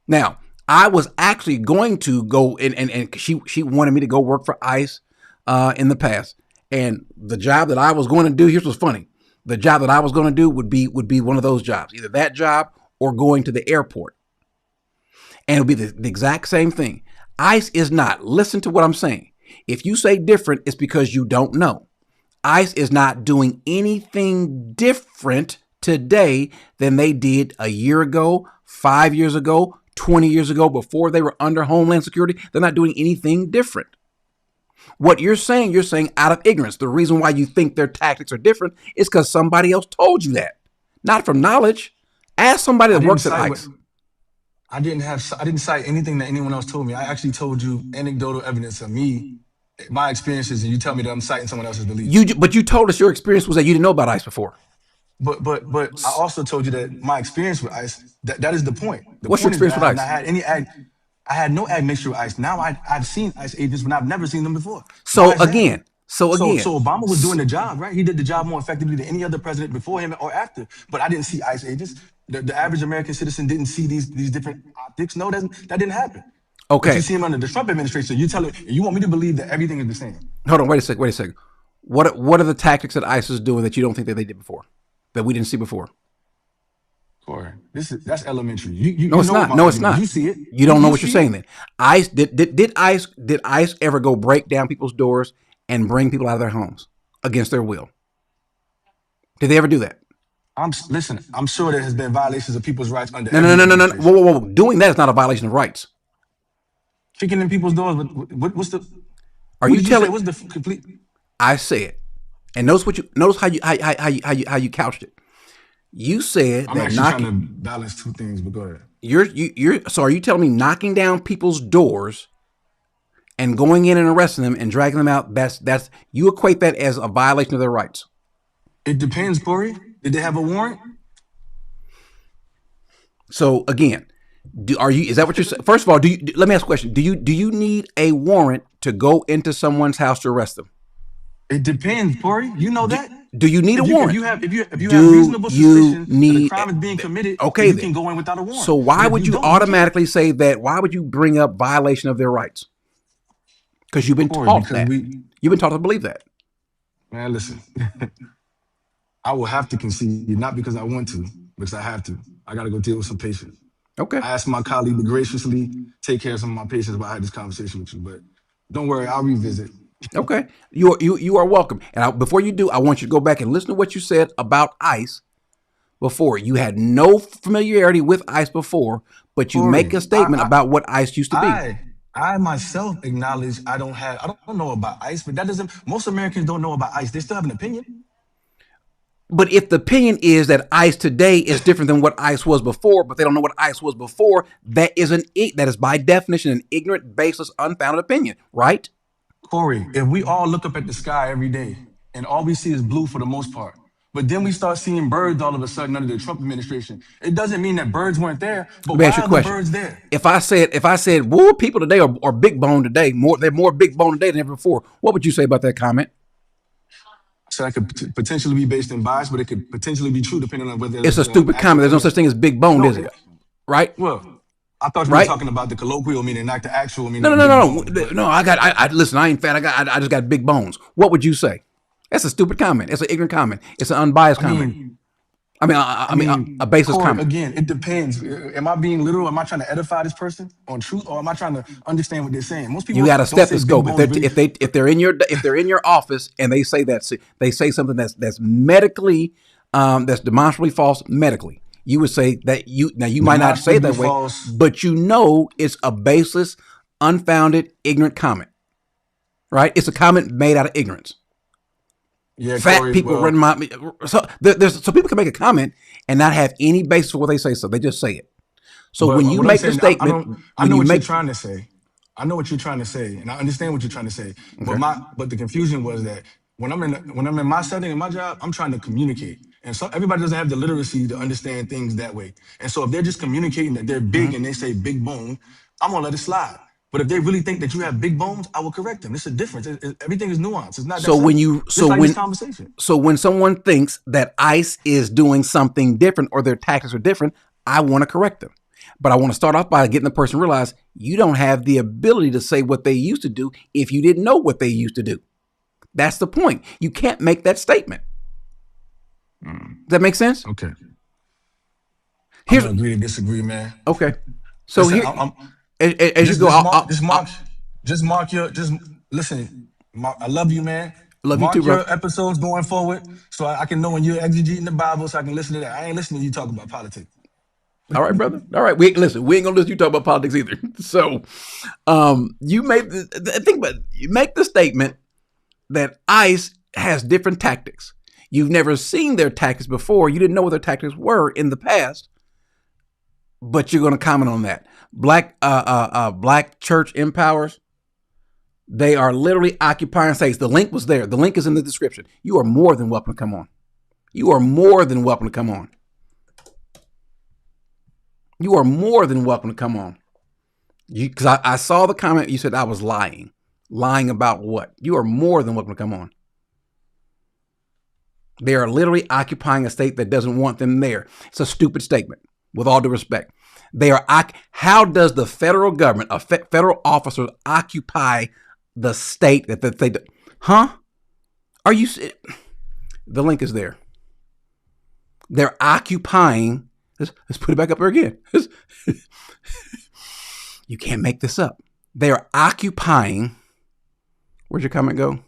Now, I was actually going to go and she wanted me to go work for ICE in the past. And the job that I was going to do, here's what's funny. The job that I was going to do would be one of those jobs, either that job or going to the airport. And it would be the exact same thing. ICE is not, listen to what I'm saying. If you say different, it's because you don't know. ICE is not doing anything different today than they did a year ago, 5 years ago, 20 years ago, before they were under Homeland Security. They're not doing anything different. What you're saying out of ignorance. The reason why you think their tactics are different is because somebody else told you that, not from knowledge. Ask somebody that works at ICE. I didn't cite anything that anyone else told me. I actually told you anecdotal evidence of me, my experiences, and you tell me that I'm citing someone else's beliefs. But you told us your experience was that you didn't know about ICE before. But I also told you that my experience with ICE, that is the point. What's your experience with ICE? I had no admixture with ICE. Now I've seen ICE agents, but I've never seen them before. So again. So Obama was doing the job, right? He did the job more effectively than any other president before him or after. But I didn't see ICE agents. The average American citizen didn't see these different optics. No, that didn't happen. Okay. But you see him under the Trump administration. You want me to believe that everything is the same. Hold on, wait a second. What are the tactics that ICE is doing that you don't think that they did before, that we didn't see before? Corey, that's elementary. No, it's not. No, it's not. You see it. You don't know what you're saying then. ICE did ICE ever go break down people's doors and bring people out of their homes against their will? Did they ever do that? I'm sure there has been violations of people's rights under. No. Whoa. Doing that is not a violation of rights. Kicking in people's doors. What's the? Are you telling? What's the complete? I said, and notice how you couched it. You said I'm actually trying to balance two things, but go ahead. So are you telling me knocking down people's doors and going in and arresting them and dragging them out? That's you equate that as a violation of their rights? It depends, Corey. Did they have a warrant? So again, is that what you're saying? First of all, let me ask a question. Do you need a warrant to go into someone's house to arrest them? It depends, Corey. You know that. Do you need a warrant? If you have reasonable suspicion that a crime is being committed, okay, you can go in without a warrant. So why would you automatically say that? Why would you bring up violation of their rights? Because you've been taught that. You've been taught to believe that. Man, listen. I will have to concede, not because I want to, because I have to. I got to go deal with some patients. Okay. I asked my colleague to graciously take care of some of my patients while I had this conversation with you, but don't worry, I'll revisit. Okay. You are welcome. And before you do, I want you to go back and listen to what you said about ICE before. You had no familiarity with ICE before, but you make a statement about what ICE used to be. I myself acknowledge I don't know about ICE, but most Americans don't know about ICE. They still have an opinion. But if the opinion is that ICE today is different than what ICE was before, but they don't know what ICE was before, that is by definition an ignorant, baseless, unfounded opinion, right? Corey, if we all look up at the sky every day and all we see is blue for the most part, but then we start seeing birds all of a sudden under the Trump administration, it doesn't mean that birds weren't there, but why are the birds there? If I said, well, people today are big bone today, they're more big bone today than ever before, what would you say about that comment? So that could potentially be based in bias, but it could potentially be true depending on whether it's a stupid comment. There's no such thing as big boned, is it? Right? Well, I thought you were talking about the colloquial meaning, not the actual meaning. No. Listen, I ain't fat. I just got big bones. What would you say? That's a stupid comment. It's an ignorant comment. It's an unbiased comment. I mean, a baseless comment. Again, it depends. Am I being literal? Am I trying to edify this person on truth, or am I trying to understand what they're saying? Most people, you got a stethoscope. If they're in your office and they say something that's medically that's demonstrably false medically, you would say that you might not say it that way, but it's a baseless, unfounded, ignorant comment, right? It's a comment made out of ignorance. Yeah, fat Corey, people remind me. So people can make a comment and not have any basis for what they say. So they just say it. So when you make the statement, I know what you're trying to say. I know what you're trying to say, and I understand what you're trying to say. Okay. But the confusion was that when I'm in my setting and my job, I'm trying to communicate, and so everybody doesn't have the literacy to understand things that way. And so if they're just communicating that they're big and they say big bone, I'm gonna let it slide. But if they really think that you have big bones, I will correct them. It's a difference. Everything is nuanced. It's not. So when someone thinks that ICE is doing something different or their tactics are different, I want to correct them. But I want to start off by getting the person to realize you don't have the ability to say what they used to do if you didn't know what they used to do. That's the point. You can't make that statement. Does that make sense? Okay. I'm gonna agree to disagree, man. Okay. So Listen, here. As you go, just mark your listen, I love you, man. Love you too, Mark brother. your episodes going forward so I can know when you're exegeting the Bible so I can listen to that. I ain't listening to you talk about politics. All right, brother. All right. We ain't gonna listen to you talk about politics either. So, you made you make the statement that ICE has different tactics. You've never seen their tactics before. You didn't know what their tactics were in the past, but you're going to comment on that. Black church empowers. They are literally occupying states. The link was there. The link is in the description. You are more than welcome to come on. You are more than welcome to come on. You are more than welcome to come on. Because I saw the comment. You said I was lying. Lying about what? You are more than welcome to come on. They are literally occupying a state that doesn't want them there. It's a stupid statement, with all due respect. They are. How does the federal government, federal officers, occupy the state that they? Huh? Are you? The link is there. They're occupying. Let's put it back up here again. You can't make this up. They are occupying. Where'd your comment go?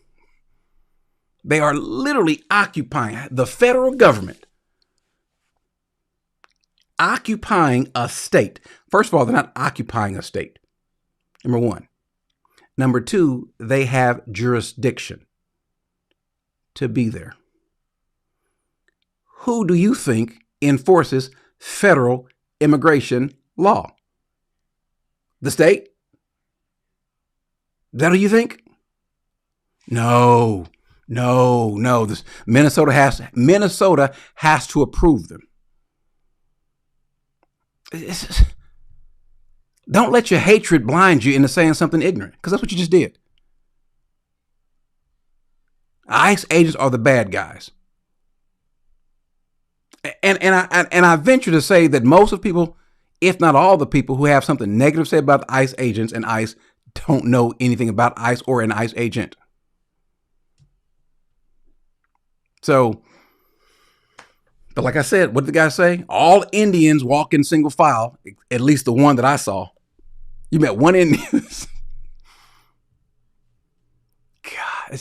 They are literally occupying the federal government, occupying a state. First of all, they're not occupying a state. Number one. Number two, they have jurisdiction to be there. Who do you think enforces federal immigration law? The state? Is that what you think? No. This Minnesota has to approve them. Don't let your hatred blind you into saying something ignorant, because that's what you just did. ICE agents are the bad guys. And I venture to say that most of people, if not all the people who have something negative to say about ICE agents and ICE, don't know anything about ICE or an ICE agent. So, but like I said, what did the guy say? All Indians walk in single file, at least the one that I saw. You met one Indian. God,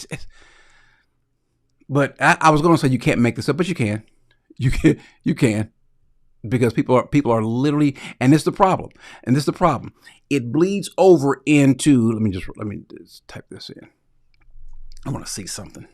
but I was going to say you can't make this up, but you can. You can. Because people are literally, and this is the problem. It bleeds over into, let me just type this in. I want to see something.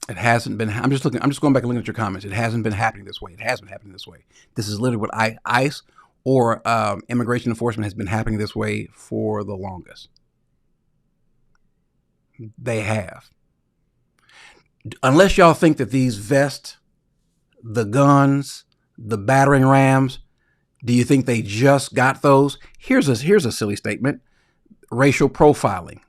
It hasn't been. I'm just going back and looking at your comments. It hasn't been happening this way. It has been happening this way. This is literally what ICE or immigration enforcement has been happening this way for the longest. They have. Unless y'all think that these vests, the guns, the battering rams, do you think they just got those? Here's a silly statement. Racial profiling.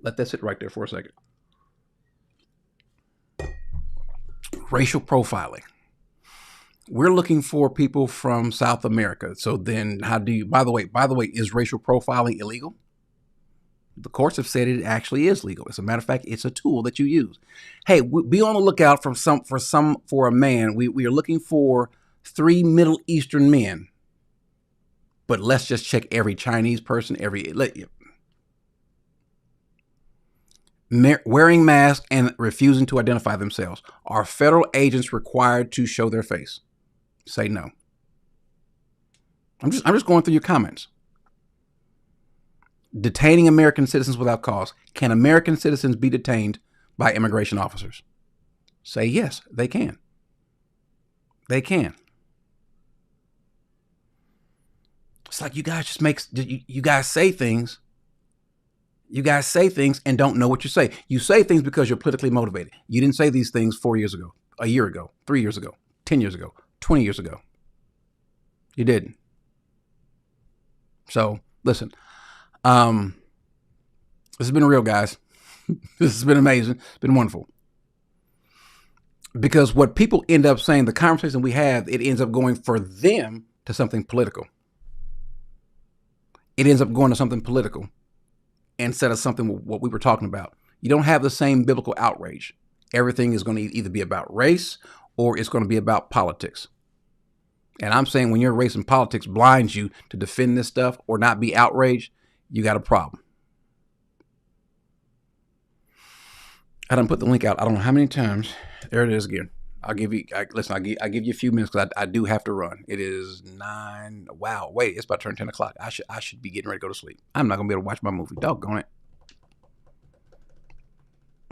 Let that sit right there for a second. Racial profiling. We're looking for people from South America. So then how do you, by the way, is racial profiling illegal? The courts have said it actually is legal. As a matter of fact, it's a tool that you use. Hey, be on the lookout for a man. We are looking for 3 Middle Eastern men. But let's just check every Chinese person, wearing masks and refusing to identify themselves. Are federal agents required to show their face? Say no. I'm just going through your comments. Detaining American citizens without cause. Can American citizens be detained by immigration officers? Say yes, they can. They can. It's like you guys you guys say things. You guys say things and don't know what you say. You say things because you're politically motivated. You didn't say these things 4 years ago, a year ago, 3 years ago, 10 years ago, 20 years ago. You didn't. So listen, this has been real, guys. This has been amazing. It's been wonderful. Because what people end up saying, the conversation we have, it ends up going for them to something political. It ends up going to something political instead of something what we were talking about. You don't have the same biblical outrage. everything is going to either be about race or it's going to be about politics. And I'm saying when your race and politics blinds you to defend this stuff or not be outraged, you got a problem. I done put the link out. I don't know how many times. There it is again. I'll give you you a few minutes because I do have to run. It is 9. Wow, wait, it's about to turn 10 o'clock. I should be getting ready to go to sleep. I'm not gonna be able to watch my movie. Doggone it.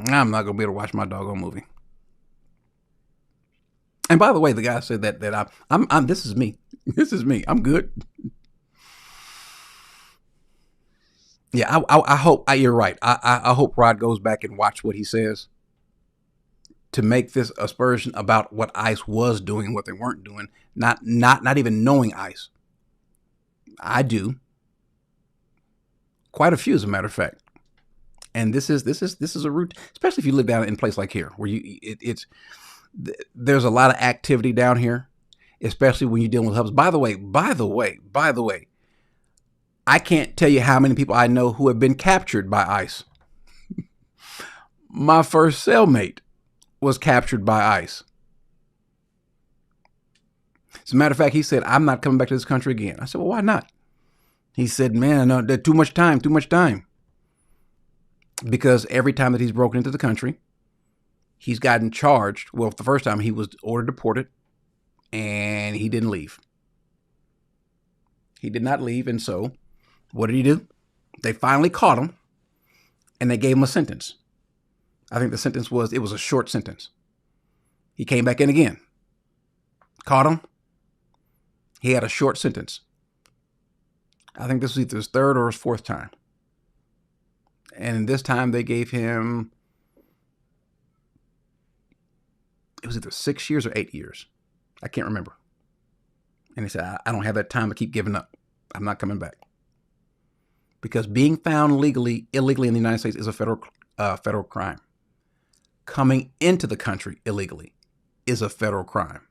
I'm not gonna be able to watch my doggone movie. And by the way, the guy said that I'm this is me. This is me. I'm good. Yeah, I hope you're right. I hope Rod goes back and watch what he says to make this aspersion about what ICE was doing and what they weren't doing, not even knowing ICE. I do. Quite a few, as a matter of fact. And this is a route, especially if you live down in a place like here, where there's a lot of activity down here, especially when you're dealing with hubs. By the way, I can't tell you how many people I know who have been captured by ICE. My first cellmate was captured by ICE. As a matter of fact, he said, I'm not coming back to this country again. I said, well, why not? He said, man, no, too much time. Because every time that he's broken into the country, he's gotten charged. Well, the first time he was ordered deported and he didn't leave. He did not leave. And so what did he do? They finally caught him and they gave him a sentence. I think the sentence was a short sentence. He came back in again. Caught him. He had a short sentence. I think this was either his third or his fourth time. And this time they gave him, it was either 6 years or 8 years. I can't remember. And he said, I don't have that time to keep giving up. I'm not coming back. Because being found illegally in the United States is a federal crime. Coming into the country illegally is a federal crime.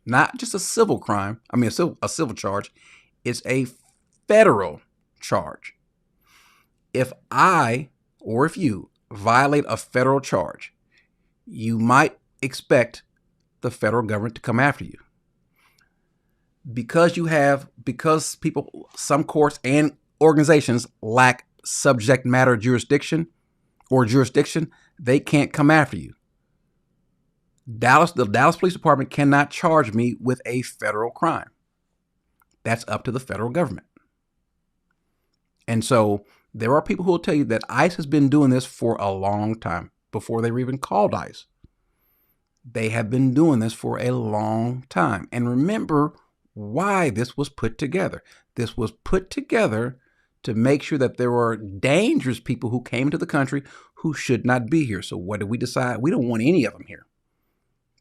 Not just a civil crime. I mean, a civil charge. It's a federal charge. If I or if you violate a federal charge, you might expect the federal government to come after you. Because some courts and organizations lack subject matter jurisdiction, they can't come after you. The Dallas Police Department cannot charge me with a federal crime. That's up to the federal government. And so there are people who will tell you that ICE has been doing this for a long time, before they were even called ICE. They have been doing this for a long time. And remember why this was put together. This was put together to make sure that there were dangerous people who came to the country who should not be here. So what did we decide? We don't want any of them here.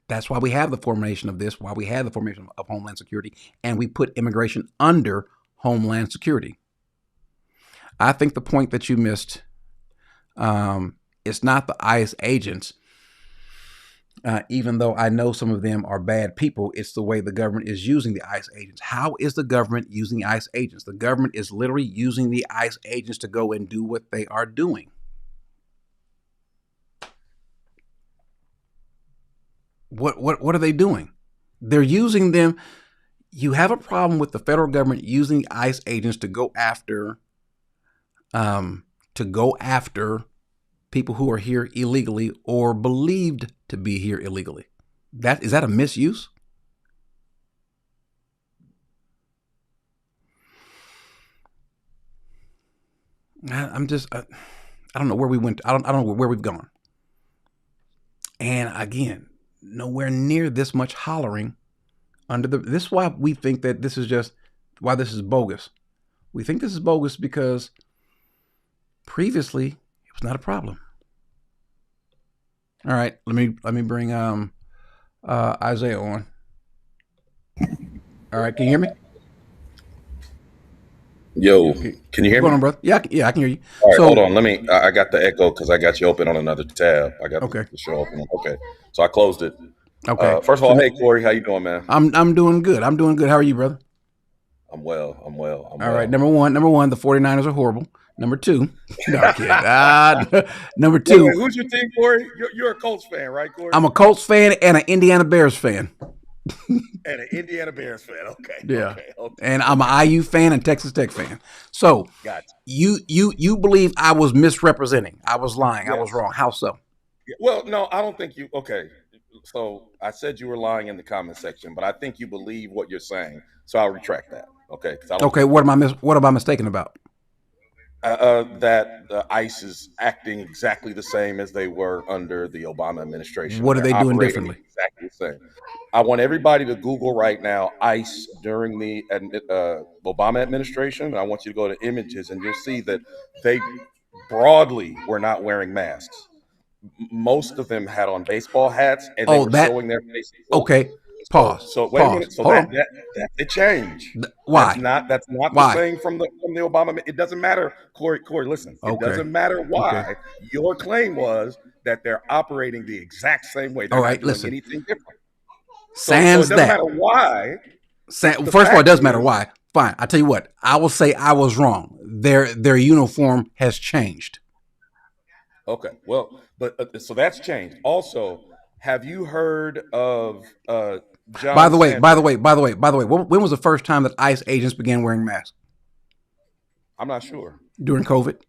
That's why we have the formation of this, why we have the formation of Homeland Security, and we put immigration under Homeland Security. I think the point that you missed, it's not the ICE agents, even though I know some of them are bad people. It's the way the government is using the ICE agents. How is the government using the ICE agents? The government is literally using the ICE agents to go and do what they are doing. What are they doing? They're using them. You have a problem with the federal government using ICE agents to go after people who are here illegally or believed to be here illegally. Is that a misuse? I don't know where we went. I don't know where we've gone. And again, nowhere near this much hollering this is why we think that this is bogus. We think this is bogus because previously it was not a problem. All right, let me bring Isaiah on. All right, can you hear me? Yo, can you hear me? What's going on, brother? Yeah, I can hear you. All right, hold on. I got the echo because I got you open on another tab. I got the show open. Okay, so I closed it. Okay. First of all, hey Corey, how you doing, man? I'm doing good. How are you, brother? I'm well. All right. Number one, the 49ers are horrible. Number two. No, I'm kidding. Number Wait, two. who's your team, Corey? You're a Colts fan, right, Corey? I'm a Colts fan and an Indiana Bears fan. And an Indiana Bears fan. Okay. Yeah. Okay. And I'm an IU fan and Texas Tech fan. So gotcha. You believe I was misrepresenting. I was lying. Yes. I was wrong. How so? Well, no, I don't think you. Okay. So I said you were lying in the comment section, but I think you believe what you're saying. So I'll retract that. Okay. Okay. What am I mistaken about? That ICE is acting exactly the same as they were under the Obama administration. What are they doing differently? Exactly the same. I want everybody to Google right now ICE during the Obama administration. I want you to go to images, and you'll see that they broadly were not wearing masks. Most of them had on baseball hats, and they were showing their faces. Okay. Pause. So wait a minute. So that's a change. Why? That's not the same from the Obama. It doesn't matter, Corey. Listen. It doesn't matter why. Okay. Your claim was that they're operating the exact same way. They're all right. not doing Listen. anything different. Sans so it doesn't matter why. First of all, it does matter why. Fine. I tell you what. I will say I was wrong. Their uniform has changed. Okay. Well, but so that's changed. Also, have you heard of John? By the way, when was the first time that ICE agents began wearing masks? I'm not sure. During COVID.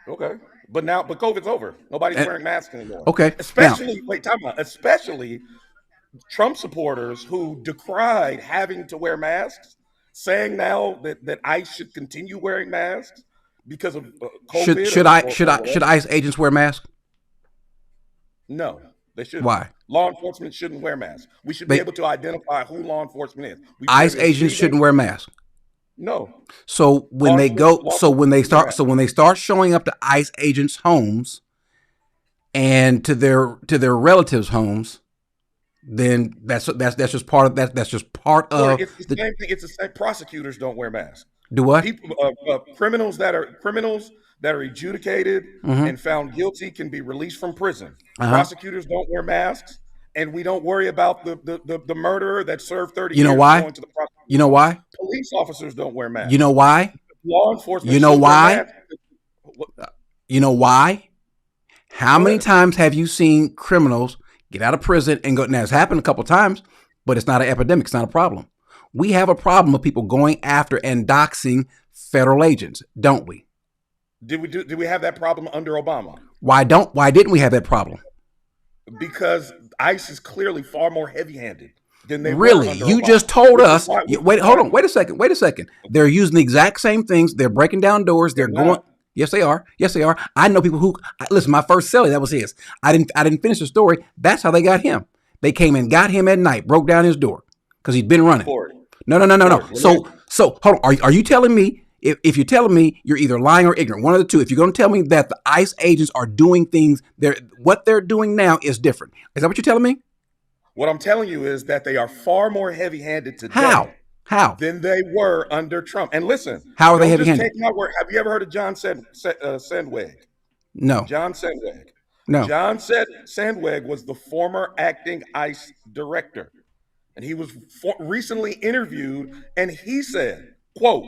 Okay. But COVID's over. Nobody's wearing masks anymore. Okay. Especially Trump supporters who decried having to wear masks, saying now that ICE should continue wearing masks because of COVID. Should ICE agents wear masks? No, they shouldn't. Why? Law enforcement shouldn't wear masks. We should be able to identify who law enforcement is. ICE agents shouldn't wear masks. No. So when they start showing up to ICE agents' homes and to their relatives' homes, then that's just part of that. That's just part of it's the same thing. It's the same. Prosecutors don't wear masks. Do what? Criminals that are adjudicated and found guilty can be released from prison. Prosecutors don't wear masks, and we don't worry about the murderer that served 30 years. You know why? Going to the prosecutor. You know why? Police officers don't wear masks. You know why? Law enforcement. You know why? You know why? How many times have you seen criminals get out of prison and go? Now it's happened a couple of times, but it's not an epidemic. It's not a problem. We have a problem of people going after and doxing federal agents, don't we? Did we have that problem under Obama? Why didn't we have that problem? Because ICE is clearly far more heavy-handed than they really. Were under You Obama. just told us. Wait a second. They're using the exact same things. They're breaking down doors. They're going. Yes, they are. I know people who listen. My first cellie, that was his. I didn't finish the story. That's how they got him. They came and got him at night, broke down his door because he'd been running. No. So hold on. Are you telling me? If you're telling me you're either lying or ignorant, one of the two. If you're going to tell me that the ICE agents are doing things, what they're doing now is different. Is that what you're telling me? What I'm telling you is that they are far more heavy-handed today. How? Than they were under Trump. And listen, how are they heavy-handed? Have you ever heard of John Sandweg? No. John Sandweg. No. John Sandweg was the former acting ICE director, and he was recently interviewed, and he said, "quote,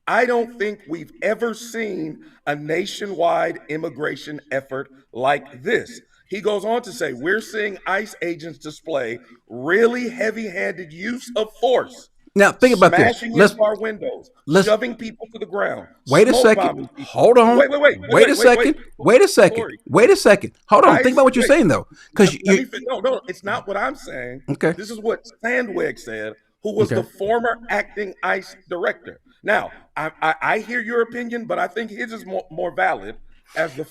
I don't think we've ever seen a nationwide immigration effort like this." He goes on to say, "We're seeing ICE agents display really heavy-handed use of force. Now, think about this. Smashing in car windows, shoving people to the ground. Wait a second. Hold on. Wait a second. Hold on. Think about what you're saying, though. No, it's not what I'm saying. Okay. This is what Sandweg said, who was the former acting ICE director. Now, I hear your opinion, but I think his is more valid.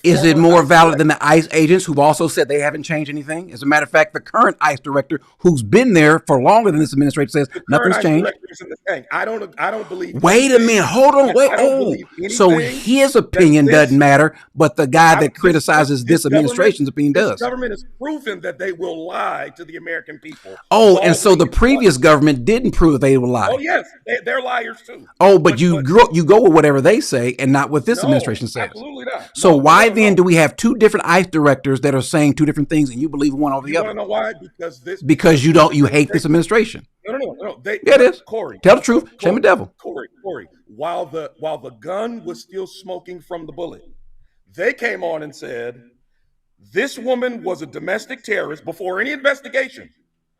Is it more valid than the ICE agents who've also said they haven't changed anything? As a matter of fact, the current ICE director, who's been there for longer than this administration, says nothing's changed. I don't believe. Wait a minute. Hold on. So his opinion doesn't matter, but the guy that criticizes this administration's opinion does. The government has proven that they will lie to the American people. Oh, and so the previous government didn't prove that they will lie. Oh, yes. They're liars, too. Oh, but you go with whatever they say and not what this administration says. Absolutely not. So why then do we have two different ICE directors that are saying two different things, and you believe one over the You want other? to know why? Because you hate this administration. No. Yeah, it is. Corey, Tell the truth. Shame the devil. Corey. While the gun was still smoking from the bullet, they came on and said this woman was a domestic terrorist before any investigation,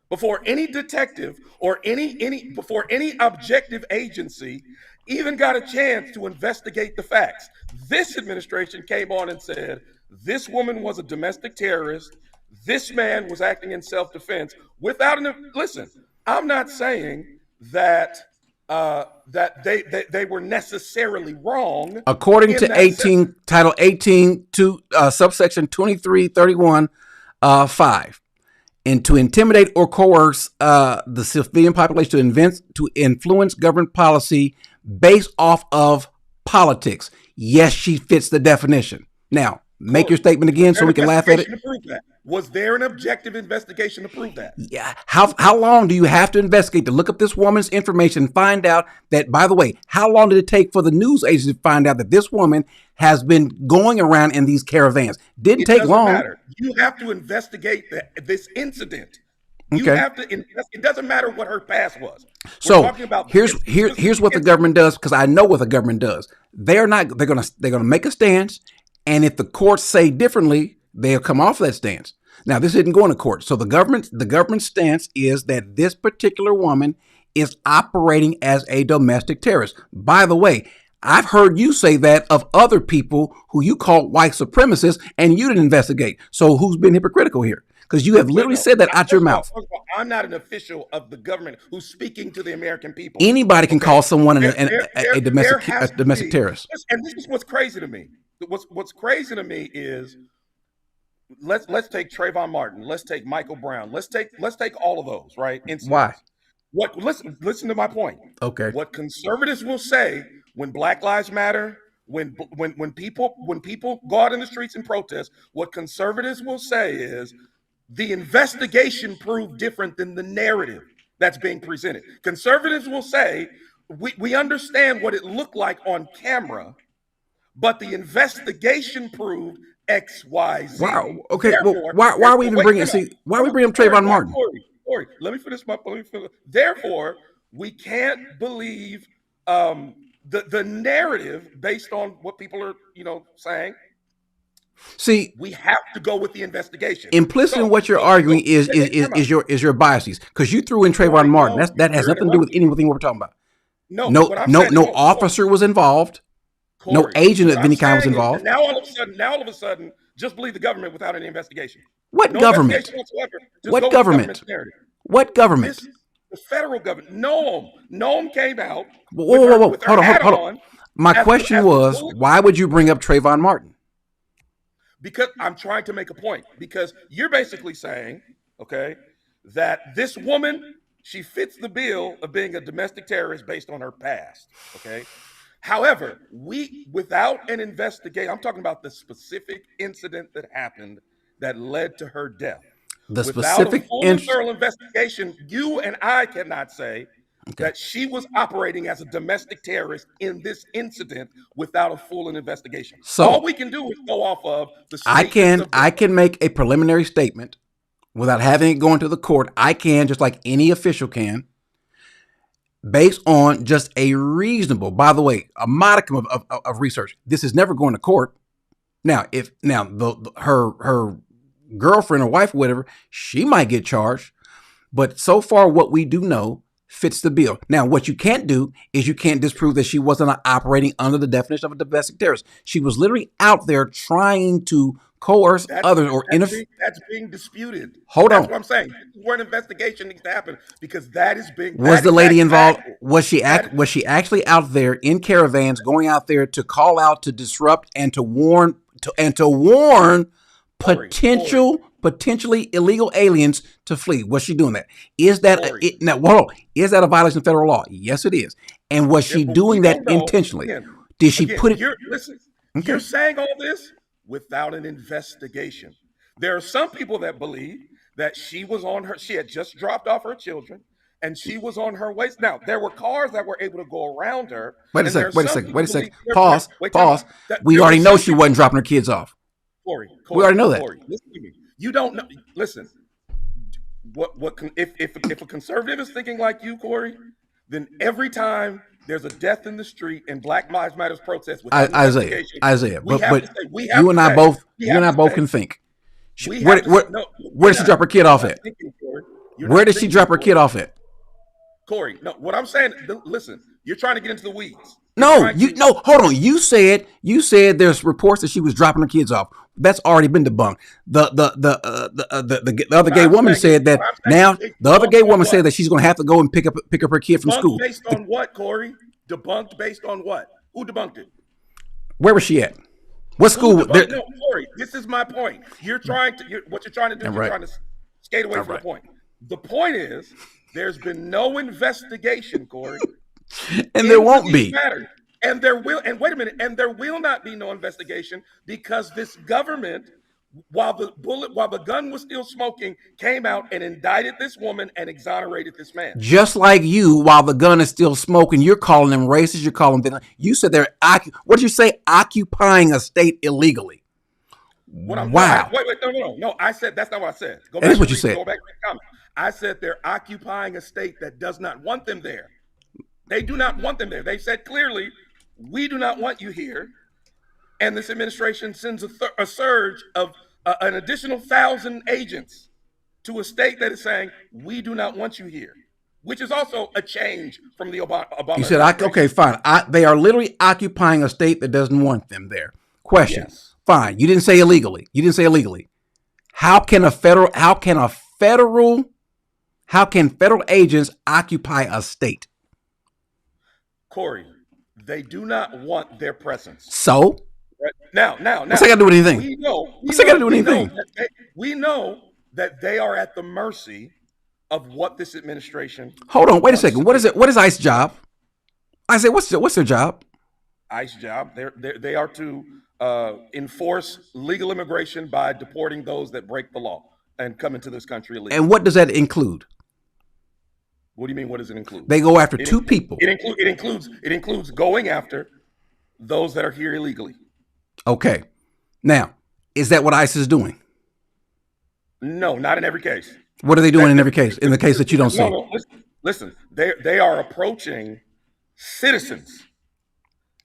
before any detective or before any objective agency even got a chance to investigate the facts. This administration came on and said this woman was a domestic terrorist. This man was acting in self-defense without an listen. I'm not saying that that they were necessarily wrong. According to Title 18 to subsection 2331 5. And to intimidate or coerce the civilian population to influence government policy based off of politics. Yes, she fits the definition. Now, make your statement again so we can laugh at it. Was there an objective investigation to prove that? Yeah. How long do you have to investigate to look up this woman's information and find out that, by the way, how long did it take for the news agency to find out that this woman has been going around in these caravans? Didn't take long. Matter. You have to investigate this incident. You have to invest. It doesn't matter what her past was. So here's what the government does, because I know what the government does. They're gonna make a stance, and if the courts say differently, they'll come off that stance. Now, this isn't going to court. So the government's stance is that this particular woman is operating as a domestic terrorist. By the way, I've heard you say that of other people who you call white supremacists, and you didn't investigate. So who's been hypocritical here? Because you have literally said that out your mouth. I'm not an official of the government who's speaking to the American people. Anybody can call someone a domestic terrorist. And this is what's crazy to me. What's crazy to me is let's take Trayvon Martin, let's take Michael Brown, let's take all of those, right? Why? Listen to my point. Okay. What conservatives will say when Black Lives Matter, when people go out in the streets and protest, what conservatives will say is the investigation proved different than the narrative that's being presented. Conservatives will say we understand what it looked like on camera, but the investigation proved X, Y, Z. Wow. Okay. Therefore, well, why are we even bringing? Why are we bringing up Trayvon Martin? Corey, let me finish. Therefore, we can't believe the narrative based on what people are saying. See, we have to go with the investigation. Implicit in what you're arguing is your biases, because you threw in Trayvon Martin. That has nothing to do with anything we're talking about. No officer was involved. Corey, no agent of any kind was involved. Now all of a sudden, just believe the government without any investigation. What government? What government? What government? The federal government. Noam came out. Whoa. Hold on. My question was, why would you bring up Trayvon Martin? Because I'm trying to make a point. Because you're basically saying, okay, that this woman, she fits the bill of being a domestic terrorist based on her past. Okay. However, without an investigation, I'm talking about the specific incident that happened that led to her death. Without a full and thorough investigation, you and I cannot say that she was operating as a domestic terrorist in this incident without a full investigation. So all we can do is go off of the I can make a preliminary statement without having it go into the court. I can, just like any official can, based on just a reasonable, by the way, a modicum of research. This is never going to court. Now, her girlfriend or wife or whatever, she might get charged. But so far, what we do know fits the bill. Now, what you can't do is you can't disprove that she wasn't operating under the definition of a domestic terrorist. She was literally out there trying to coerce others or interfere. That's being disputed. Hold on. That's what I'm saying. Where an investigation needs to happen, because that is being. Was the lady involved? Was she actually out there in caravans, going out there to call out, to disrupt, and to warn potentially illegal aliens to flee? Was she doing that? Is that is that a violation of federal law? Yes, it is. And was she doing that intentionally? Did she put it? You're saying all this without an investigation. There are some people that believe that she had just dropped off her children and she was on her way. Now there were cars that were able to go around her. Wait a And there are second. Wait a some second. people Wait a who second. believe- Pause. Wait, Pause. We there were already know some she people- wasn't dropping her kids off. Corey, We already know that. Corey, listen to me. You don't know. Listen. If a conservative is thinking like you, Corey, then every time there's a death in the street and Black Lives Matters protests with Isaiah, we have but to say, we you have and to I say- both, we you have and I to both say- can think. we Where have to say- no, where did she drop her kid off at? You're Where not did she thinking, drop her Corey. kid off at? Corey, no, what I'm saying, listen, you're trying to get into the weeds. No, hold on. You said there's reports that she was dropping her kids off. That's already been debunked. The other gay woman said that now the other gay woman said that she's going to have to go and pick up her kid from school. Based on what, Corey? Debunked based on what? Who debunked it? Where was she at? What school? No, Corey, this is my point. What you're trying to do, you're trying to skate away from the point. The point is, there's been no investigation, Corey. And there won't be. And there will, and wait a minute, and there will not be no investigation because this government, while the gun was still smoking, came out and indicted this woman and exonerated this man. Just like you, while the gun is still smoking, you're calling them racist. You're calling them. You said they're what did you say? Occupying a state illegally. Wow. Wait, no. I said that's not what I said. That is what you said. Go back to the comment. I said they're occupying a state that does not want them there. They do not want them there. They said clearly, we do not want you here. And this administration sends a surge of an additional 1,000 agents to a state that is saying, we do not want you here, which is also a change from the Obama. You said, okay, fine. They are literally occupying a state that doesn't want them there. Question. Yes. Fine. You didn't say illegally. How can federal agents occupy a state? Corey, they do not want their presence. So? Now. What's that got to do with anything? We know that they are at the mercy of what this administration. Hold on, wait a second. What is it? What is ICE's job? I say, what's their job? ICE job. They are to enforce legal immigration by deporting those that break the law and come into this country illegally. And what does that include? What do you mean? What does it include? They go after two people. It includes going after those that are here illegally. Okay. Now, is that what ICE is doing? No, not in every case. What are they doing in every case? In the case that you don't see? No, listen. They are approaching citizens,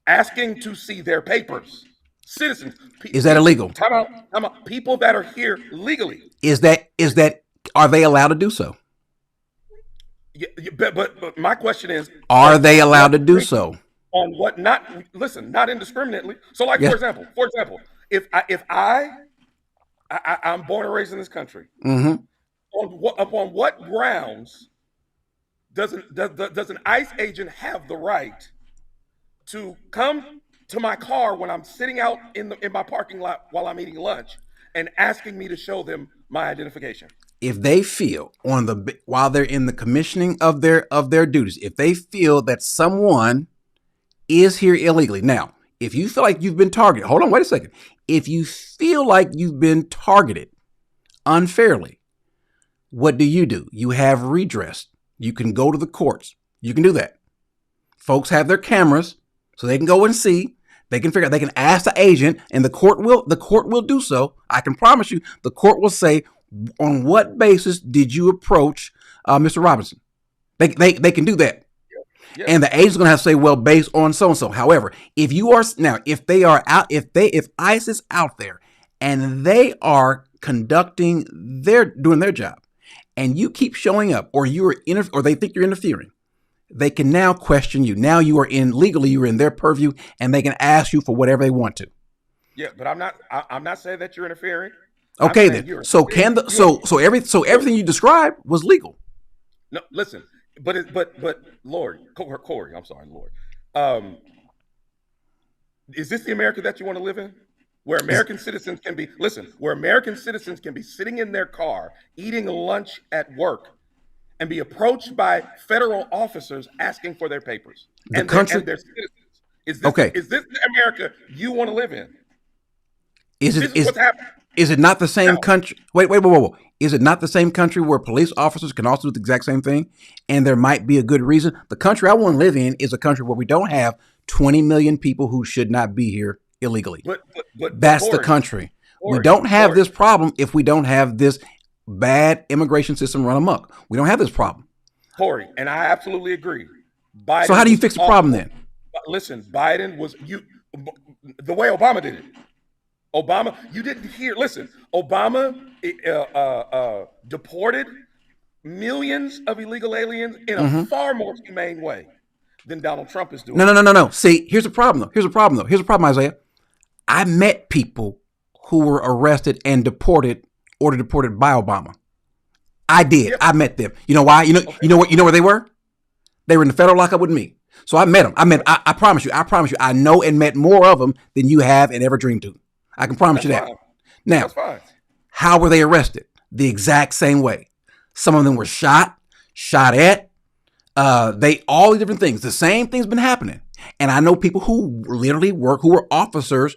asking to see their papers. Citizens. Is that illegal? Time out. People that are here legally. Are they allowed to do so? Yeah, but my question is, are they allowed to do so? On what? Not indiscriminately. So, like, for example, if I'm born and raised in this country, upon what grounds does an ICE agent have the right to come to my car when I'm sitting out in my parking lot while I'm eating lunch and asking me to show them my identification? If they feel while they're in the commissioning of their duties, if they feel that someone is here illegally. Now, if you feel like you've been targeted, hold on, wait a second. If you feel like you've been targeted unfairly, what do? You have redress. You can go to the courts. You can do that. Folks have their cameras so they can go and see. They can figure out, they can ask the agent, and the court will do so. I can promise you, the court will say, on what basis did you approach Mr. Robinson? They can do that. Yeah. And the agent's going to have to say, well, based on so-and-so. However, if ICE is out there and they are doing their job and you keep showing up or or they think you're interfering, they can now question you. Now you're in their purview and they can ask you for whatever they want to. Yeah, but I'm not saying that you're interfering. Okay, then. So everything you described was legal. No, listen, but Corey, I'm sorry, Lord. Is this the America that you want to live in? Where American citizens can be sitting in their car, eating lunch at work, and be approached by federal officers asking for their papers and their citizens. Is this the America you want to live in? Is it what's happening? Is it not the same No. country? Wait. Is it not the same country where police officers can also do the exact same thing? And there might be a good reason. The country I want to live in is a country where we don't have 20 million people who should not be here illegally. But That's the Corey, country. We Corey, don't have Corey, this problem if we don't have this bad immigration system run amok. We don't have this problem. Corey, and I absolutely agree. Biden So how do you was fix the awful. problem then? Listen, Biden was the way Obama did it. Obama, you didn't hear. Listen, Obama deported millions of illegal aliens in a far more humane way than Donald Trump is doing. No. See, here's the problem though. Here's the problem, Isaiah. I met people who were arrested and deported or deported by Obama. I did. Yeah. I met them. You know why? You know where they were? They were in the federal lockup with me. So I met them. I promise you, I know and met more of them than you have and ever dreamed to. I can promise you that. Fine. Now, That's fine. how were they arrested? The exact same way. Some of them were shot at. All the different things. The same thing's been happening. And I know people who literally who were officers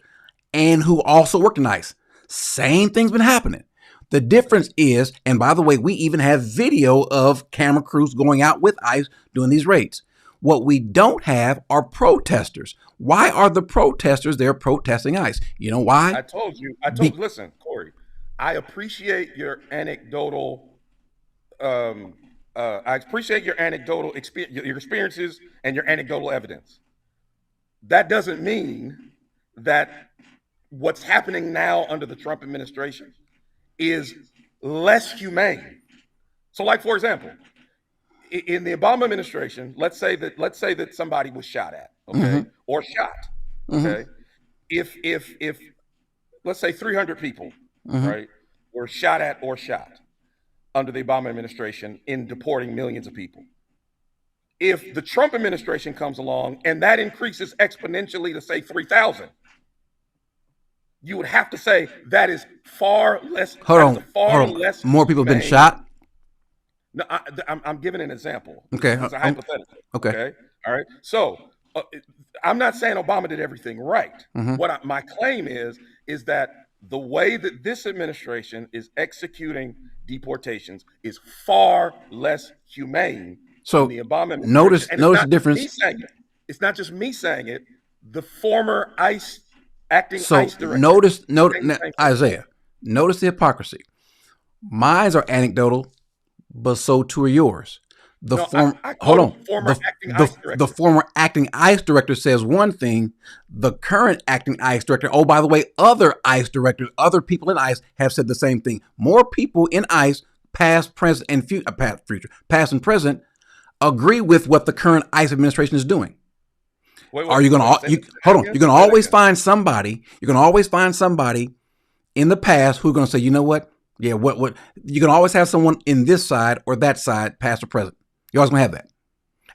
and who also worked in ICE. Same thing's been happening. The difference is, and by the way, we even have video of camera crews going out with ICE doing these raids. What we don't have are protesters. Why are the protesters there protesting ICE? You know why? I told you. Listen, Corey, I appreciate your anecdotal. I appreciate your anecdotal your experiences and your anecdotal evidence. That doesn't mean that what's happening now under the Trump administration is less humane. So, like for example, in the Obama administration, let's say that somebody was shot at, okay, or shot, okay. If let's say 300 people, right, were shot at or shot under the Obama administration in deporting millions of people. If the Trump administration comes along and that increases exponentially to say 3,000, you would have to say that is far less. Hold on. More people have been shot? No, I'm giving an example. Okay. It's a hypothetical. Okay. All right. So I'm not saying Obama did everything right. My claim is that the way that this administration is executing deportations is far less humane than the Obama administration. Notice the difference. It's not just me saying it. The former ICE acting ICE director. Notice, Isaiah. Notice the hypocrisy. Mine are anecdotal, but so too are yours. The former acting ICE director says one thing. The current acting ICE director, oh, by the way, other ICE directors, other people in ICE have said the same thing. More people in ICE, past, present, and past and present, agree with what the current ICE administration is doing. You're going to always find somebody. You're going to always find somebody in the past who's going to say, you know what? Yeah, what? You can always have someone in this side or that side, past or present. You're always going to have that.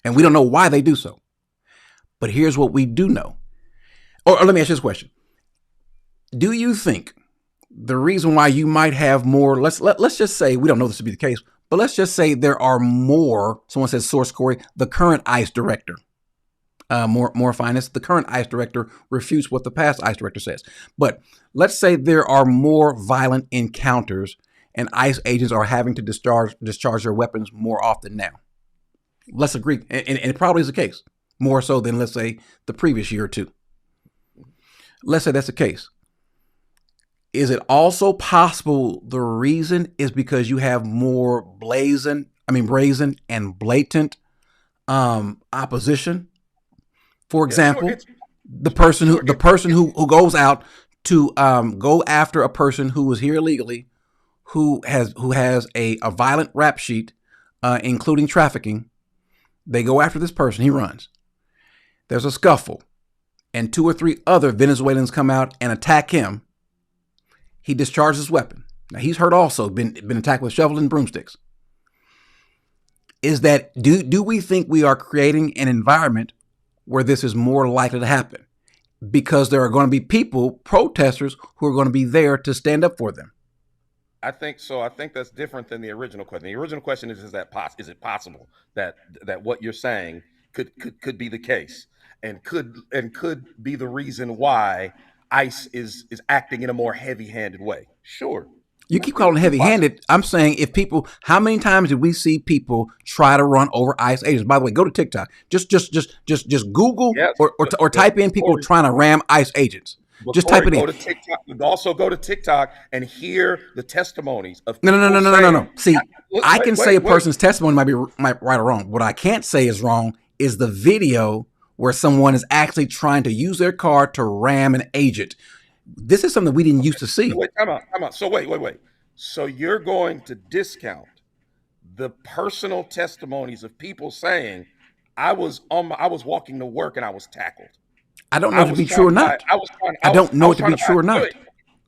And we don't know why they do so. But here's what we do know. Or let me ask you this question. Do you think the reason why you might have more, let's just say, we don't know this to be the case, but let's just say there are more, someone says source, Corey, the current ICE director, more finest, the current ICE director refutes what the past ICE director says. But let's say there are more violent encounters and ICE agents are having to discharge their weapons more often now. Let's agree, and it probably is the case, more so than, let's say, the previous year or two. Let's say that's the case. Is it also possible the reason is because you have more brazen and blatant opposition? For example, the person who goes out to go after a person who was here illegally, who has a violent rap sheet, including trafficking. They go after this person. He runs. There's a scuffle, and 2 or 3 other Venezuelans come out and attack him. He discharges his weapon. Now he's hurt also, been attacked with shovels and broomsticks. Is that do we think we are creating an environment where this is more likely to happen? Because there are going to be people, protesters, who are going to be there to stand up for them. I think so. I think that's different than the original question. The original question is it possible that what you're saying could be the case and could be the reason why ICE is acting in a more heavy-handed way. Sure. You keep calling it heavy-handed. I'm saying how many times did we see people try to run over ICE agents? By the way, go to TikTok. Just Google Yes, or type in people Corey, trying to ram ICE agents. Just Corey, type it in. go to TikTok. Also go to TikTok and hear the testimonies of No. people saying, See, I can say a wait. person's testimony might right or wrong. What I can't say is wrong is the video where someone is actually trying to use their car to ram an agent. This is something we didn't used to see. Wait, time out. So wait. So you're going to discount the personal testimonies of people saying, I was walking to work and I was tackled. I don't know if to be true or not. I don't know it to be true or not.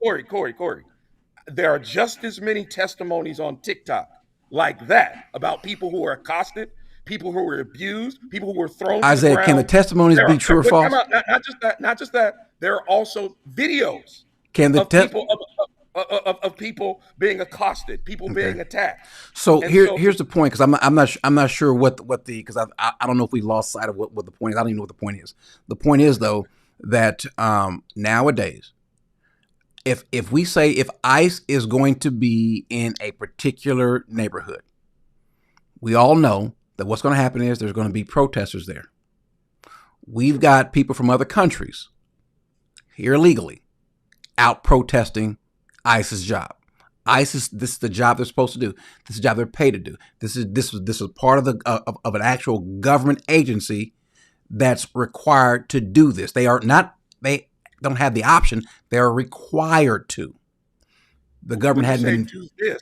Corey. There are just as many testimonies on TikTok like that about people who were accosted, people who were abused, people who were thrown. Isaiah, to the ground. can the testimonies be true or false? Not just that. There are also videos of people being accosted, people being attacked. So here's the point, because I'm not sure what the because I don't know if we lost sight of what the point is. I don't even know what the point is. The point is though that nowadays, if we say if ICE is going to be in a particular neighborhood, we all know that what's going to happen is there's going to be protesters there. We've got people from other countries here illegally out protesting ICE's job. This is the job they're supposed to do. This is the job they're paid to do. This is part of an actual government agency that's required to do this. They don't have the option. They are required to. The government hadn't been do this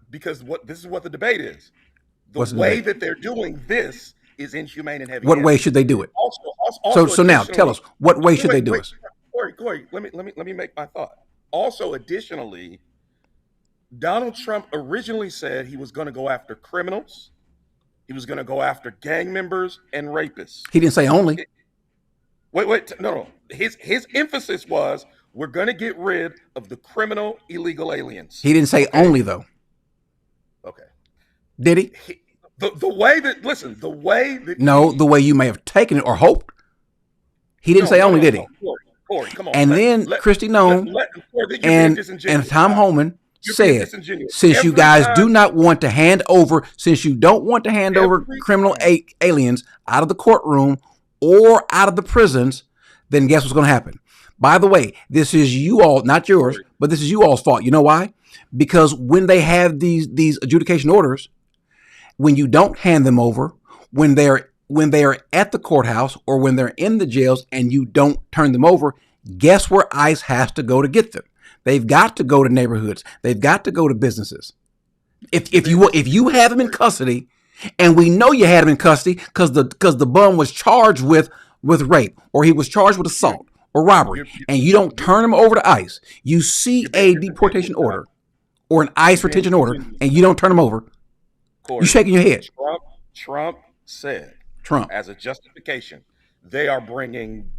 because this is what the debate is. The way that they're doing this is inhumane and heavy. What way should they do it? So now tell us, what way should they do it? Corey, let me make my thought. Also, additionally, Donald Trump originally said he was going to go after criminals. He was going to go after gang members and rapists. He didn't say only. No. His emphasis was we're going to get rid of the criminal illegal aliens. He didn't say only though. Okay. Did he? The way that No, the way you may have taken it or hoped. He didn't say only, did he? Corey, come on. And then Kristi Noem and Tom Homan said, since you guys do not want to hand over, criminal aliens out of the courtroom or out of the prisons, then guess what's going to happen? By the way, this is you all, not yours, but this is you all's fault. You know why? Because when they have these adjudication orders, when you don't hand them over, when they are at the courthouse or when they're in the jails and you don't turn them over, guess where ICE has to go to get them? They've got to go to neighborhoods. They've got to go to businesses. If you have them in custody, and we know you had him in custody because the bum was charged with rape, or he was charged with assault or robbery, and you don't turn him over to ICE, you see a deportation order or an ICE retention order, and you don't turn him over, you're shaking your head. Trump said, Trump, as a justification, they are bringing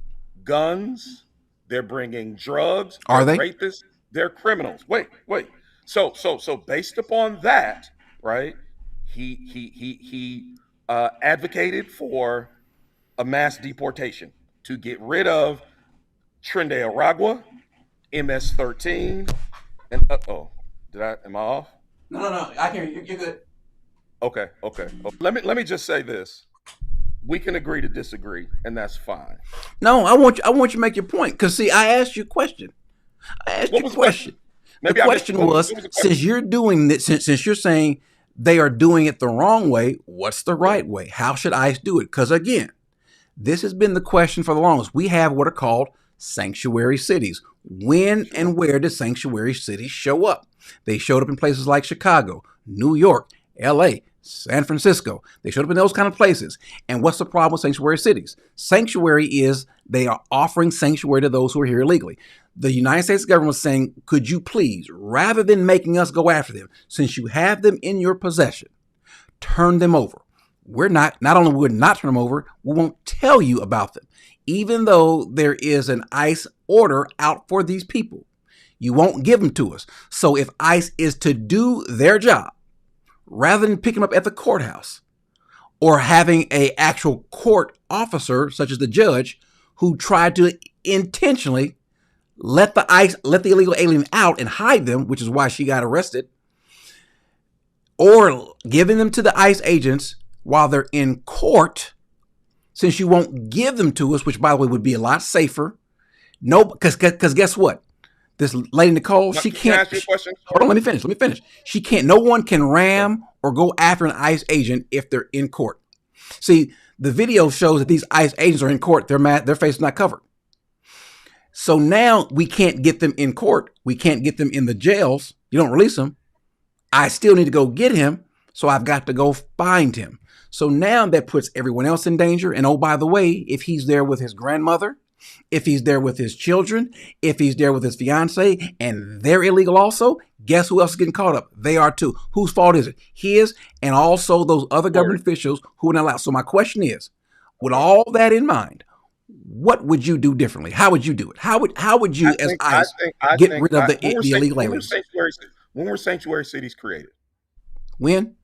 guns, they're bringing drugs, are they rapists, they're criminals. Wait. So based upon that, right? He advocated for a mass deportation to get rid of Trende Aragua, MS-13, and am I off? No, I can hear you. You're good. Okay. Let me just say this. We can agree to disagree, and that's fine. No, I want you to make your point, because see, I asked you a question. The question was, since you're doing this, since you're saying they are doing it the wrong way, what's the right way? How should ICE do it? Because again, this has been the question for the longest. We have what are called sanctuary cities. When and where did sanctuary cities show up? They showed up in places like Chicago, New York, LA, San Francisco. They showed up in those kind of places. And what's the problem with sanctuary cities? Sanctuary is they are offering sanctuary to those who are here illegally. The United States government was saying, could you please, rather than making us go after them, since you have them in your possession, turn them over. Not only will we not turn them over, we won't tell you about them. Even though there is an ICE order out for these people, you won't give them to us. So if ICE is to do their job, rather than picking them up at the courthouse or having an actual court officer, such as the judge, who tried to intentionally let the illegal alien out and hide them, which is why she got arrested, or giving them to the ICE agents while they're in court, since you won't give them to us, which by the way would be a lot safer. No, because guess what? This lady Nicole, she Can I can't. ask you a question? Hold on, let me finish. She can't. No one can ram or go after an ICE agent if they're in court. See, the video shows that these ICE agents are in court. Their face is not covered. So now we can't get them in court. We can't get them in the jails. You don't release them. I still need to go get him, so I've got to go find him. So now that puts everyone else in danger. And oh, by the way, if he's there with his grandmother, if he's there with his children, if he's there with his fiance, and they're illegal also, guess who else is getting caught up? They are too. Whose fault is it? His, and also those other government officials who are not allowed. So my question is, with all that in mind, what would you do differently? How would you do it? How would you, as ICE, get rid of the illegal aliens? When were sanctuary cities created? When?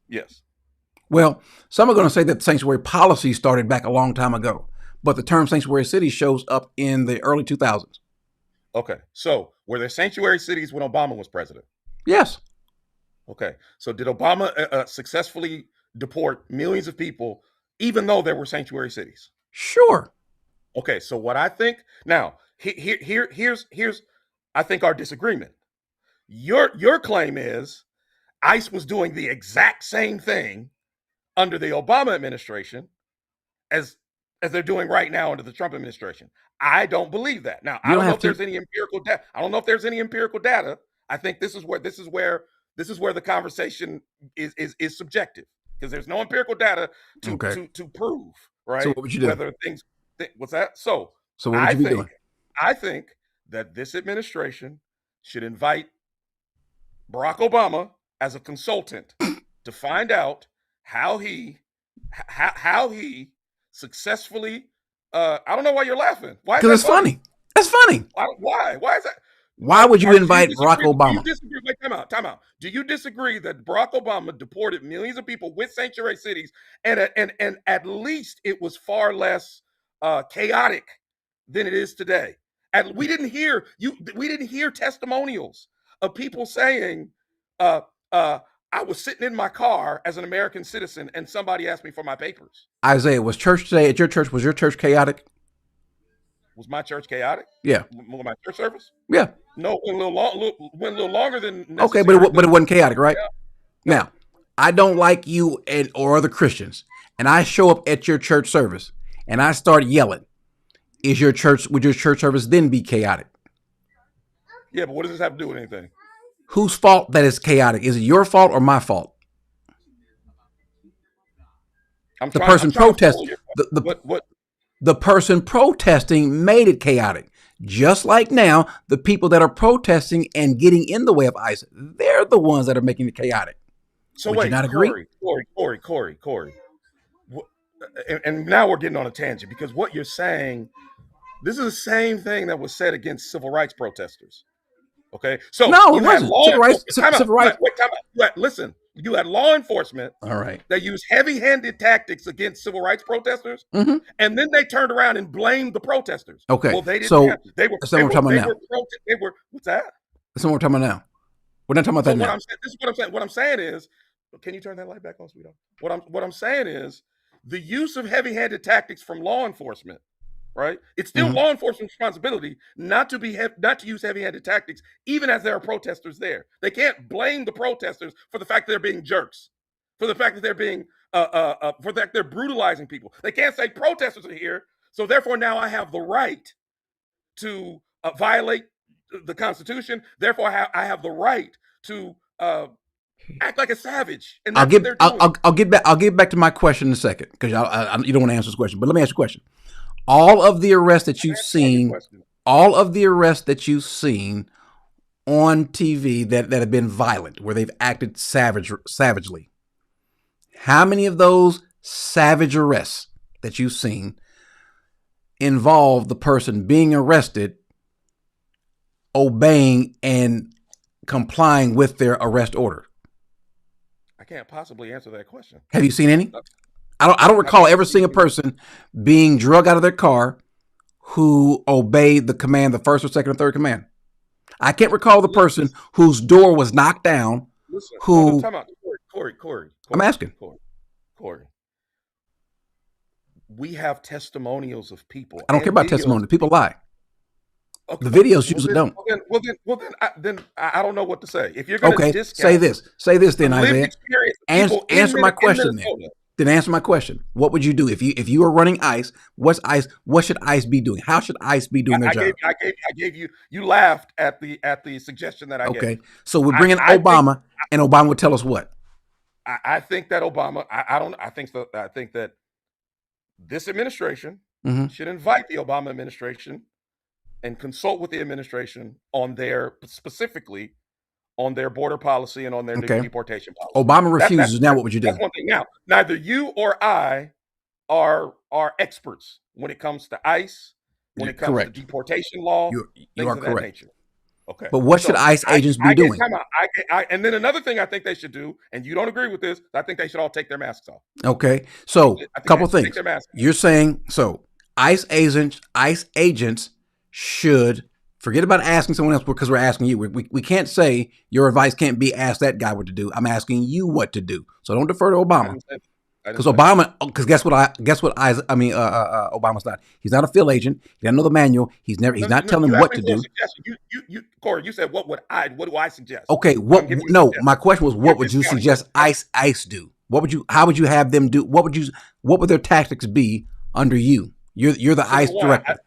Yes. Well, some are going to say that sanctuary policy started back a long time ago, but the term sanctuary city shows up in the early 2000s. Okay. So were there sanctuary cities when Obama was president? Yes. Okay. So did Obama successfully deport millions of people, even though there were sanctuary cities? Sure. Okay. So what I think now, here's I think our disagreement. Your claim is ICE was doing the exact same thing under the Obama administration as they're doing right now under the Trump administration. I don't believe that. Now, I don't know if there's any empirical data. I don't know if there's any empirical data. I think this is where the conversation is subjective, because there's no empirical data to prove, right? So what would you do? Whether things what's that? So what would you be doing? I think that this administration should invite Barack Obama as a consultant to find out how he successfully. I don't know why you're laughing. Why? Because it's funny. That's funny. Why? Why is that? Why would you invite Barack Obama? Wait, time out. Do you disagree that Barack Obama deported millions of people with sanctuary cities, and at least it was far less chaotic than it is today? And we didn't hear testimonials of people saying, I was sitting in my car as an American citizen and somebody asked me for my papers. Isaiah, was church today at your church? Was your church chaotic? Was my church chaotic? Yeah. My church service? Yeah. No, went a little longer than necessary. Okay, but it wasn't chaotic, right? Yeah. Now, I don't like you or other Christians, and I show up at your church service and I start yelling. Would your church service then be chaotic? Yeah, but what does this have to do with anything? Whose fault that is chaotic? Is it your fault or my fault? The person protesting made it chaotic. Just like now, the people that are protesting and getting in the way of ICE, they're the ones that are making it chaotic. So Would wait, you not agree? Corey. And now we're getting on a tangent, because what you're saying, this is the same thing that was said against civil rights protesters. Okay, so no, it wasn't. Civil rights. Wait, time out. Listen, you had law enforcement, all right, that used heavy-handed tactics against civil rights protesters, and then they turned around and blamed the protesters. Okay, well, they didn't. So they were. That's not what we're talking about now. What's that? That's not what we're talking about now. We're not talking about that now. This is what I'm saying. What I'm saying is, can you turn that light back on, sweetheart? What I'm saying is, the use of heavy-handed tactics from law enforcement. Right, it's still law enforcement's responsibility not to use heavy-handed tactics, even as there are protesters there. They can't blame the protesters for the fact that they're being jerks, for the fact that they're being for the fact they're brutalizing people. They can't say protesters are here, so therefore now I have the right to violate the Constitution. Therefore, I have the right to act like a savage. And that's what they're doing. I'll get back to my question in a second, because you don't want to answer this question, but let me ask you a question. All of the arrests that you've seen on TV that have been violent, where they've acted savagely, how many of those savage arrests that you've seen involve the person being arrested, obeying and complying with their arrest order? I can't possibly answer that question. Have you seen any? I don't recall ever seeing a person being drug out of their car who obeyed the command, the first or second or third command. I can't recall the person whose door was knocked down. Listen, who? Time out. Corey. I'm asking. Corey. We have testimonials of people. I don't care about testimonies. People lie. Okay, the videos usually don't. Then I don't know what to say. If you're going to discount, say this then, Isaiah. Answer my question then. Then answer my question. What would you do if you were running ICE? What should ICE be doing? How should ICE be doing their job? I gave you. You laughed at the suggestion that I gave. Okay, so we're bringing Obama, and Obama would tell us what? I think that Obama. I think that this administration should invite the Obama administration and consult with the administration specifically on their border policy and on their deportation policy. Obama refuses. Now what would you do? That's one thing. Now, neither you or I are experts when it comes to ICE, when it comes to deportation law, you are of correct. That nature. Okay. But what should ICE agents be doing? And then another thing I think they should do, and you don't agree with this, I think they should all take their masks off. Okay. So a couple things. You're saying ICE agents should forget about asking someone else because we're asking you. We can't say your advice can't be ask that guy what to do. I'm asking you what to do. So don't defer to Obama. Because guess what? Obama's not. He's not a field agent. He doesn't know the manual. He's not telling him what to do. Corey, you said what do I suggest? Okay, my question was what would you suggest ICE do? How would you have them do? What would their tactics be under you? You're the ICE director.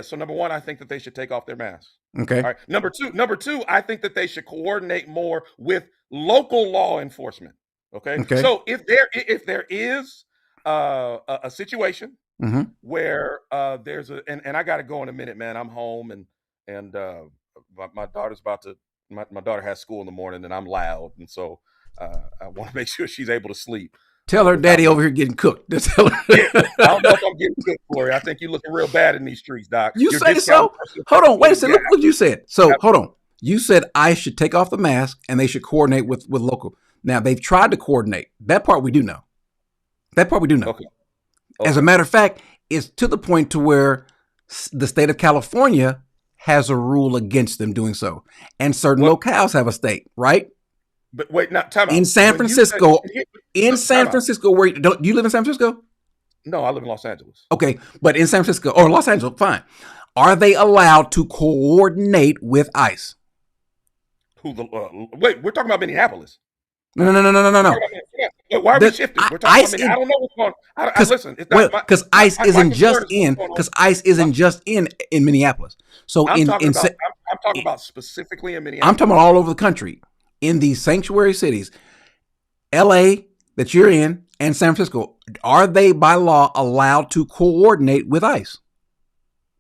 So number one, I think that they should take off their masks. Okay. All right. Number two, I think that they should coordinate more with local law enforcement. Okay. So if there is a situation where there's and I got to go in a minute, man. I'm home and my daughter's my daughter has school in the morning and I'm loud, and so I want to make sure she's able to sleep. Tell her daddy over here getting cooked. Just tell her. I don't know if I'm getting cooked, Corey. I think you're looking real bad in these streets, Doc. You say so? Hold on. Wait a second. Look what you said. So hold on. You said ICE should take off the mask and they should coordinate with local. Now, they've tried to coordinate. That part we do know. Okay. As a matter of fact, it's to the point to where the state of California has a rule against them doing so. And certain locales have a state, right? But wait, now time out. In San Francisco, where do you live in San Francisco? No, I live in Los Angeles. Okay, but in San Francisco or Los Angeles, fine. Are they allowed to coordinate with ICE? Wait, we're talking about Minneapolis. No. Why are we shifting? We're talking about I don't know what's going on. Listen, because ICE isn't just in Minneapolis. So I'm talking about specifically in Minneapolis. I'm talking about all over the country. In these sanctuary cities, LA that you're in and San Francisco, are they by law allowed to coordinate with ICE?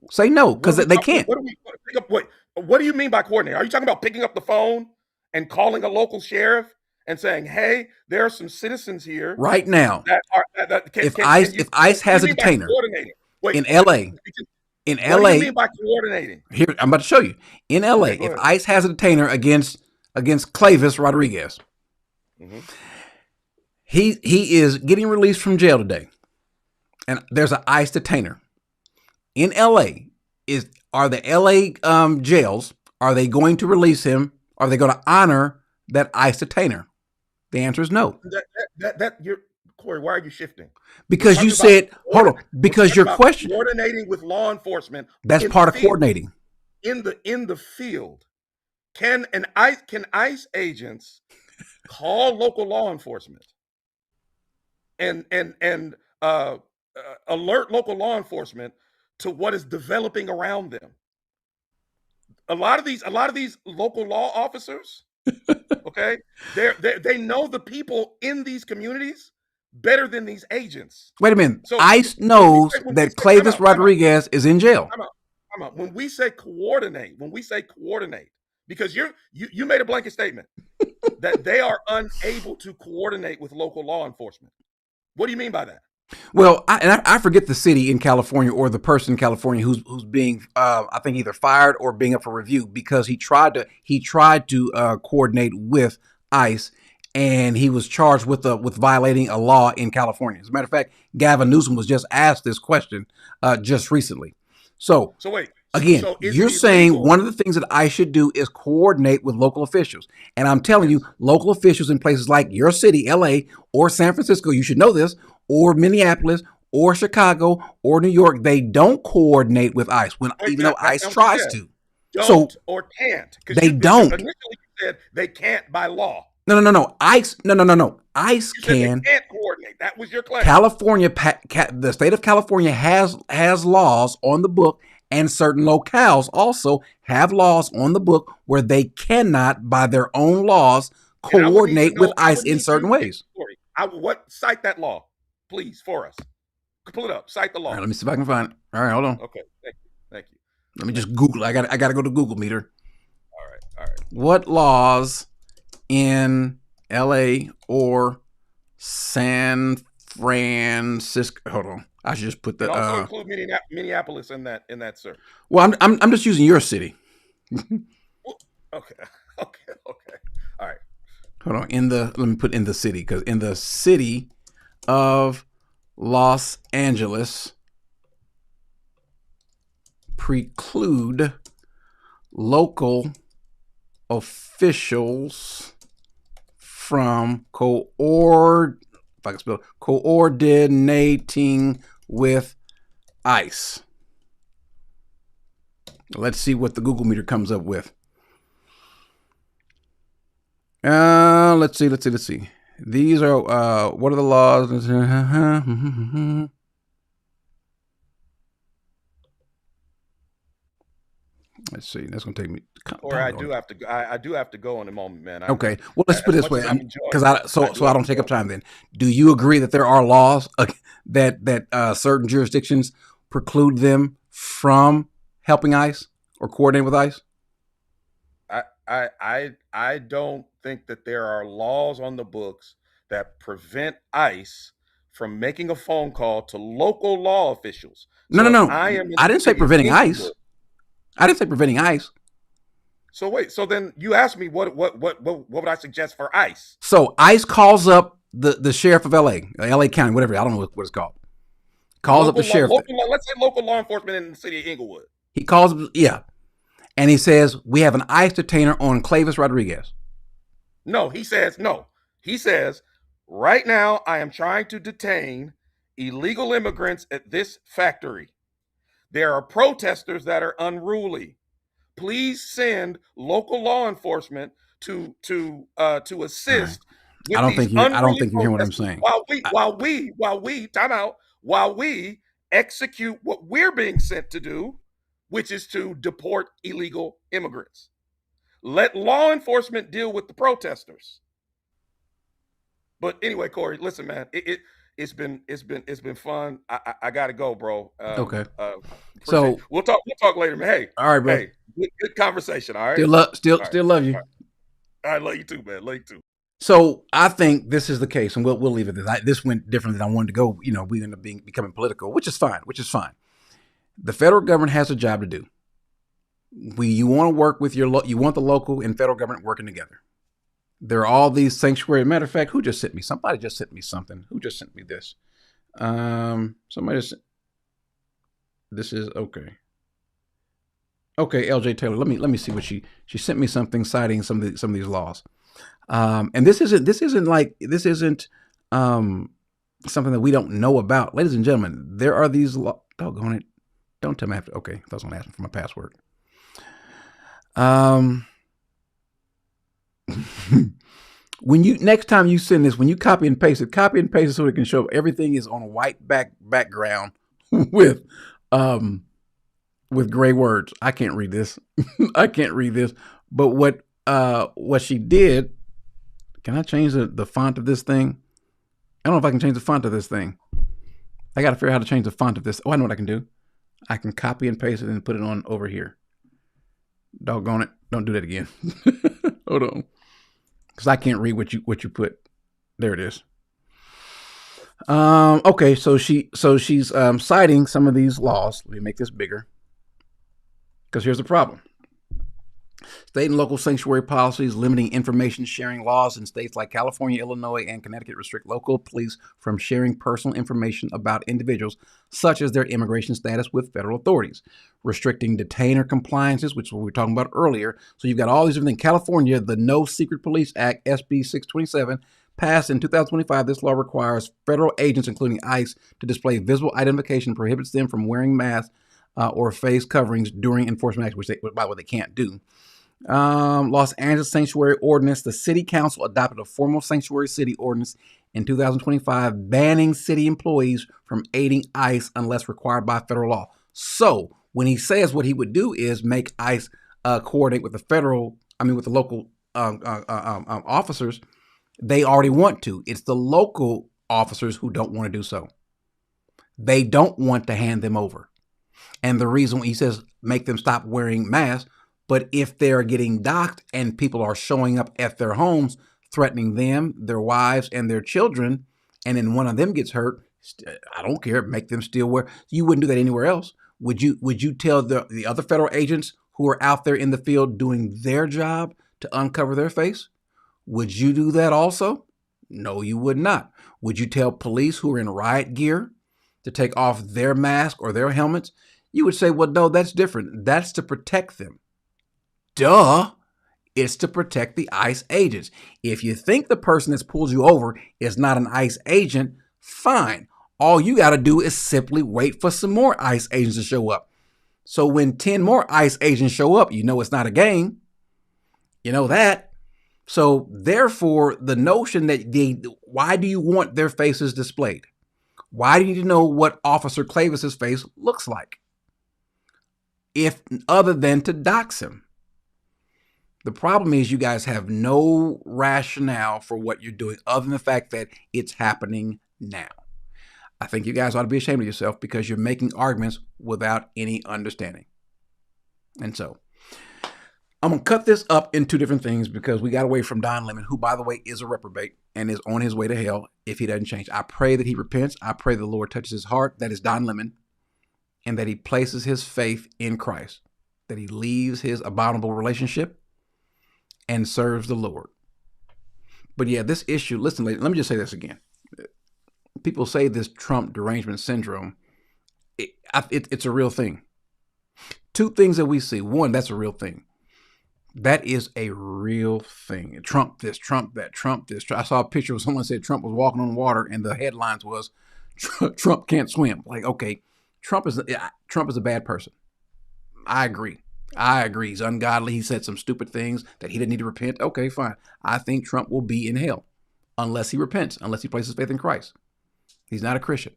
Say no, because they can't. What do you mean by coordinate? Are you talking about picking up the phone and calling a local sheriff and saying, "Hey, there are some citizens here right now"? If ICE has a detainer in LA, what do you mean by coordinating? Here, I'm about to show you. In LA, if ICE has a detainer against Clavis Rodriguez. He is getting released from jail today. And there's an ICE detainer. In LA, are the LA jails, are they going to release him? Are they going to honor that ICE detainer? The answer is no. Corey, why are you shifting? Because you said, hold on, because your question. Coordinating with law enforcement. That's part of coordinating. In the field. Can ICE agents call local law enforcement and alert local law enforcement to what is developing around them? A lot of these local law officers, okay, they know the people in these communities better than these agents. Wait a minute. So ICE knows that Clavis Rodriguez is in jail. Come on. When we say coordinate, because you made a blanket statement that they are unable to coordinate with local law enforcement. What do you mean by that? Well, I forget the city in California or the person in California who's being I think either fired or being up for review because he tried to coordinate with ICE and he was charged with violating a law in California. As a matter of fact, Gavin Newsom was just asked this question just recently. So So wait. again, So is you're it saying illegal? one of the things that I should do is coordinate with local officials. And I'm telling you, local officials in places like your city, LA, or San Francisco, you should know this, or Minneapolis, or Chicago, or New York, they don't coordinate with ICE, Wait, even though that's ICE not what you tries said. to. So Don't or can't, because they you don't. initially you said they can't by law. No. ICE, no. ICE You said they can. can't coordinate. That was your claim. California, the state of California has laws on the book, and certain locales also have laws on the book where they cannot, by their own laws, And I would need to coordinate with know. I ICE would in need certain you. ways. Sorry. Cite that law, please, for us. Pull it up. Cite the law. All right, let me see if I can find it. All right, hold on. Okay. Thank you. Let me just Google. I got to go to Google Meter. All right. What laws in LA or San Francisco? Hold on. I should just put And the. also include Minneapolis in that, sir. Well, I'm just using your city. Okay. All right. Hold on. Let me put in the city, because in the city of Los Angeles, preclude local officials from coordinating with ICE. Let's see what the Google Meter comes up with. Let's see. These are what are the laws? Let's see. That's gonna take me. Or I do have to. I do have to go in a moment, man. Okay. Well, let's put it this way, because I don't take up time. Then, do you Okay. agree that there are laws that certain jurisdictions preclude them from helping ICE or coordinating with ICE? I don't think that there are laws on the books that prevent ICE from making a phone call to local law officials. No. I am. I didn't say preventing ICE. I didn't say preventing ICE. So wait. So then you asked me what would I suggest for ICE? So ICE calls up the sheriff of LA County, whatever. I don't know what it's called. Calls up the sheriff. Let's say local law enforcement in the city of Inglewood. He calls, yeah. And he says, we have an ICE detainer on Clavis Rodriguez. No. He says, right now I am trying to detain illegal immigrants at this factory. There are protesters that are unruly. Please send local law enforcement to assist. With I don't think you're hearing what I'm saying. While we execute what we're being sent to do, which is to deport illegal immigrants. Let law enforcement deal with the protesters. But anyway, Corey, listen, man, it's been fun. I gotta go, bro. Okay. So we'll talk later, man. Hey, all right, bro. Hey, good conversation. All right. Still love you. I love you too, man. Love you too. So I think this is the case, and we'll leave it there. This went different than I wanted to go. We ended up becoming political, which is fine. The federal government has a job to do. You want to work with you want the local and federal government working together. There are all these sanctuary. Matter of fact, who just sent me? Somebody just sent me something. Who just sent me this? Somebody just. This is okay. Okay, LJ Taylor. Let me see what she sent me something citing some of these laws. And this isn't something that we don't know about, ladies and gentlemen. There are these doggone it. Don't tell me after. Okay, I was going to ask for my password. When next time you send this, when you copy and paste it so it can show everything is on a white background with gray words. I can't read this. But what she did, can I change the font of this thing? I don't know if I can change the font of this thing. I got to figure out how to change the font of this. Oh, I know what I can do. I can copy and paste it and put it on over here. Doggone it. Don't do that again. Hold on. Because I can't read what you put. There it is. Okay, so she's citing some of these laws. Let me make this bigger. Because here's the problem. State and local sanctuary policies limiting information sharing laws in states like California, Illinois, and Connecticut restrict local police from sharing personal information about individuals, such as their immigration status, with federal authorities. Restricting detainer compliances, which is what we were talking about earlier. So you've got all these different things. California, the No Secret Police Act, SB 627, passed in 2025. This law requires federal agents, including ICE, to display visible identification, prohibits them from wearing masks or face coverings during enforcement actions, which by the way, they can't do. Los Angeles Sanctuary Ordinance. The City Council adopted a formal sanctuary city ordinance in 2025, banning city employees from aiding ICE unless required by federal law. So when he says what he would do is make ICE coordinate with with the local officers, they already want to. It's the local officers who don't want to do so. They don't want to hand them over. And the reason he says make them stop wearing masks, but if they're getting docked and people are showing up at their homes, threatening them, their wives, and their children, and then one of them gets hurt, I don't care, make them still wear. You wouldn't do that anywhere else. Would you tell the other federal agents who are out there in the field doing their job to uncover their face? Would you do that also? No, you would not. Would you tell police who are in riot gear to take off their mask or their helmets? You would say, well, no, that's different. That's to protect them. Duh. It's to protect the ICE agents. If you think the person that's pulled you over is not an ICE agent, fine. All you got to do is simply wait for some more ICE agents to show up. So when 10 more ICE agents show up, you know it's not a game. You know that. So therefore, the notion that why do you want their faces displayed? Why do you need to know what Officer Clavis's face looks like? If other than to dox him. The problem is you guys have no rationale for what you're doing other than the fact that it's happening now. I think you guys ought to be ashamed of yourself because you're making arguments without any understanding. And so I'm going to cut this up in two different things because we got away from Don Lemon, who, by the way, is a reprobate and is on his way to hell if he doesn't change. I pray that he repents. I pray the Lord touches his heart. That is Don Lemon. And that he places his faith in Christ. That he leaves his abominable relationship and serves the Lord. But yeah, this issue, listen, let me just say this again. People say this Trump derangement syndrome, it's a real thing. Two things that we see. One, that's a real thing. That is a real thing. Trump this, Trump that, Trump this. I saw a picture of someone said Trump was walking on water and the headlines was Trump can't swim. Like, okay, Trump is a bad person. I agree. He's ungodly. He said some stupid things that he didn't need to repent. Okay, fine. I think Trump will be in hell unless he repents, unless he places faith in Christ. He's not a Christian.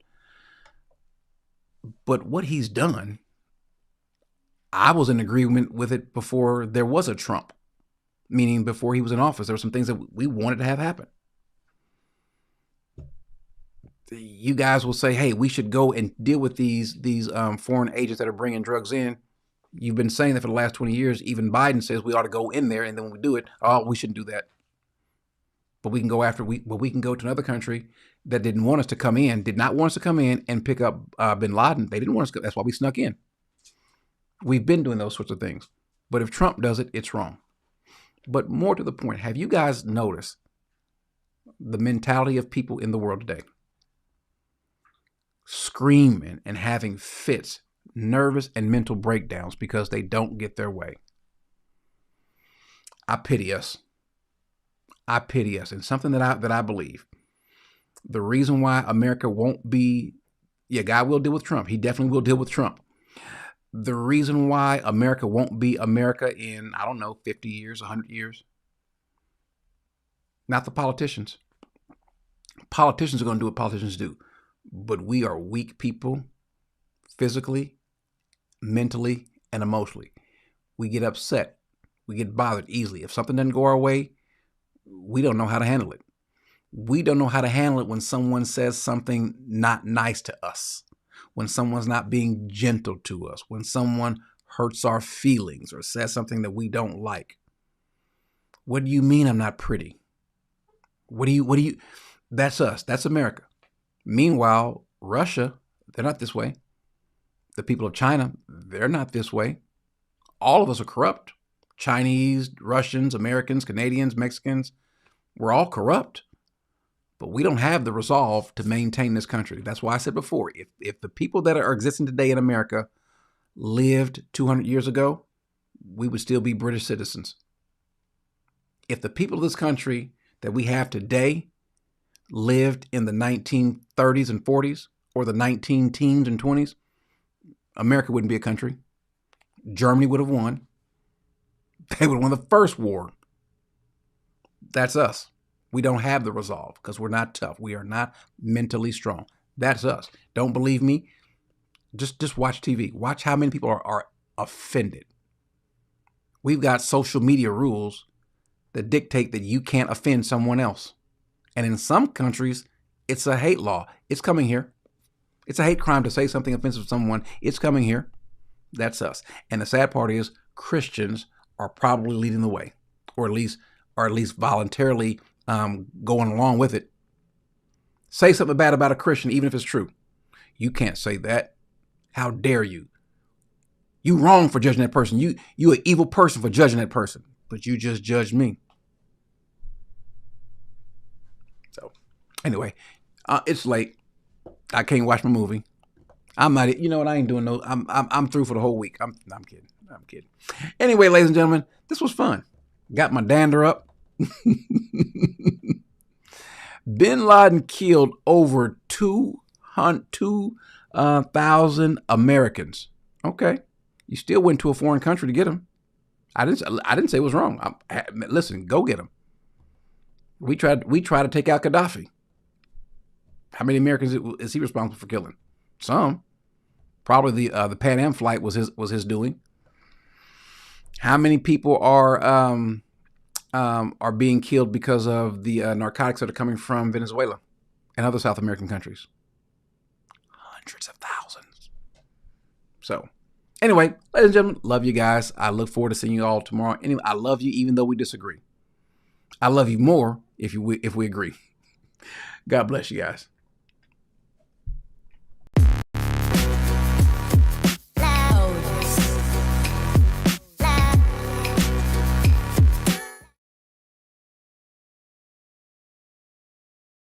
But what he's done, I was in agreement with it before there was a Trump, meaning before he was in office. There were some things that we wanted to have happen. You guys will say, hey, we should go and deal with these foreign agents that are bringing drugs in. You've been saying that for the last 20 years. Even Biden says we ought to go in there, and then when we do it, we shouldn't do that. But we can go we can go to another country that did not want us to come in and pick up bin Laden. They didn't want us to. That's why we snuck in. We've been doing those sorts of things. But if Trump does it, it's wrong. But more to the point, have you guys noticed the mentality of people in the world today? Screaming and having fits, nervous and mental breakdowns because they don't get their way. I pity us. And something that I believe. The reason why America won't be, God will deal with Trump. He definitely will deal with Trump. The reason why America won't be America in, 50 years, 100 years. Not the politicians. Politicians are going to do what politicians do. But we are weak people, physically, mentally, and emotionally. We get upset. We get bothered easily. If something doesn't go our way, we don't know how to handle it. We don't know how to handle it when someone says something not nice to us, when someone's not being gentle to us, when someone hurts our feelings or says something that we don't like. What do you mean I'm not pretty? What do you, that's us. That's America. Meanwhile, Russia, they're not this way. The people of China, they're not this way. All of us are corrupt. Chinese, Russians, Americans, Canadians, Mexicans, we're all corrupt. But we don't have the resolve to maintain this country. That's why I said before, if the people that are existing today in America lived 200 years ago, we would still be British citizens. If the people of this country that we have today lived in the 1930s and 40s or the 19 teens and 20s, America wouldn't be a country. Germany would have won. They would have won the first war. That's us. We don't have the resolve because we're not tough. We are not mentally strong. That's us. Don't believe me? Just watch TV. Watch how many people are offended. We've got social media rules that dictate that you can't offend someone else. And in some countries, it's a hate law. It's coming here. It's a hate crime to say something offensive to someone. It's coming here. That's us. And the sad part is Christians are probably leading the way, or at least voluntarily going along with it. Say something bad about a Christian, even if it's true. You can't say that. How dare you? You wrong for judging that person. You an evil person for judging that person. But you just judged me. So, anyway, it's late. I can't watch my movie. I'm not. You know what? I ain't doing no. I'm through for the whole week. I'm kidding. I'm kidding. Anyway, ladies and gentlemen, this was fun. Got my dander up. Bin Laden killed over 2,000 Americans. Okay, you still went to a foreign country to get him. I didn't say it was wrong. Listen, go get him. We tried to take out Gaddafi. How many Americans is he responsible for killing? Some. Probably the Pan Am flight was his doing. How many people are being killed because of the narcotics that are coming from Venezuela and other South American countries? Hundreds of thousands. So, anyway, ladies and gentlemen, love you guys. I look forward to seeing you all tomorrow. Anyway, I love you even though we disagree. I love you more if we agree. God bless you guys.